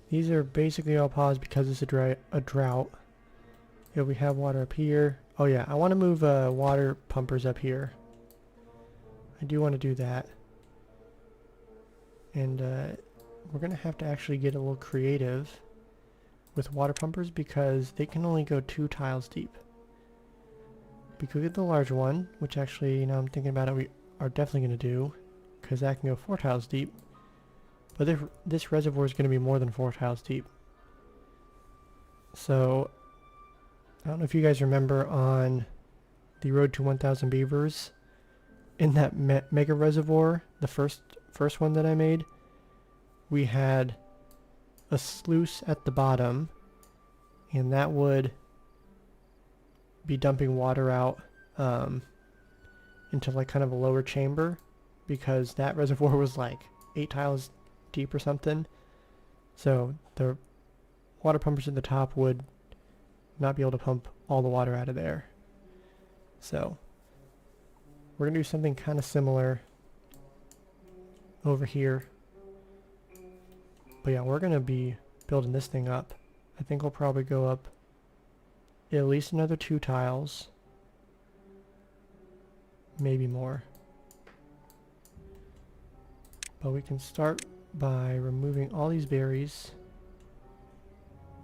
These are basically all paused because it's a drought. Yeah, we have water up here. Oh yeah, I want to move water pumpers up here. I do want to do that. And we're going to have to actually get a little creative with water pumpers because they can only go 2 tiles deep. We could get the large one, which actually, now I'm thinking about it, we are definitely going to do because that can go 4 tiles deep. But this reservoir is going to be more than 4 tiles deep. So, I don't know if you guys remember on the Road to 1000 Beavers, in that mega reservoir, the first one that I made, we had a sluice at the bottom, and that would be dumping water out into like kind of a lower chamber, because that reservoir was like 8 tiles deep or something. So the water pumpers at the top would not be able to pump all the water out of there. So we're gonna do something kind of similar over here. But yeah, we're gonna be building this thing up. I think we'll probably go up at least another 2 tiles. Maybe more. But we can start by removing all these berries.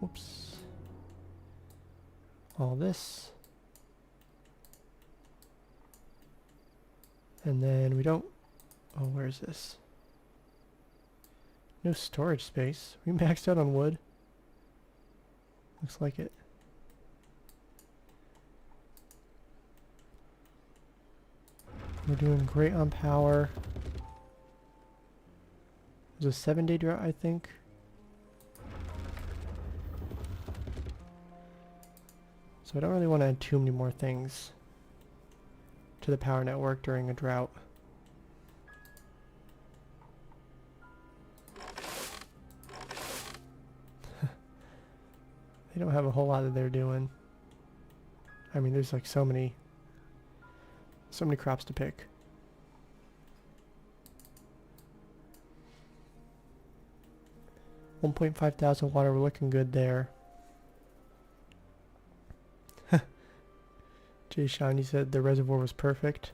Whoops. All this. And then we don't... Oh, where is this? No storage space. We maxed out on wood. Looks like it. We're doing great on power. It was a 7-day drought, I think. So I don't really want to add too many more things to the power network during a drought. They don't have a whole lot that they're doing. I mean, there's like so many crops to pick. $1,500 water, we're looking good there. Jay Sean, you said the reservoir was perfect.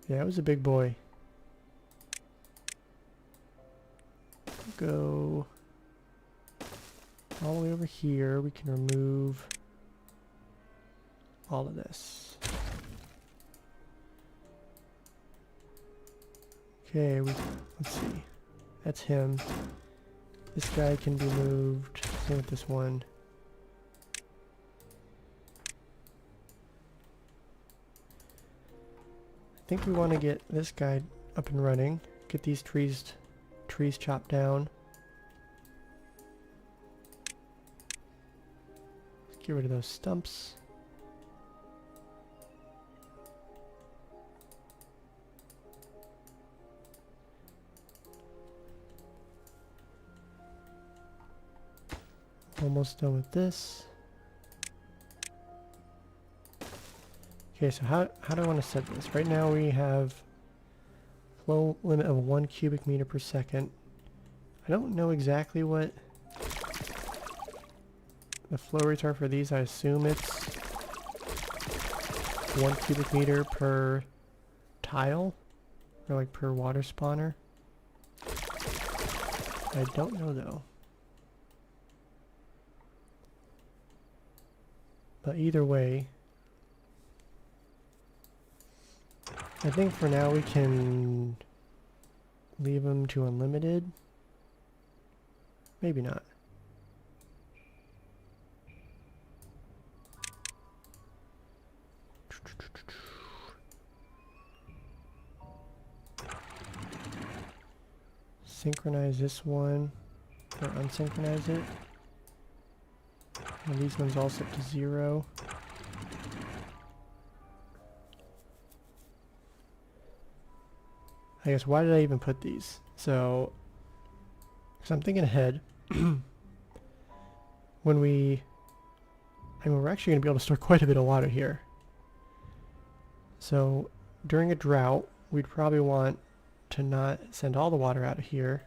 Yeah, it was a big boy. Go all the way over here. We can remove all of this. Okay, let's see. That's him. This guy can be moved. Same with this one. I think we want to get this guy up and running. Get these trees chopped down. Let's get rid of those stumps. Almost done with this. Okay, so how do I want to set this? Right now we have flow limit of 1 cubic meter per second. I don't know exactly what the flow rates are for these. I assume it's 1 cubic meter per tile, or like per water spawner. I don't know though. But either way, I think for now we can leave them to unlimited. Maybe not. Synchronize this one, or unsynchronize it. And these ones all set to 0. I guess, why did I even put these? So, because I'm thinking ahead. When we're actually going to be able to store quite a bit of water here. So, during a drought, we'd probably want to not send all the water out of here.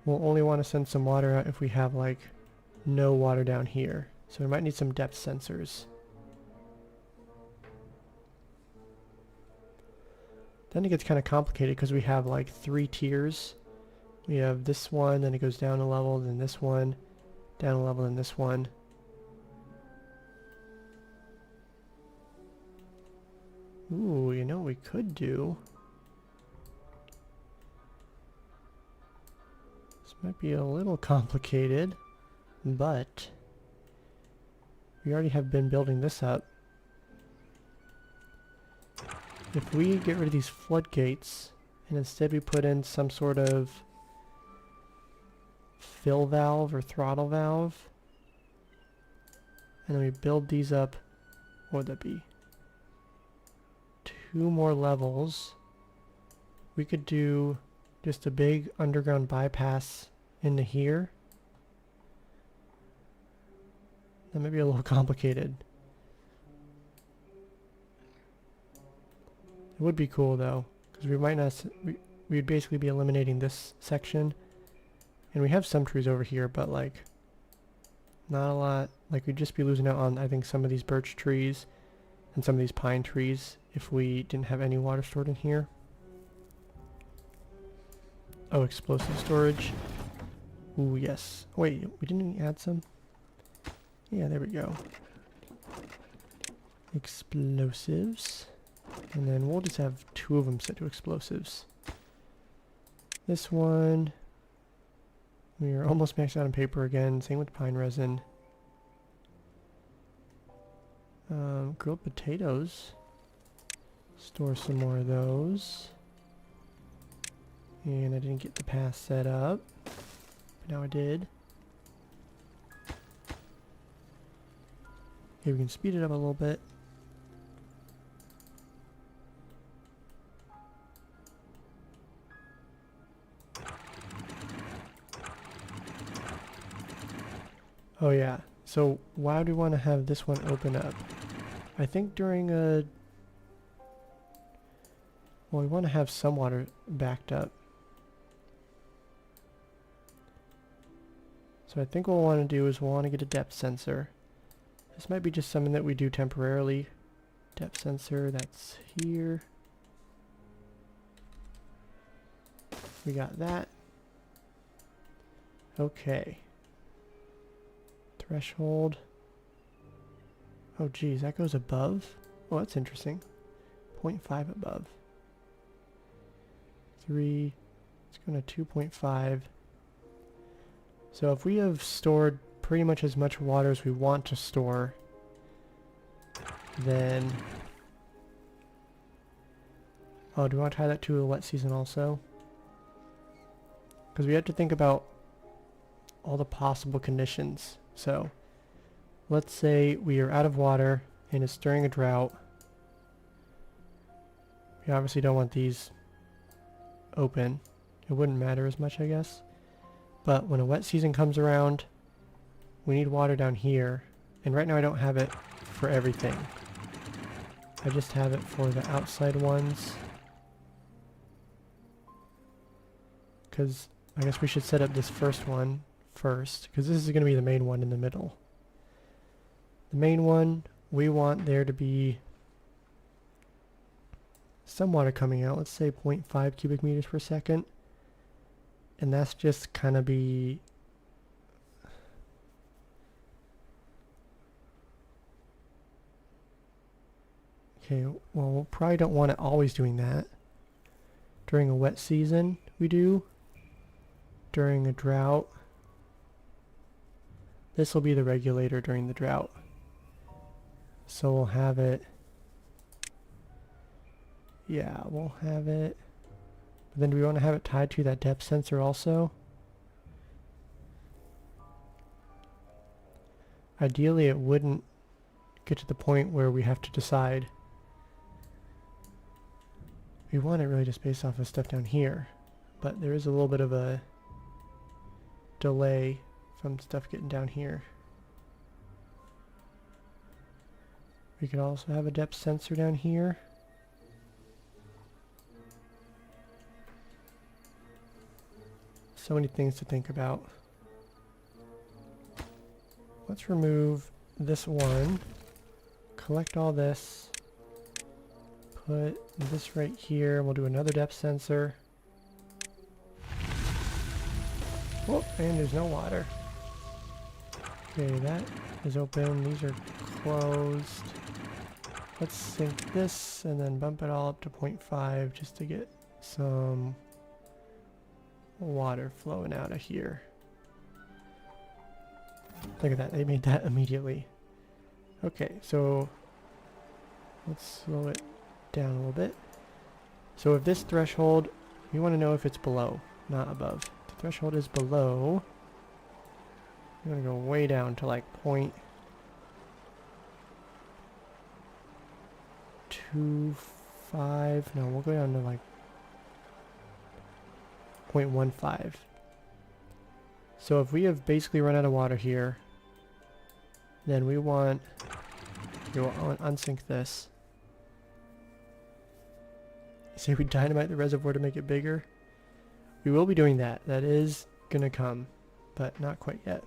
We'll only want to send some water out if we have, like, no water down here. So we might need some depth sensors. Then it gets kind of complicated because we have like 3 tiers. We have this one, then it goes down a level, then this one, down a level, then this one. Ooh, you know what we could do? This might be a little complicated, but we already have been building this up. If we get rid of these floodgates and instead we put in some sort of fill valve or throttle valve, and then we build these up, what would that be? 2 more levels. We could do just a big underground bypass into here. That might be a little complicated. It would be cool though, because we might not, we'd basically be eliminating this section. And we have some trees over here, but like, not a lot. Like, we'd just be losing out on, I think, some of these birch trees and some of these pine trees if we didn't have any water stored in here. Oh, explosive storage. Ooh, yes. Wait, we didn't add some? Yeah, there we go. Explosives. And then we'll just have 2 of them set to explosives. This one, we are almost maxed out on paper again. Same with pine resin. Grilled potatoes. Store some more of those. And I didn't get the path set up, but now I did. Okay, we can speed it up a little bit. Oh yeah, so why do we want to have this one open up? I think during a... Well, we want to have some water backed up. So I think what we'll want to do is we'll want to get a depth sensor. This might be just something that we do temporarily. Depth sensor, that's here. We got that. Okay. Threshold. Oh geez, that goes above? Oh, that's interesting. 0.5 above. 3. Let's go to 2.5. So if we have stored pretty much as much water as we want to store, then... Oh, do we want to tie that to a wet season also? Because we have to think about all the possible conditions. So, let's say we are out of water and it's during a drought. We obviously don't want these open. It wouldn't matter as much, I guess. But when a wet season comes around, we need water down here. And right now I don't have it for everything. I just have it for the outside ones. Because I guess we should set up this first one first, because this is going to be the main one in the middle. The main one, we want there to be some water coming out. Let's say 0.5 cubic meters per second. And that's just kind of be... Okay, well, we probably don't want it always doing that. During a wet season, we do. During a drought, this will be the regulator during the drought. So we'll have it... Yeah, we'll have it... But then do we want to have it tied to that depth sensor also? Ideally, it wouldn't get to the point where we have to decide. We want it really just based off of stuff down here. But there is a little bit of a delay from stuff getting down here. We could also have a depth sensor down here. So many things to think about. Let's remove this one. Collect all this. Put this right here. We'll do another depth sensor. Oh, and there's no water. Okay, that is open. These are closed. Let's sync this and then bump it all up to 0.5 just to get some water flowing out of here. Look at that, they made that immediately. Okay, so let's slow it down a little bit. So if this threshold, you want to know if it's below, not above. If the threshold is below, you want to go way down to like 0.25. No, we'll go down to like 0.15. So if we have basically run out of water here, then we want to unsync this. Say we dynamite the reservoir to make it bigger. We will be doing that. That is gonna come, but not quite yet.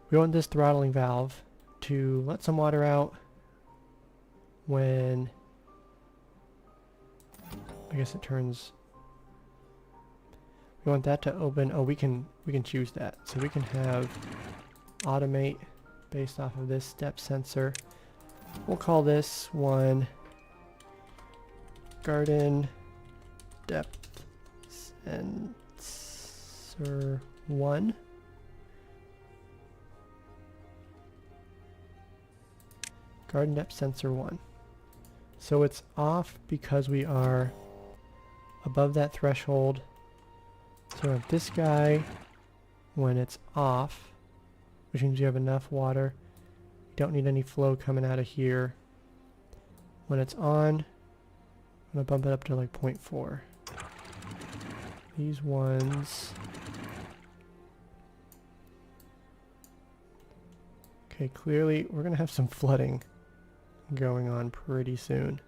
We want this throttling valve to let some water out when I guess it turns. We want that to open. Oh, we can choose that. So we can have automate based off of this depth sensor. We'll call this one garden depth sensor 1. Garden depth sensor 1. So it's off because we are above that threshold. So if this guy, when it's off, which means you have enough water, you don't need any flow coming out of here. When it's on, I'm going to bump it up to like 0.4. These ones. Okay, clearly we're going to have some flooding going on pretty soon.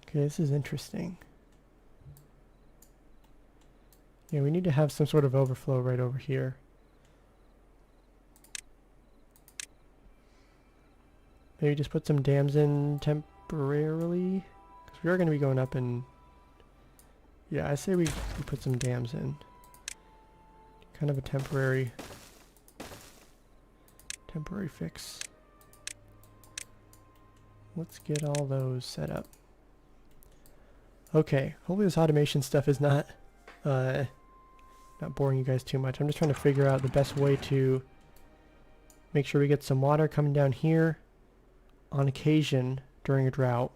Okay, this is interesting. Yeah, we need to have some sort of overflow right over here. Maybe just put some dams in temporarily, because we are going to be going up and... Yeah, I say we put some dams in. Kind of a temporary fix. Let's get all those set up. Okay, hopefully this automation stuff is not boring you guys too much. I'm just trying to figure out the best way to make sure we get some water coming down here on occasion during a drought,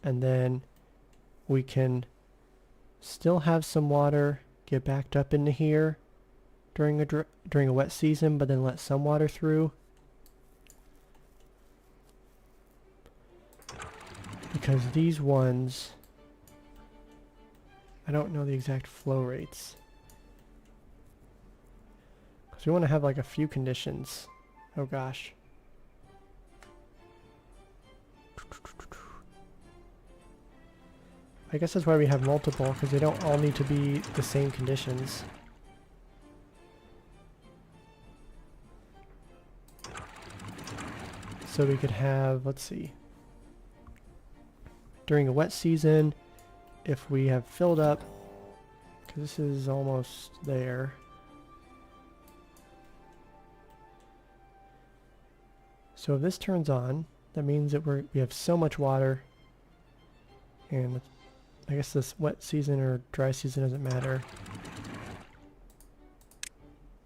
and then we can still have some water get backed up into here during a wet season, but then let some water through. because these ones, I don't know the exact flow rates. Because we want to have like a few conditions. Oh gosh. I guess that's why we have multiple, because they don't all need to be the same conditions. So we could have, let's see, during a wet season, if we have filled up, because this is almost there. So if this turns on, that means that we have so much water, and I guess this wet season or dry season doesn't matter.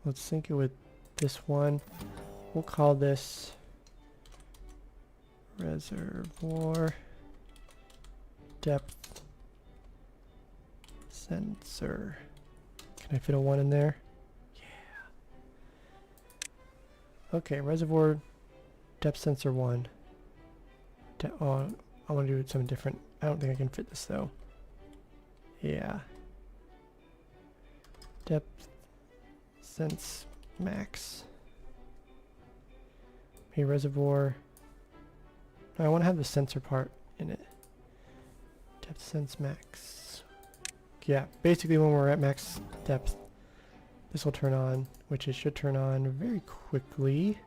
Let's sync it with this one. We'll call this reservoir depth sensor. Can I fit a 1 in there? Yeah. Okay, reservoir depth sensor 1. Oh, I want to do something different. I don't think I can fit this though. Yeah. Depth sense max. Okay, reservoir. I want to have the sensor part in it. Depth sense max. Yeah, basically when we're at max depth, this will turn on, which it should turn on very quickly.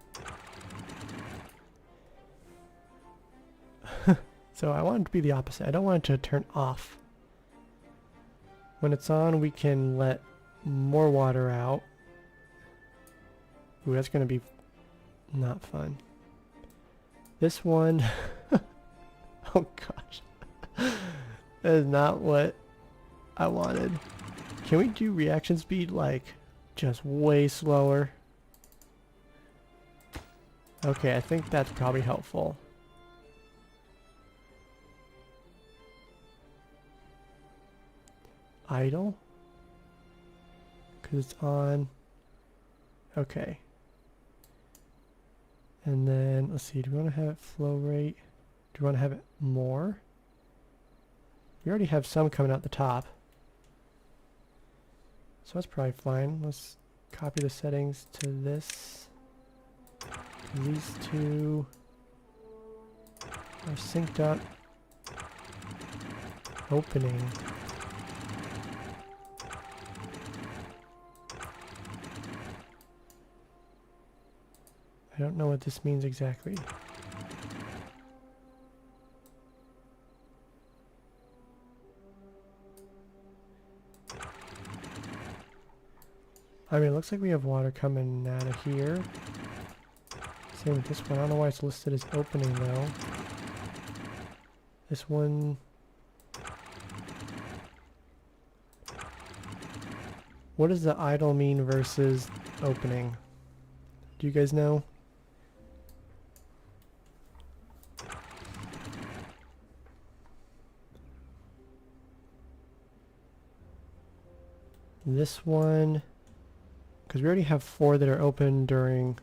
So I want it to be the opposite. I don't want it to turn off. When it's on, we can let more water out. Ooh, that's going to be not fun. This one, oh gosh, that is not what I wanted. Can we do reaction speed like just way slower? Okay, I think that's probably helpful. Idle? Because it's on. Okay. And then, let's see, do we want to have it flow rate? Do we want to have it more? We already have some coming out the top. So that's probably fine. Let's copy the settings to this. These two are synced up. Opening. I don't know what this means exactly. I mean, it looks like we have water coming out of here. Same with this one. I don't know why it's listed as opening though. This one... What does the idle mean versus opening? Do you guys know? This one, because we already have 4 that are open during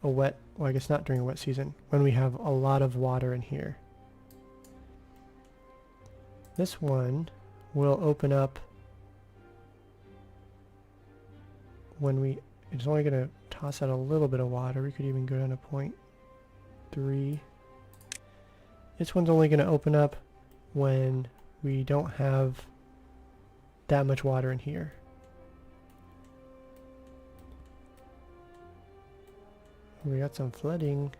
a wet, well I guess not during a wet season, when we have a lot of water in here. This one will open up when it's only going to toss out a little bit of water. We could even go down to 0.3. This one's only going to open up when we don't have that much water in here. We got some flooding.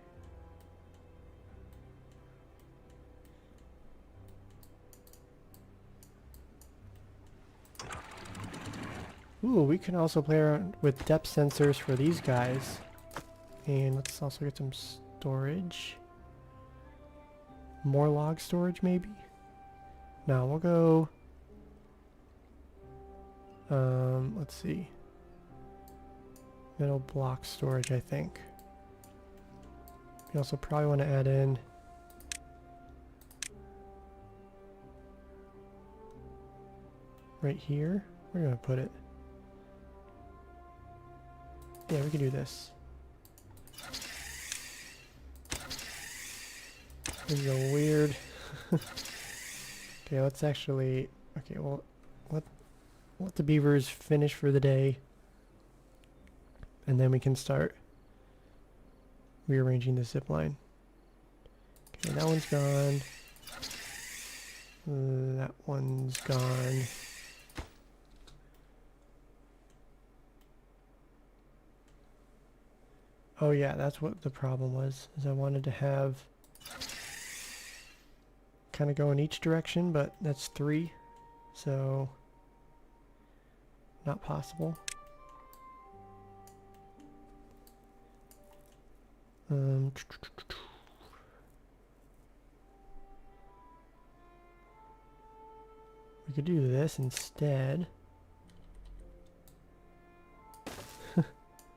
Ooh, we can also play around with depth sensors for these guys. And let's also get some storage. More log storage maybe? No, we'll go... let's see. Metal block storage, I think. We also probably want to add in right here. Where are we going to put it? Yeah, we can do this. This is a weird... Okay, let's actually... Okay, well, let the beavers finish for the day. And then we can start rearranging the zip line. Okay, that one's gone. That one's gone. Oh yeah, that's what the problem was, is I wanted to have kind of go in each direction, but that's 3, so not possible. We could do this instead.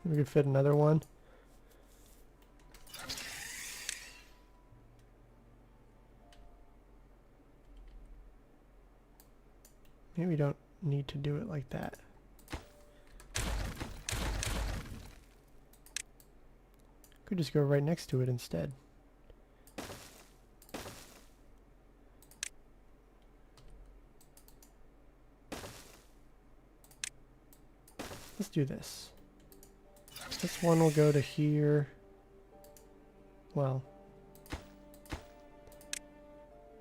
We could fit another one. Maybe we don't need to do it like that. Could just go right next to it instead. Let's do this. This one will go to here. Well, I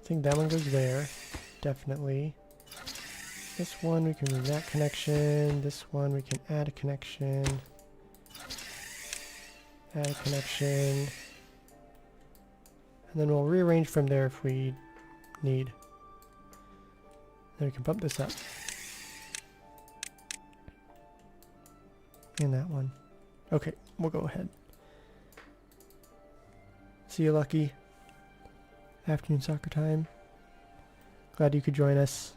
think that one goes there, definitely. This one we can move that connection. This one we can add a connection. Add a connection. And then we'll rearrange from there if we need. Then we can bump this up. And that one. Okay, we'll go ahead. See you, Lucky. Afternoon soccer time. Glad you could join us.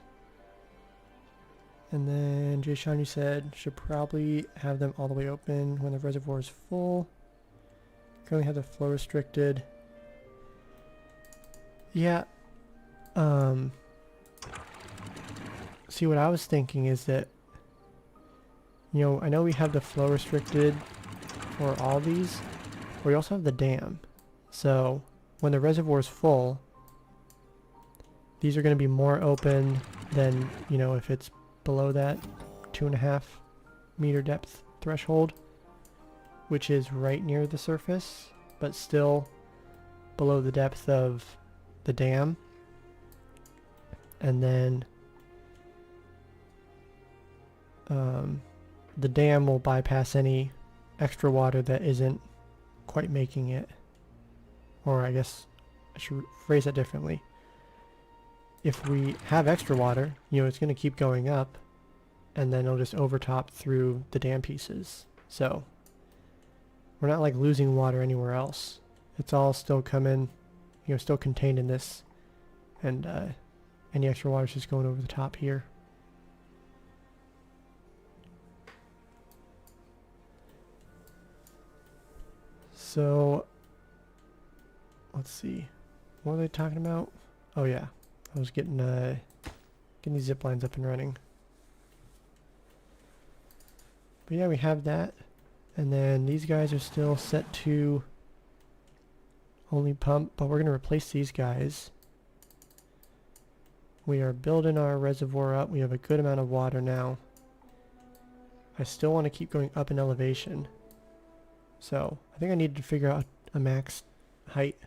And then Jay Sean, you said should probably have them all the way open when the reservoir is full. Currently have the flow restricted. Yeah. See, what I was thinking is that, you know, I know we have the flow restricted for all these, but we also have the dam. So when the reservoir is full, these are going to be more open than, you know, if it's below that 2.5 meter depth threshold, which is right near the surface, but still below the depth of the dam. And then the dam will bypass any extra water that isn't quite making it. Or I guess I should phrase that differently. If we have extra water, you know, it's going to keep going up, and then it'll just overtop through the dam pieces. So we're not like losing water anywhere else. It's all still coming, you know, still contained in this, and any extra water is just going over the top here. So let's see, what are they talking about? Oh yeah, I was getting these zip lines up and running. But yeah, we have that, and then these guys are still set to only pump, but we're going to replace these guys. We are building our reservoir up. We have a good amount of water now. I still want to keep going up in elevation, so I think I need to figure out a max height.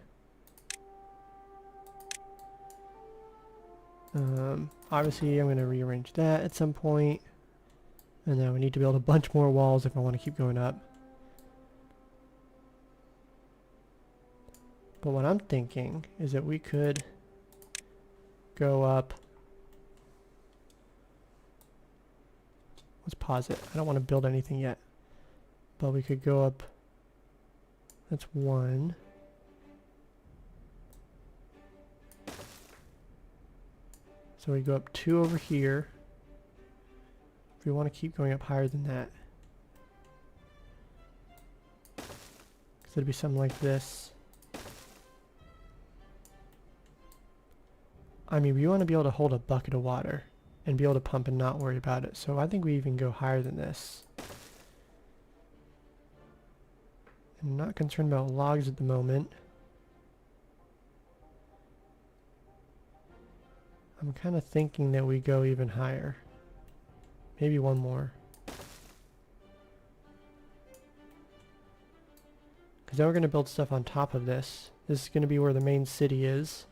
Obviously I'm going to rearrange that at some point, and then we need to build a bunch more walls if I want to keep going up. But what I'm thinking is that we could go up. Let's pause it. I don't want to build anything yet, but we could go up. That's 1. So we go up 2 over here. If we want to keep going up higher than that, because it'd be something like this. I mean, we want to be able to hold a bucket of water and be able to pump and not worry about it. So I think we even go higher than this. I'm not concerned about logs at the moment. I'm kind of thinking that we go even higher. Maybe one more. Because then we're going to build stuff on top of this. This is going to be where the main city is.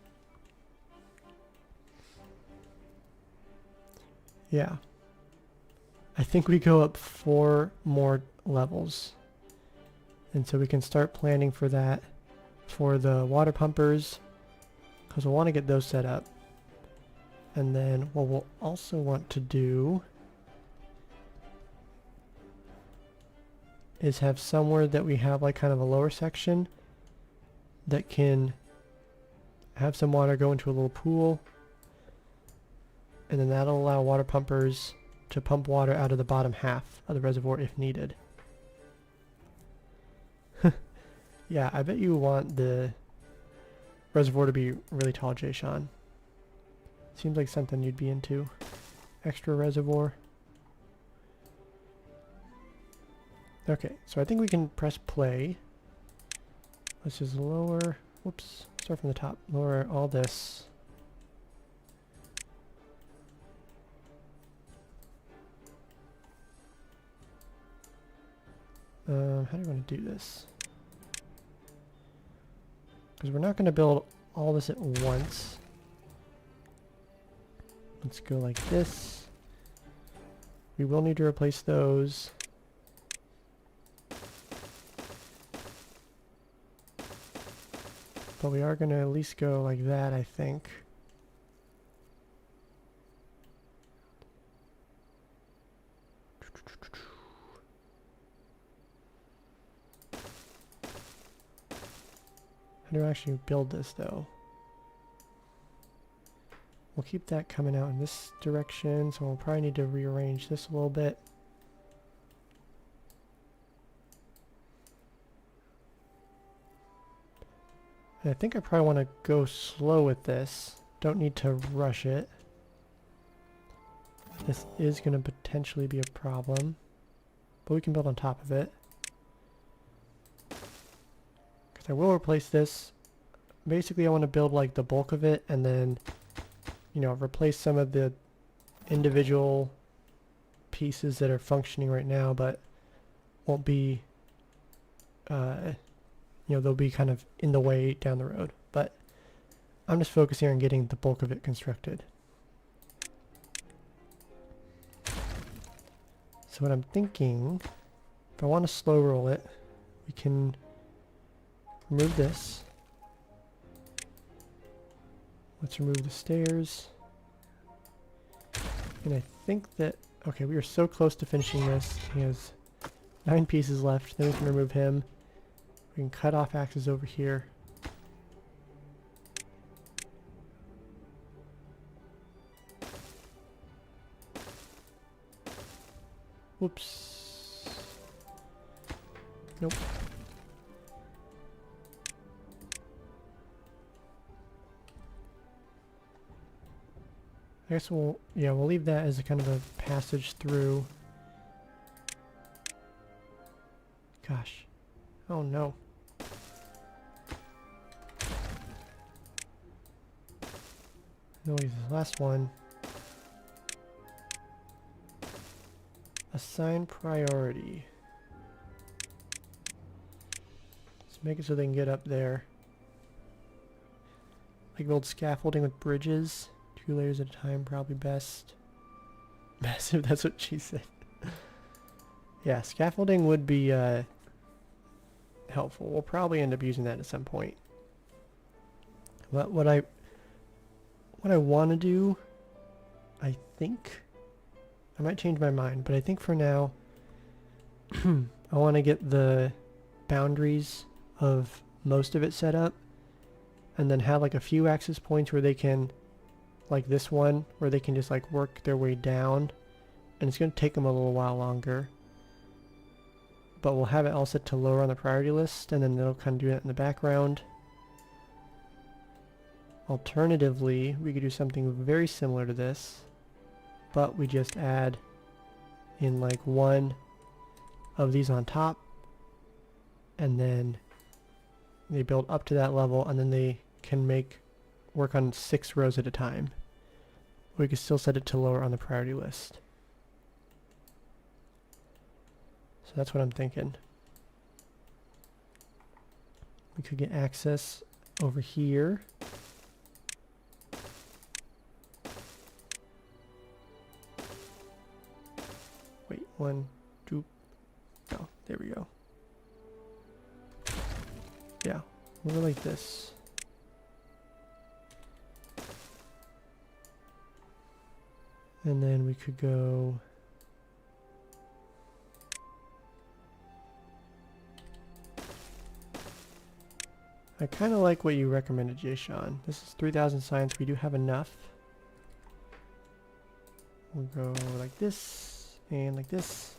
Yeah. I think we go up 4 more levels. And so we can start planning for that for the water pumpers, because we'll want to get those set up. And then what we'll also want to do is have somewhere that we have like kind of a lower section that can have some water go into a little pool, and then that'll allow water pumpers to pump water out of the bottom half of the reservoir if needed. Yeah, I bet you want the reservoir to be really tall, Jay Sean. Seems like something you'd be into. Extra reservoir. Okay, so I think we can press play. Let's just lower, whoops, start from the top. Lower all this. How do you want to do this? Because we're not going to build all this at once. Let's go like this. We will need to replace those. But we are going to at least go like that, I think. How do I actually build this, though? We'll keep that coming out in this direction, so we'll probably need to rearrange this a little bit. And I think I probably want to go slow with this. Don't need to rush it. This is going to potentially be a problem, but we can build on top of it. Because I will replace this. Basically, I want to build like the bulk of it, and then, you know, replace some of the individual pieces that are functioning right now, but won't be, you know, they'll be kind of in the way down the road. But I'm just focusing on getting the bulk of it constructed. So what I'm thinking, if I want to slow roll it, we can remove this. Let's remove the stairs. And I think that, okay, we are so close to finishing this. He has 9 pieces left. Then we can remove him. We can cut off axes over here. Whoops. Nope. I guess we'll leave that as a kind of a passage through. Gosh. Oh no. No, the last one. Assign priority. Let's make it so they can get up there. Like build scaffolding with bridges. 2 layers at a time, probably best. Massive, that's what she said. Yeah, scaffolding would be helpful. We'll probably end up using that at some point. But what I want to do, I think, I might change my mind, but I think for now, I want to get the boundaries of most of it set up, and then have like a few access points where they can, like this one, where they can just like work their way down, and it's going to take them a little while longer. But we'll have it all set to lower on the priority list, and then they'll kind of do that in the background. Alternatively, we could do something very similar to this, but we just add in like 1 of these on top, and then they build up to that level, and then they can work on 6 rows at a time. We could still set it to lower on the priority list. So that's what I'm thinking. We could get access over here. Wait, 1, 2. Oh, there we go. Yeah, we'll like this. And then we could go I kind of like what you recommended, Jayshawn. This is 3,000 science. We do have enough. We'll go like this and like this.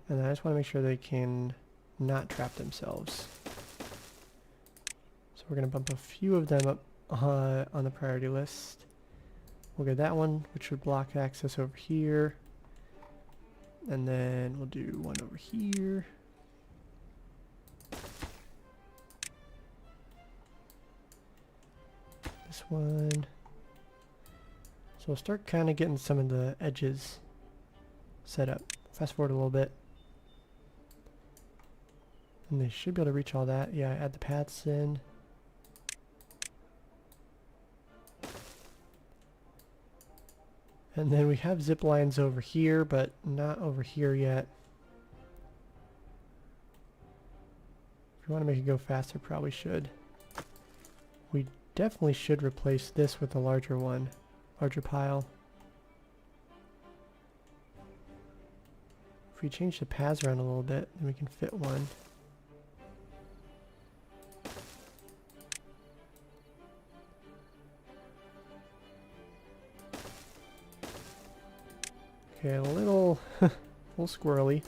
And I just want to make sure they can not trap themselves. So we're going to bump a few of them up on the priority list. We'll get that one, which would block access over here. And then we'll do one over here. This one. So we'll start kind of getting some of the edges set up. Fast forward a little bit. And they should be able to reach all that. Yeah, add the paths in. And then we have zip lines over here, but not over here yet. If you want to make it go faster, probably should. We definitely should replace this with a larger one, larger pile. If we change the paths around a little bit, then we can fit one. Okay, a little, little squirrely.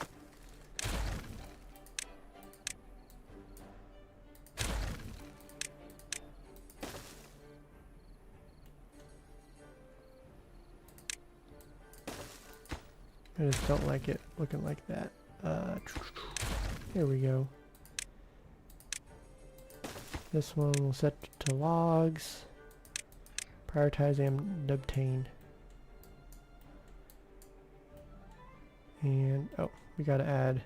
I just don't like it looking like that. Here we go. This one we'll set to logs. Prioritize and obtain. And, oh, we gotta add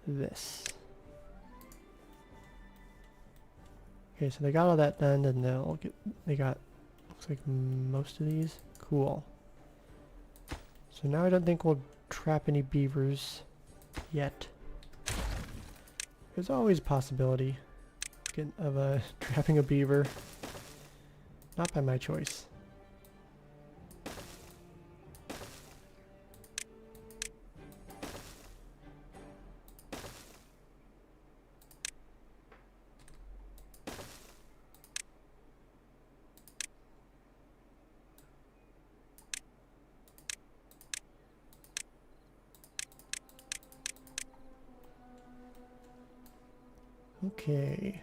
this. Okay, so they got all that done, and they got, looks like most of these. Cool. So now I don't think we'll trap any beavers yet. There's always a possibility of trapping a beaver. Not by my choice. Okay.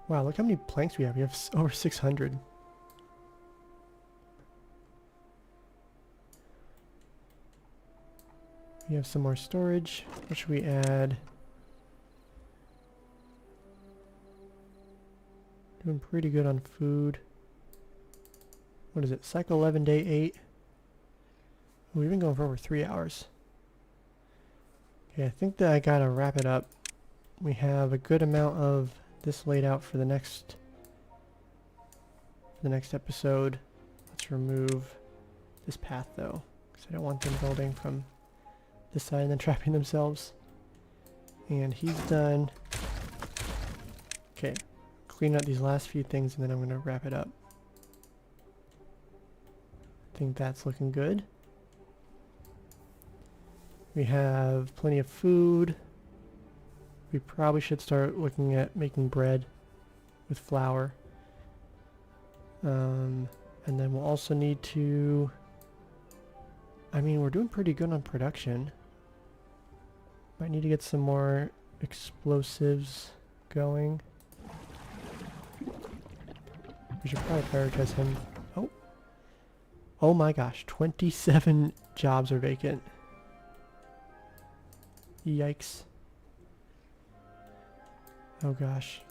Wow, look how many planks we have. We have over 600. We have some more storage. What should we add? Doing pretty good on food. What is it? Cycle 11, day 8. We've been going for over 3 hours. Okay, I think that I gotta wrap it up. We have a good amount of this laid out for the next episode. Let's remove this path though, because I don't want them building from this side and then trapping themselves. And he's done. Okay, clean up these last few things and then I'm gonna wrap it up. I think that's looking good. We have plenty of food. We probably should start looking at making bread with flour. And then we'll also need to... I mean, we're doing pretty good on production. Might need to get some more explosives going. We should probably prioritize him. Oh. Oh my gosh, 27 jobs are vacant. Yikes. Oh gosh.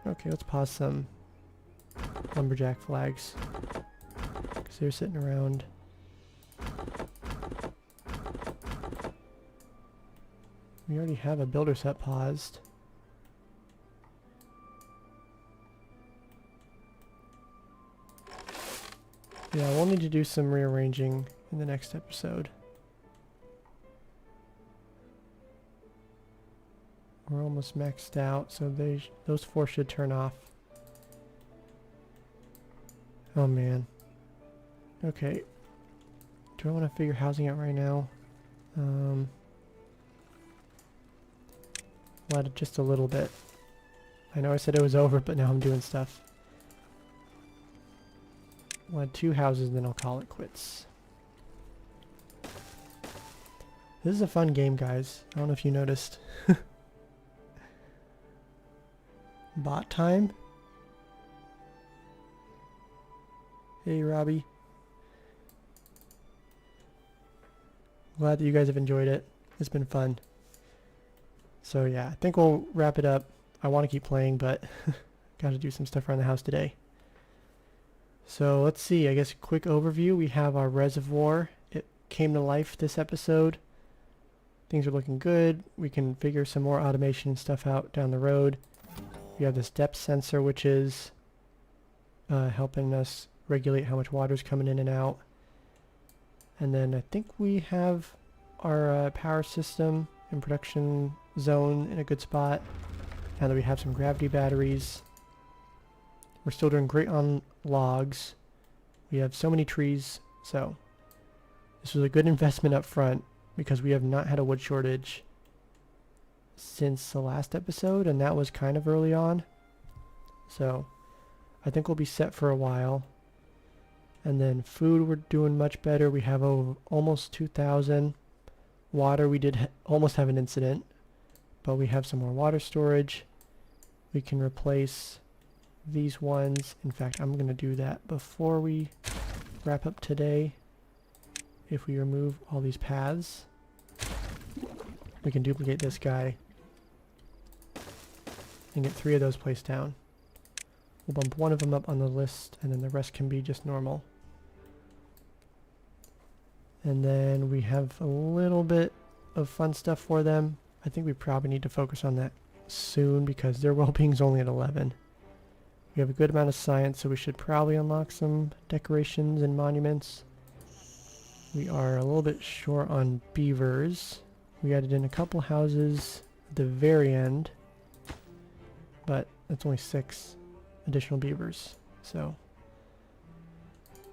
Okay, let's pause some lumberjack flags. Because they're sitting around. We already have a builder set paused. Yeah, we'll need to do some rearranging in the next episode. We're almost maxed out, so those 4 should turn off. Oh man. Okay. Do I want to figure housing out right now? We'll add just a little bit. I know I said it was over, but now I'm doing stuff. We'll add 2 houses and then I'll call it quits. This is a fun game, guys. I don't know if you noticed. Bot time? Hey, Robbie. Glad that you guys have enjoyed it. It's been fun. So yeah, I think we'll wrap it up. I want to keep playing, but gotta do some stuff around the house today. So let's see, I guess a quick overview. We have our reservoir. It came to life this episode. Things are looking good. We can figure some more automation and stuff out down the road. We have this depth sensor, which is helping us regulate how much water is coming in and out. And then I think we have our power system and production zone in a good spot. Now that we have some gravity batteries. We're still doing great on logs. We have so many trees, so this was a good investment up front because we have not had a wood shortage since the last episode, and that was kind of early on. So I think we'll be set for a while. And then food, we're doing much better. We have over almost 2,000. Water, we did almost have an incident, but we have some more water storage. We can replace these ones. In fact, I'm going to do that before we wrap up today. If we remove all these paths, we can duplicate this guy and get 3 of those placed down. We'll bump 1 of them up on the list, and then the rest can be just normal. And then we have a little bit of fun stuff for them. I think we probably need to focus on that soon because their well-being is only at 11. We have a good amount of science, so we should probably unlock some decorations and monuments. We are a little bit short on beavers. We added in a couple houses at the very end, but that's only 6 additional beavers. So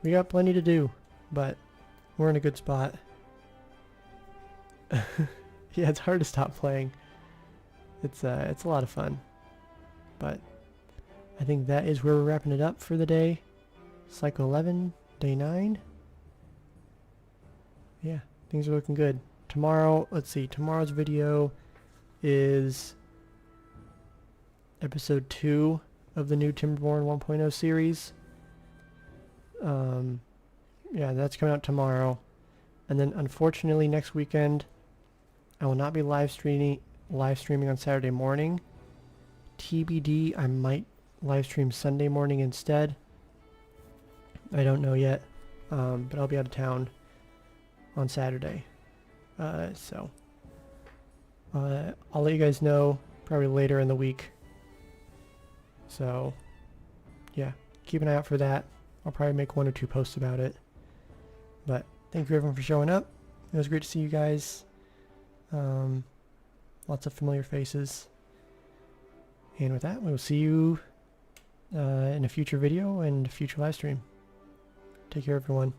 we got plenty to do, but we're in a good spot. Yeah, it's hard to stop playing. It's a lot of fun. But I think that is where we're wrapping it up for the day. Cycle 11, day 9. Yeah, things are looking good. Tomorrow, let's see, tomorrow's video is episode 2 of the new Timberborn 1.0 series. Yeah, that's coming out tomorrow. And then unfortunately next weekend I will not be live streaming on Saturday morning. TBD, I might live stream Sunday morning instead. I don't know yet, but I'll be out of town on Saturday. So I'll let you guys know probably later in the week. So yeah, keep an eye out for that. I'll probably make 1 or 2 posts about it. But thank you everyone for showing up. It was great to see you guys. Lots of familiar faces. And with that, we will see you in a future video and a future live stream. Take care, everyone.